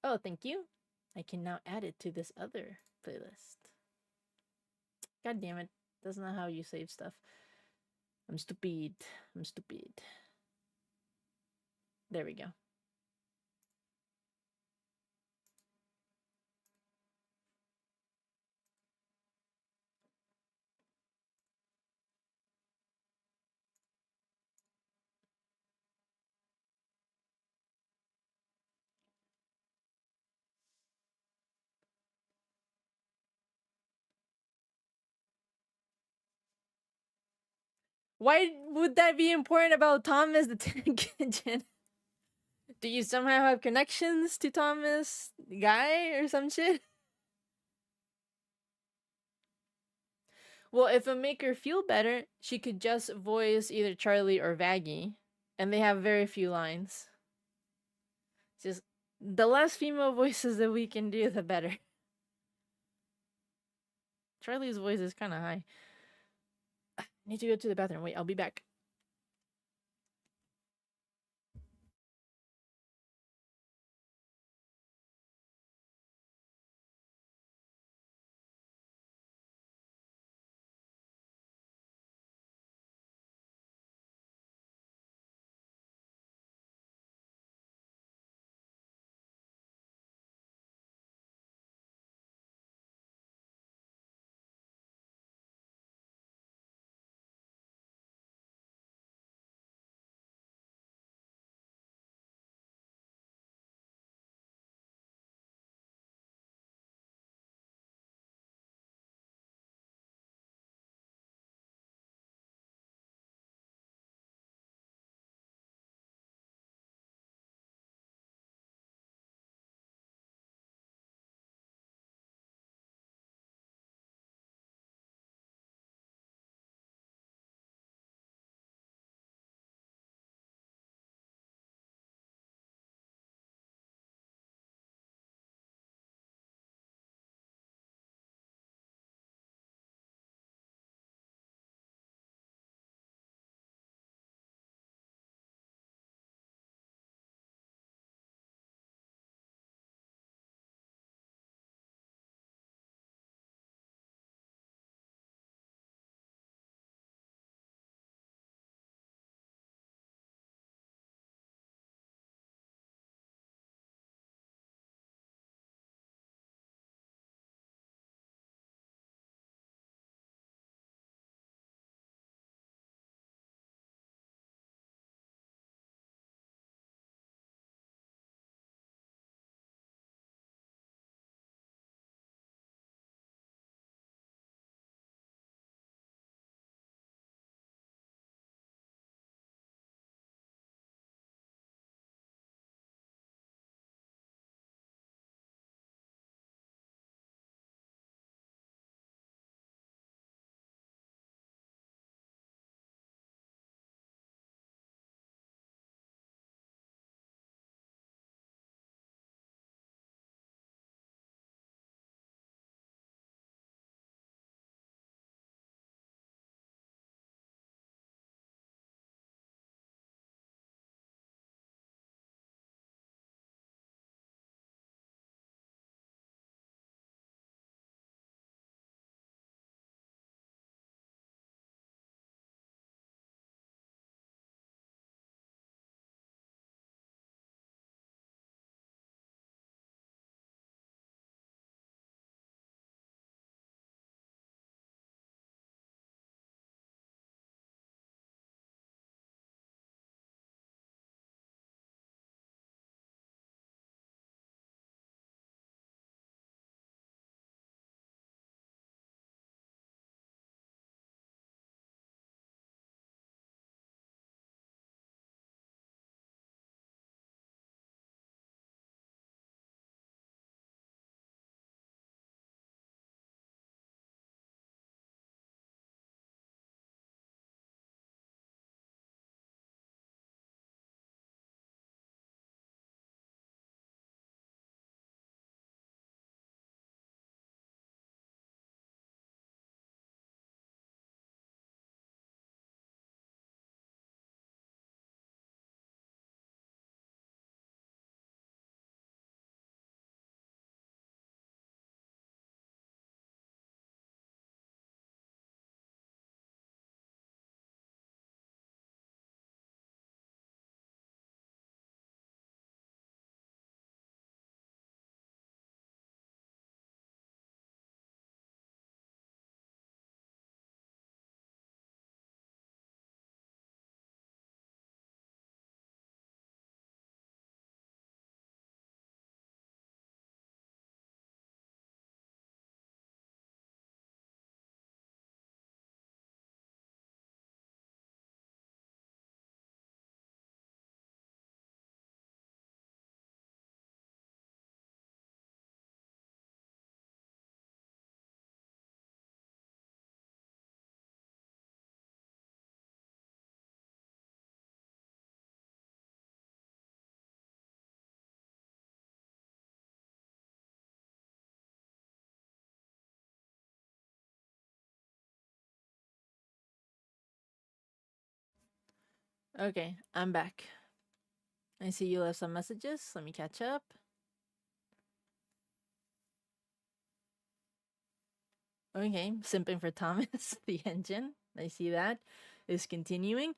Oh, thank you. I can now add it to this other playlist. God damn it. That's not how you save stuff. I'm stupid. I'm stupid. There we go. Why would that be important about Thomas the Tank Engine? Do you somehow have connections to Thomas Guy or some shit? Well, if it make her feel better, she could just voice either Charlie or Vaggie, and they have very few lines. Just the less female voices that we can do, the better. Charlie's voice is kind of high. I need to go to the bathroom. Wait, I'll be back. Okay, I'm back. I see you left some messages. Let me catch up. Okay, simping for Thomas, the engine. I see that is continuing.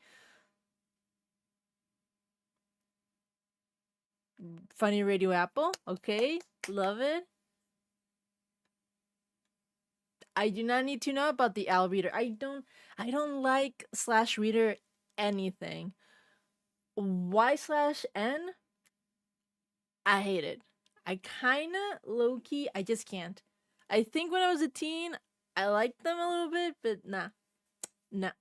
Funny Radio Apple. Okay, love it. I do not need to know about the Al Reader. I don't like slash reader anything. Y/N? I hate it. I kinda low key, I just can't. I think when I was a teen, I liked them a little bit, but nah. Nah.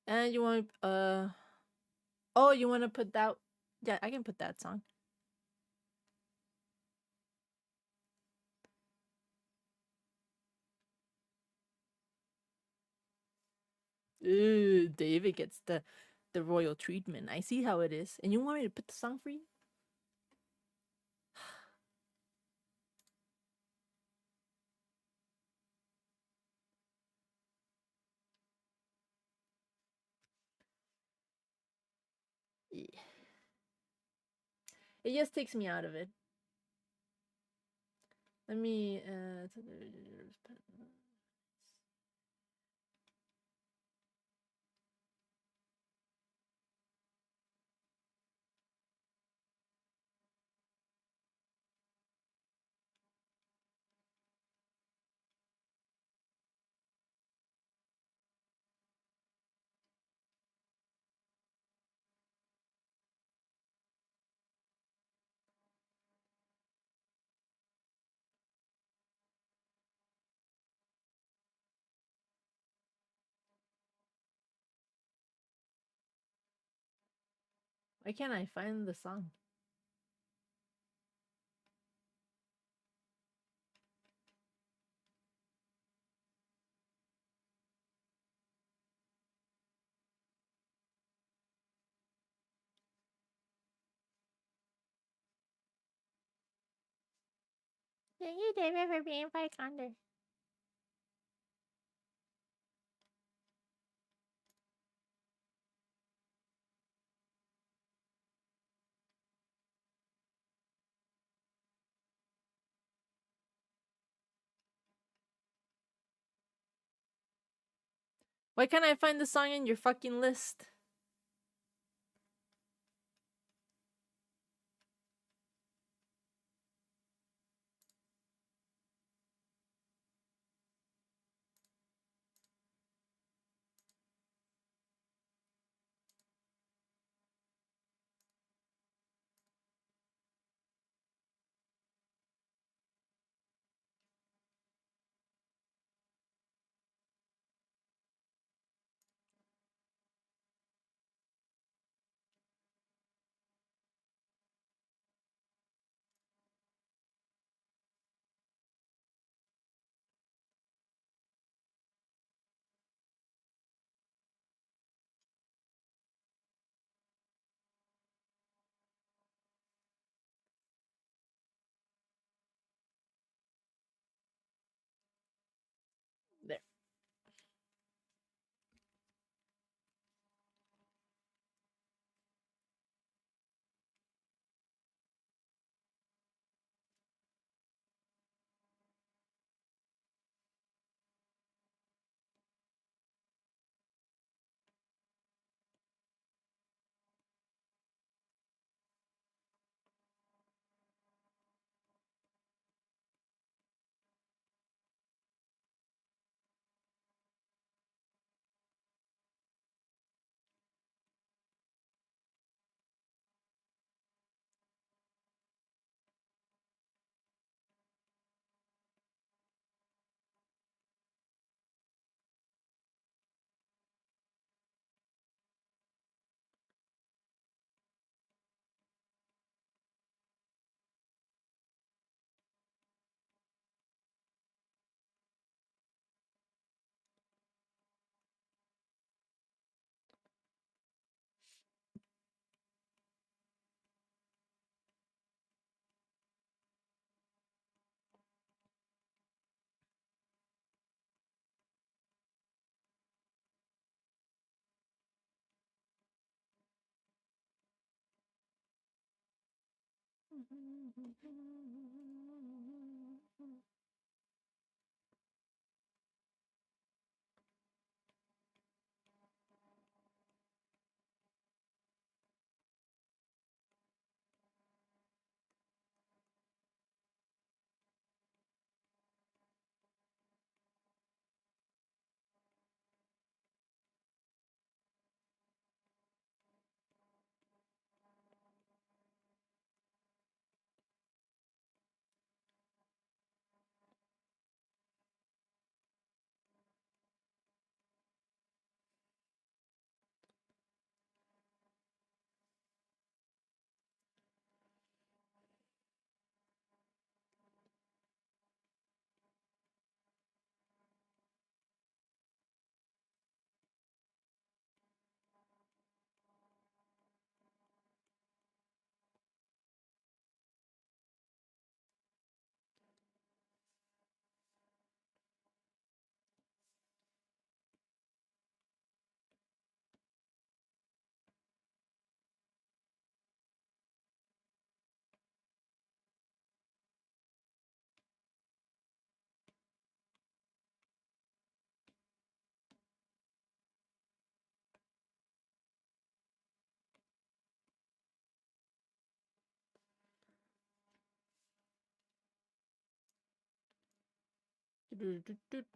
And you want oh, you want to put that? Yeah, I can put that song. Ooh, David gets the royal treatment. I see how it is. And you want me to put the song for you? Yeah. It just takes me out of it. Let me why can't I find the song? Thank you, David, for being by Condor. Why can't I find the song in your fucking list?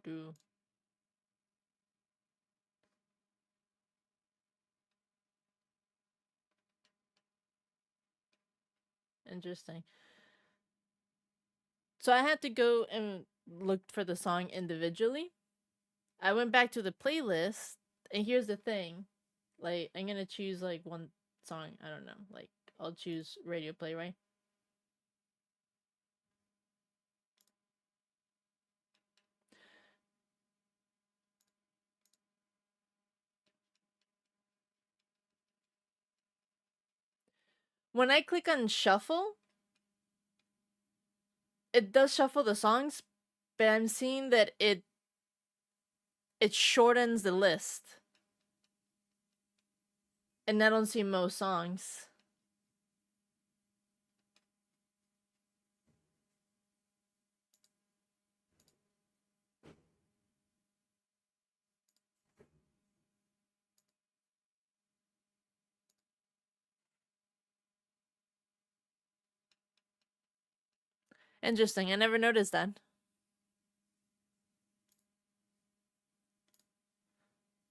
Do. Interesting. So I had to go and look for the song individually. I went back to the playlist, and here's the thing. Like, I'm gonna choose like one song. I don't know. Like, I'll choose Radio Play, right? When I click on shuffle, it does shuffle the songs, but I'm seeing that it shortens the list. And I don't see most songs. Interesting. I never noticed that.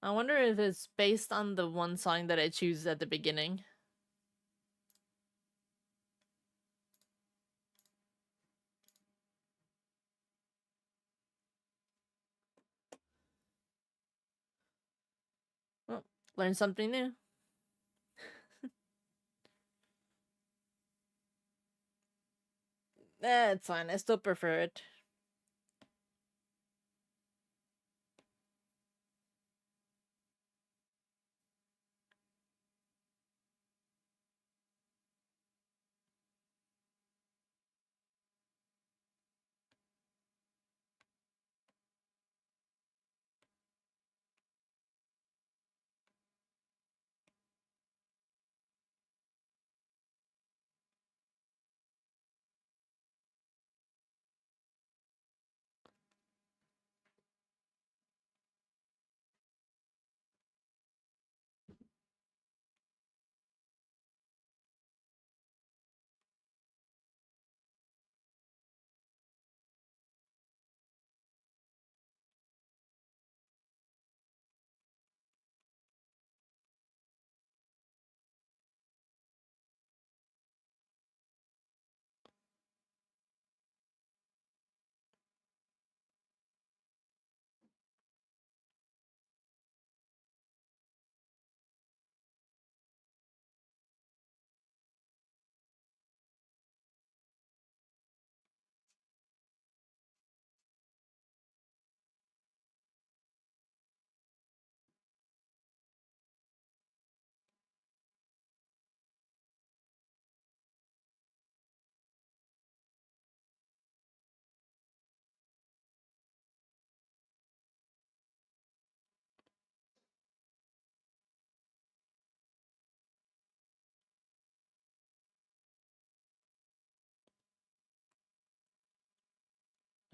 I wonder if it's based on the one song that I choose at the beginning. Well, learn something new. It's fine. I still prefer it.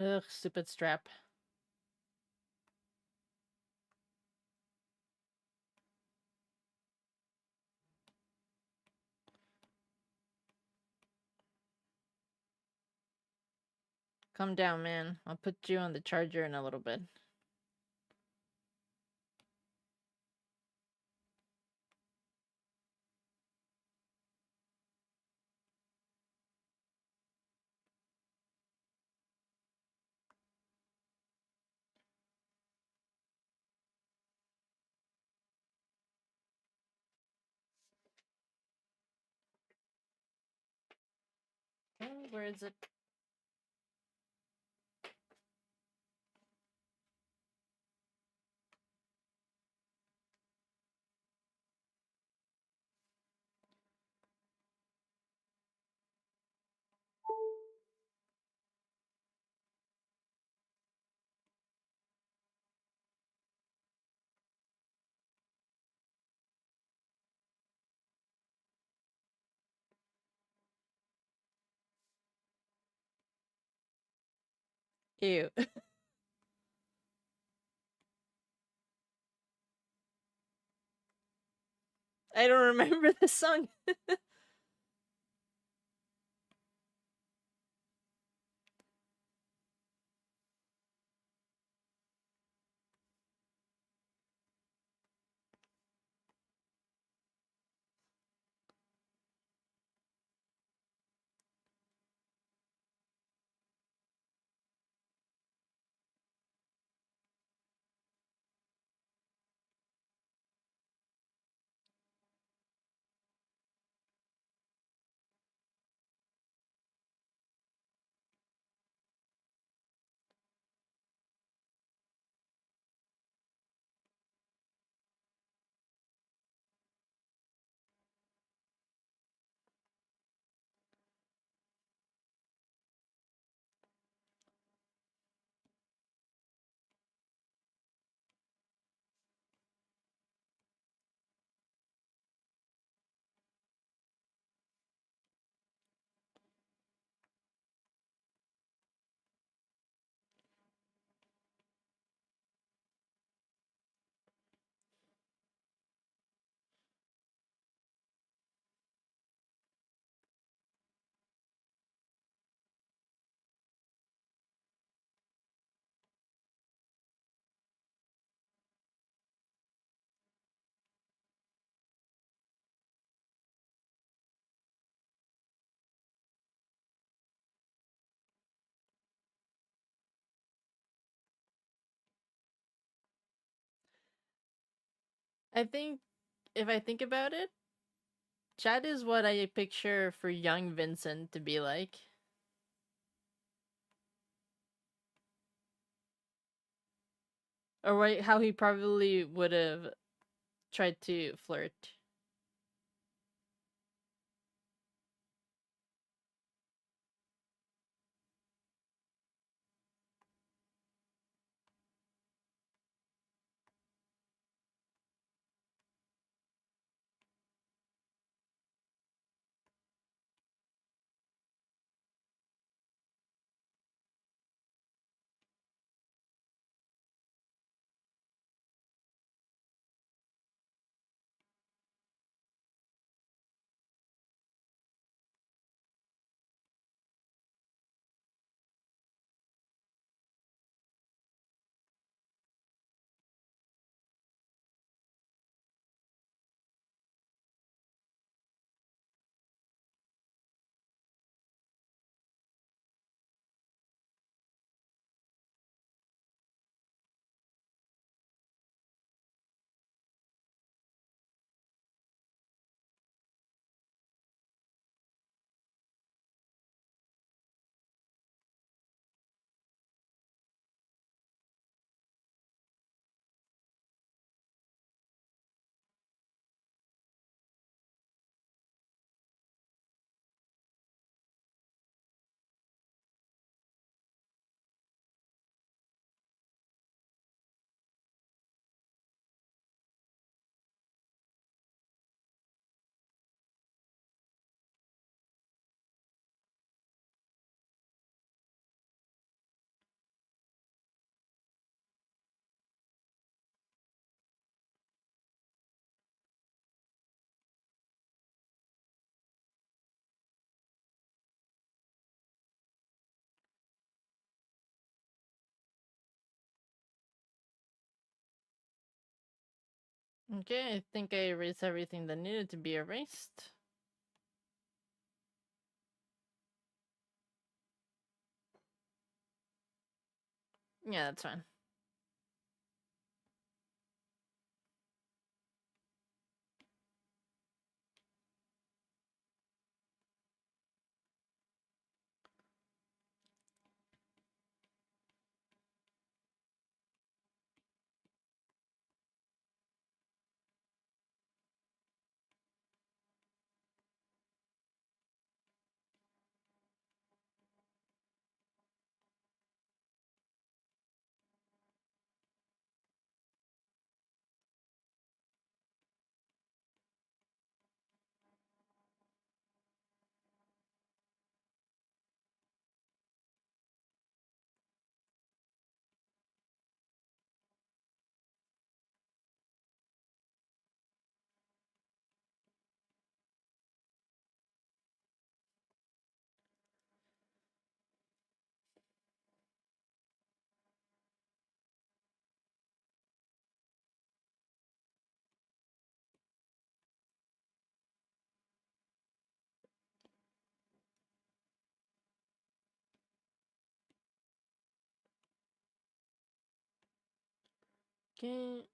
Ugh, stupid strap. Calm down, man. I'll put you on the charger in a little bit. Oh, where is it? Ew. I don't remember the song. I think, if I think about it, Chad is what I picture for young Vincent to be like. Or how he probably would have tried to flirt. Okay, I think I erased everything that needed to be erased. Yeah, that's fine. Okay.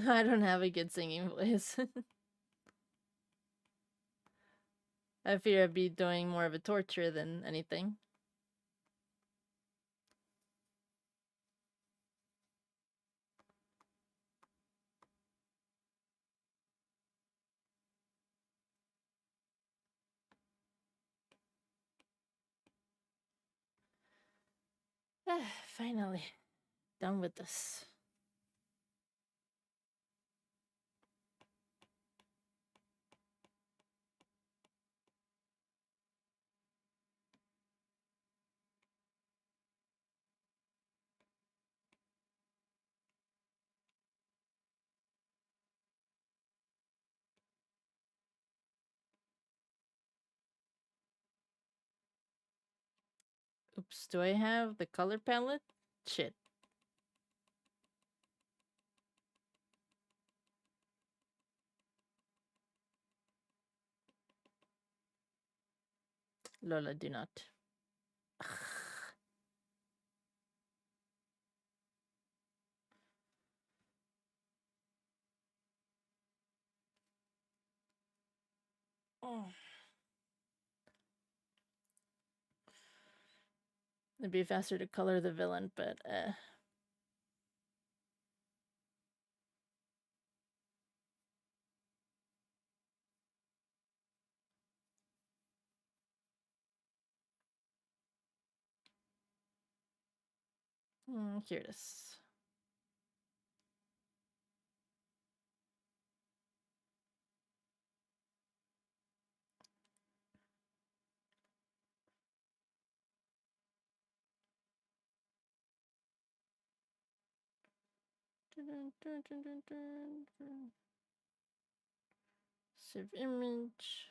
I don't have a good singing voice. I fear I'd be doing more of a torture than anything. Finally, done with this. Oops, do I have the color palette? Shit. Lola, do not. Oh. It'd be faster to color the villain, but here it is. Save image.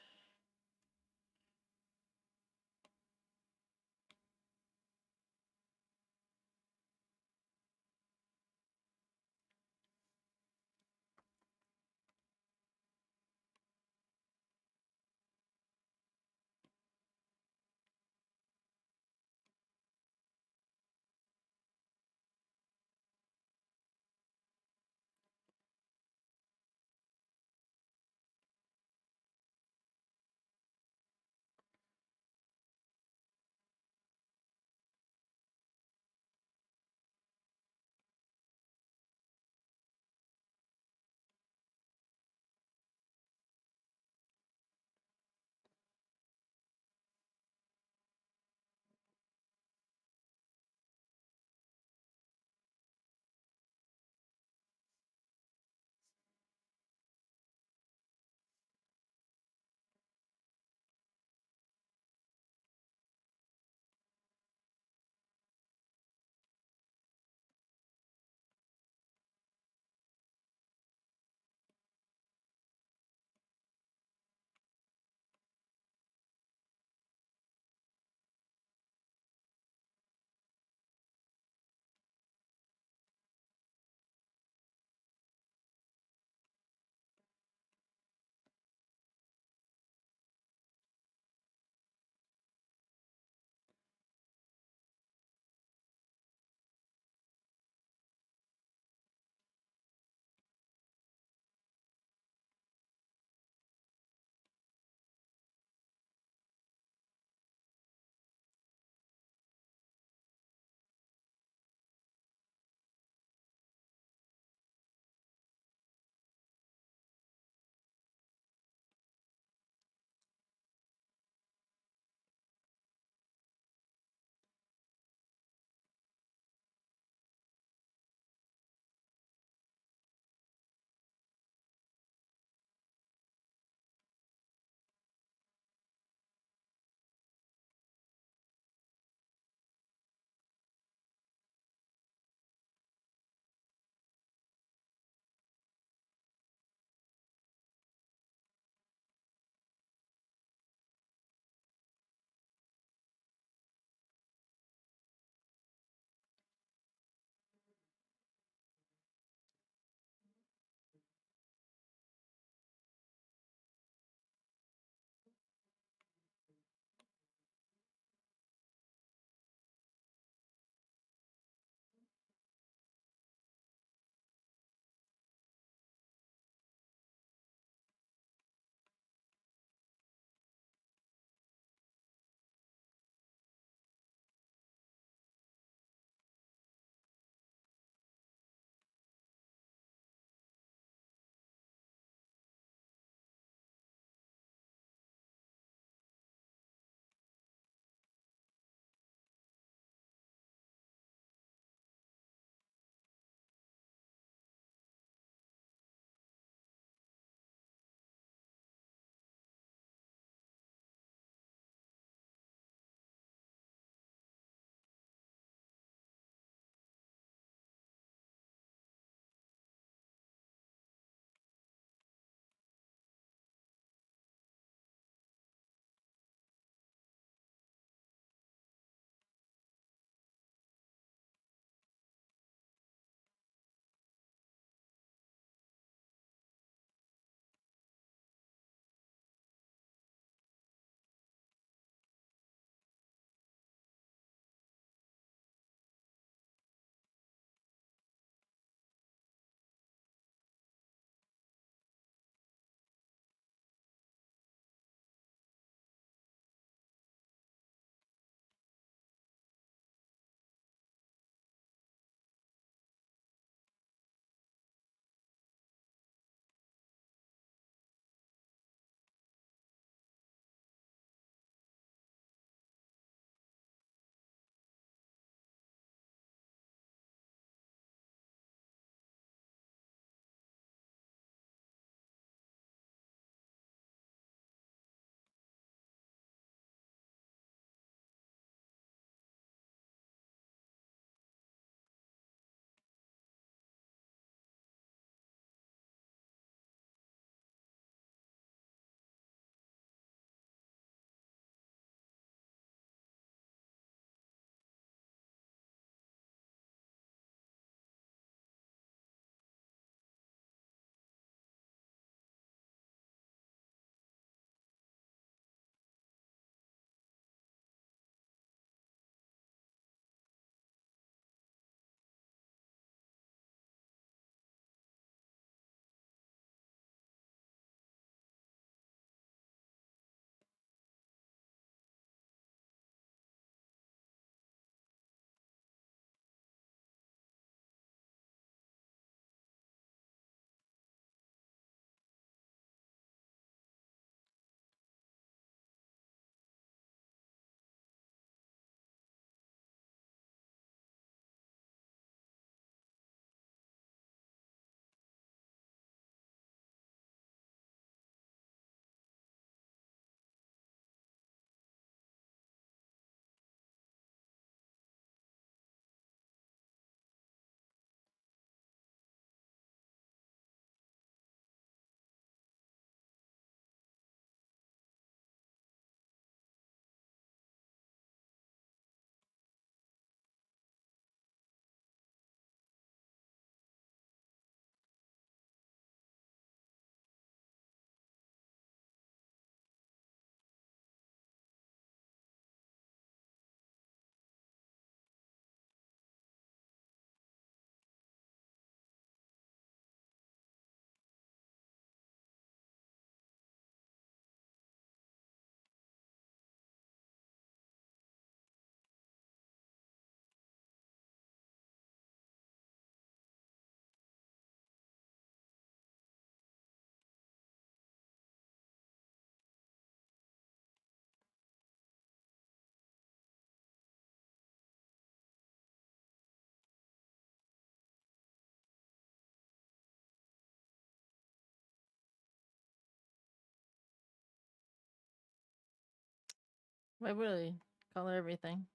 Why would I color everything?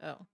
Oh.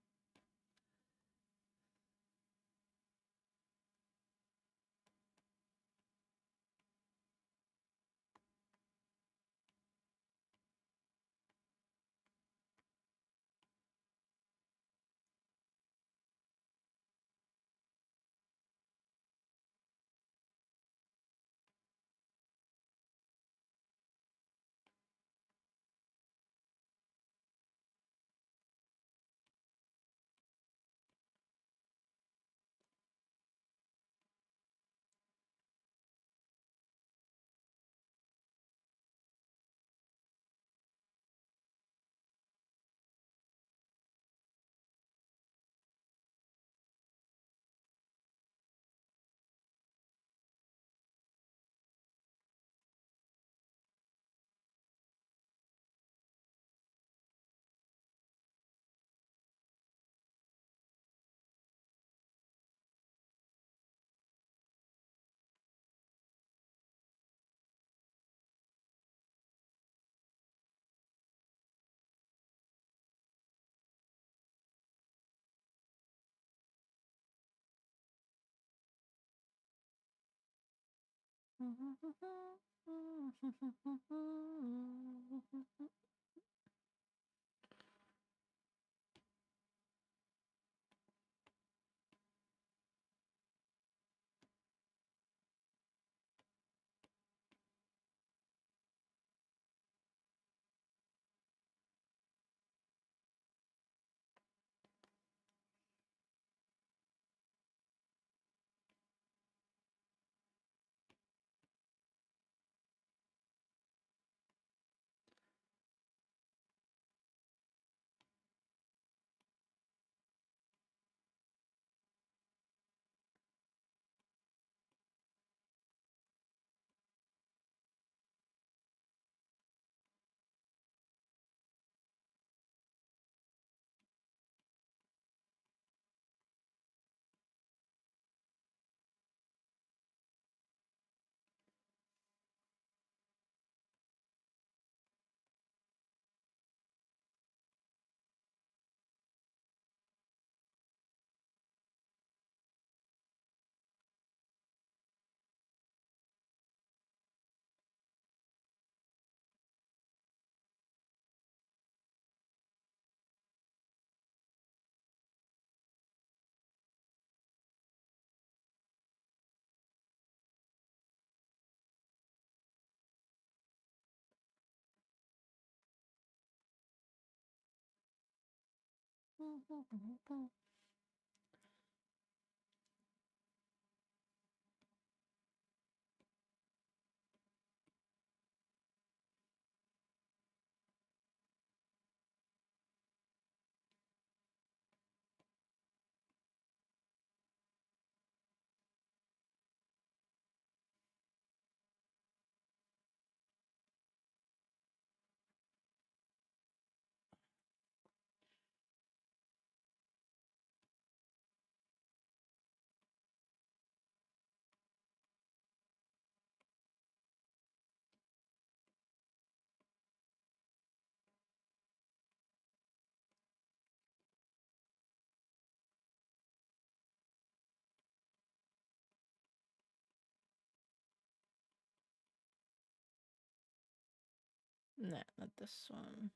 Nah, not this one.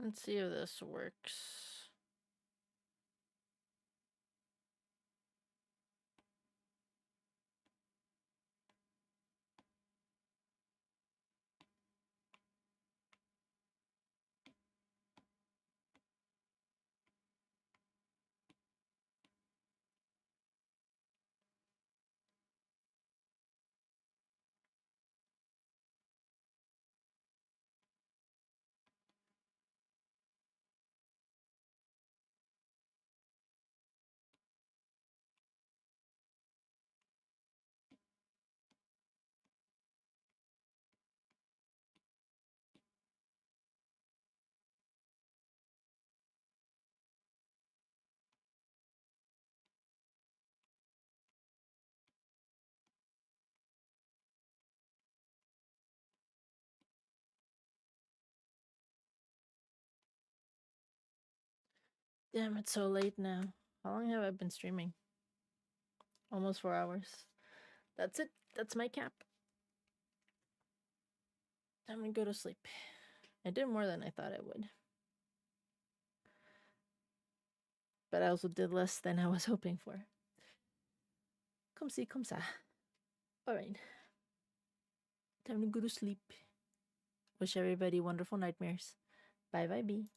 Let's see if this works. Damn, it's so late now. How long have I been streaming? Almost 4 hours. That's it. That's my cap. Time to go to sleep. I did more than I thought I would. But I also did less than I was hoping for. Come see, come ça. Alright. Time to go to sleep. Wish everybody wonderful nightmares. Bye bye, bee.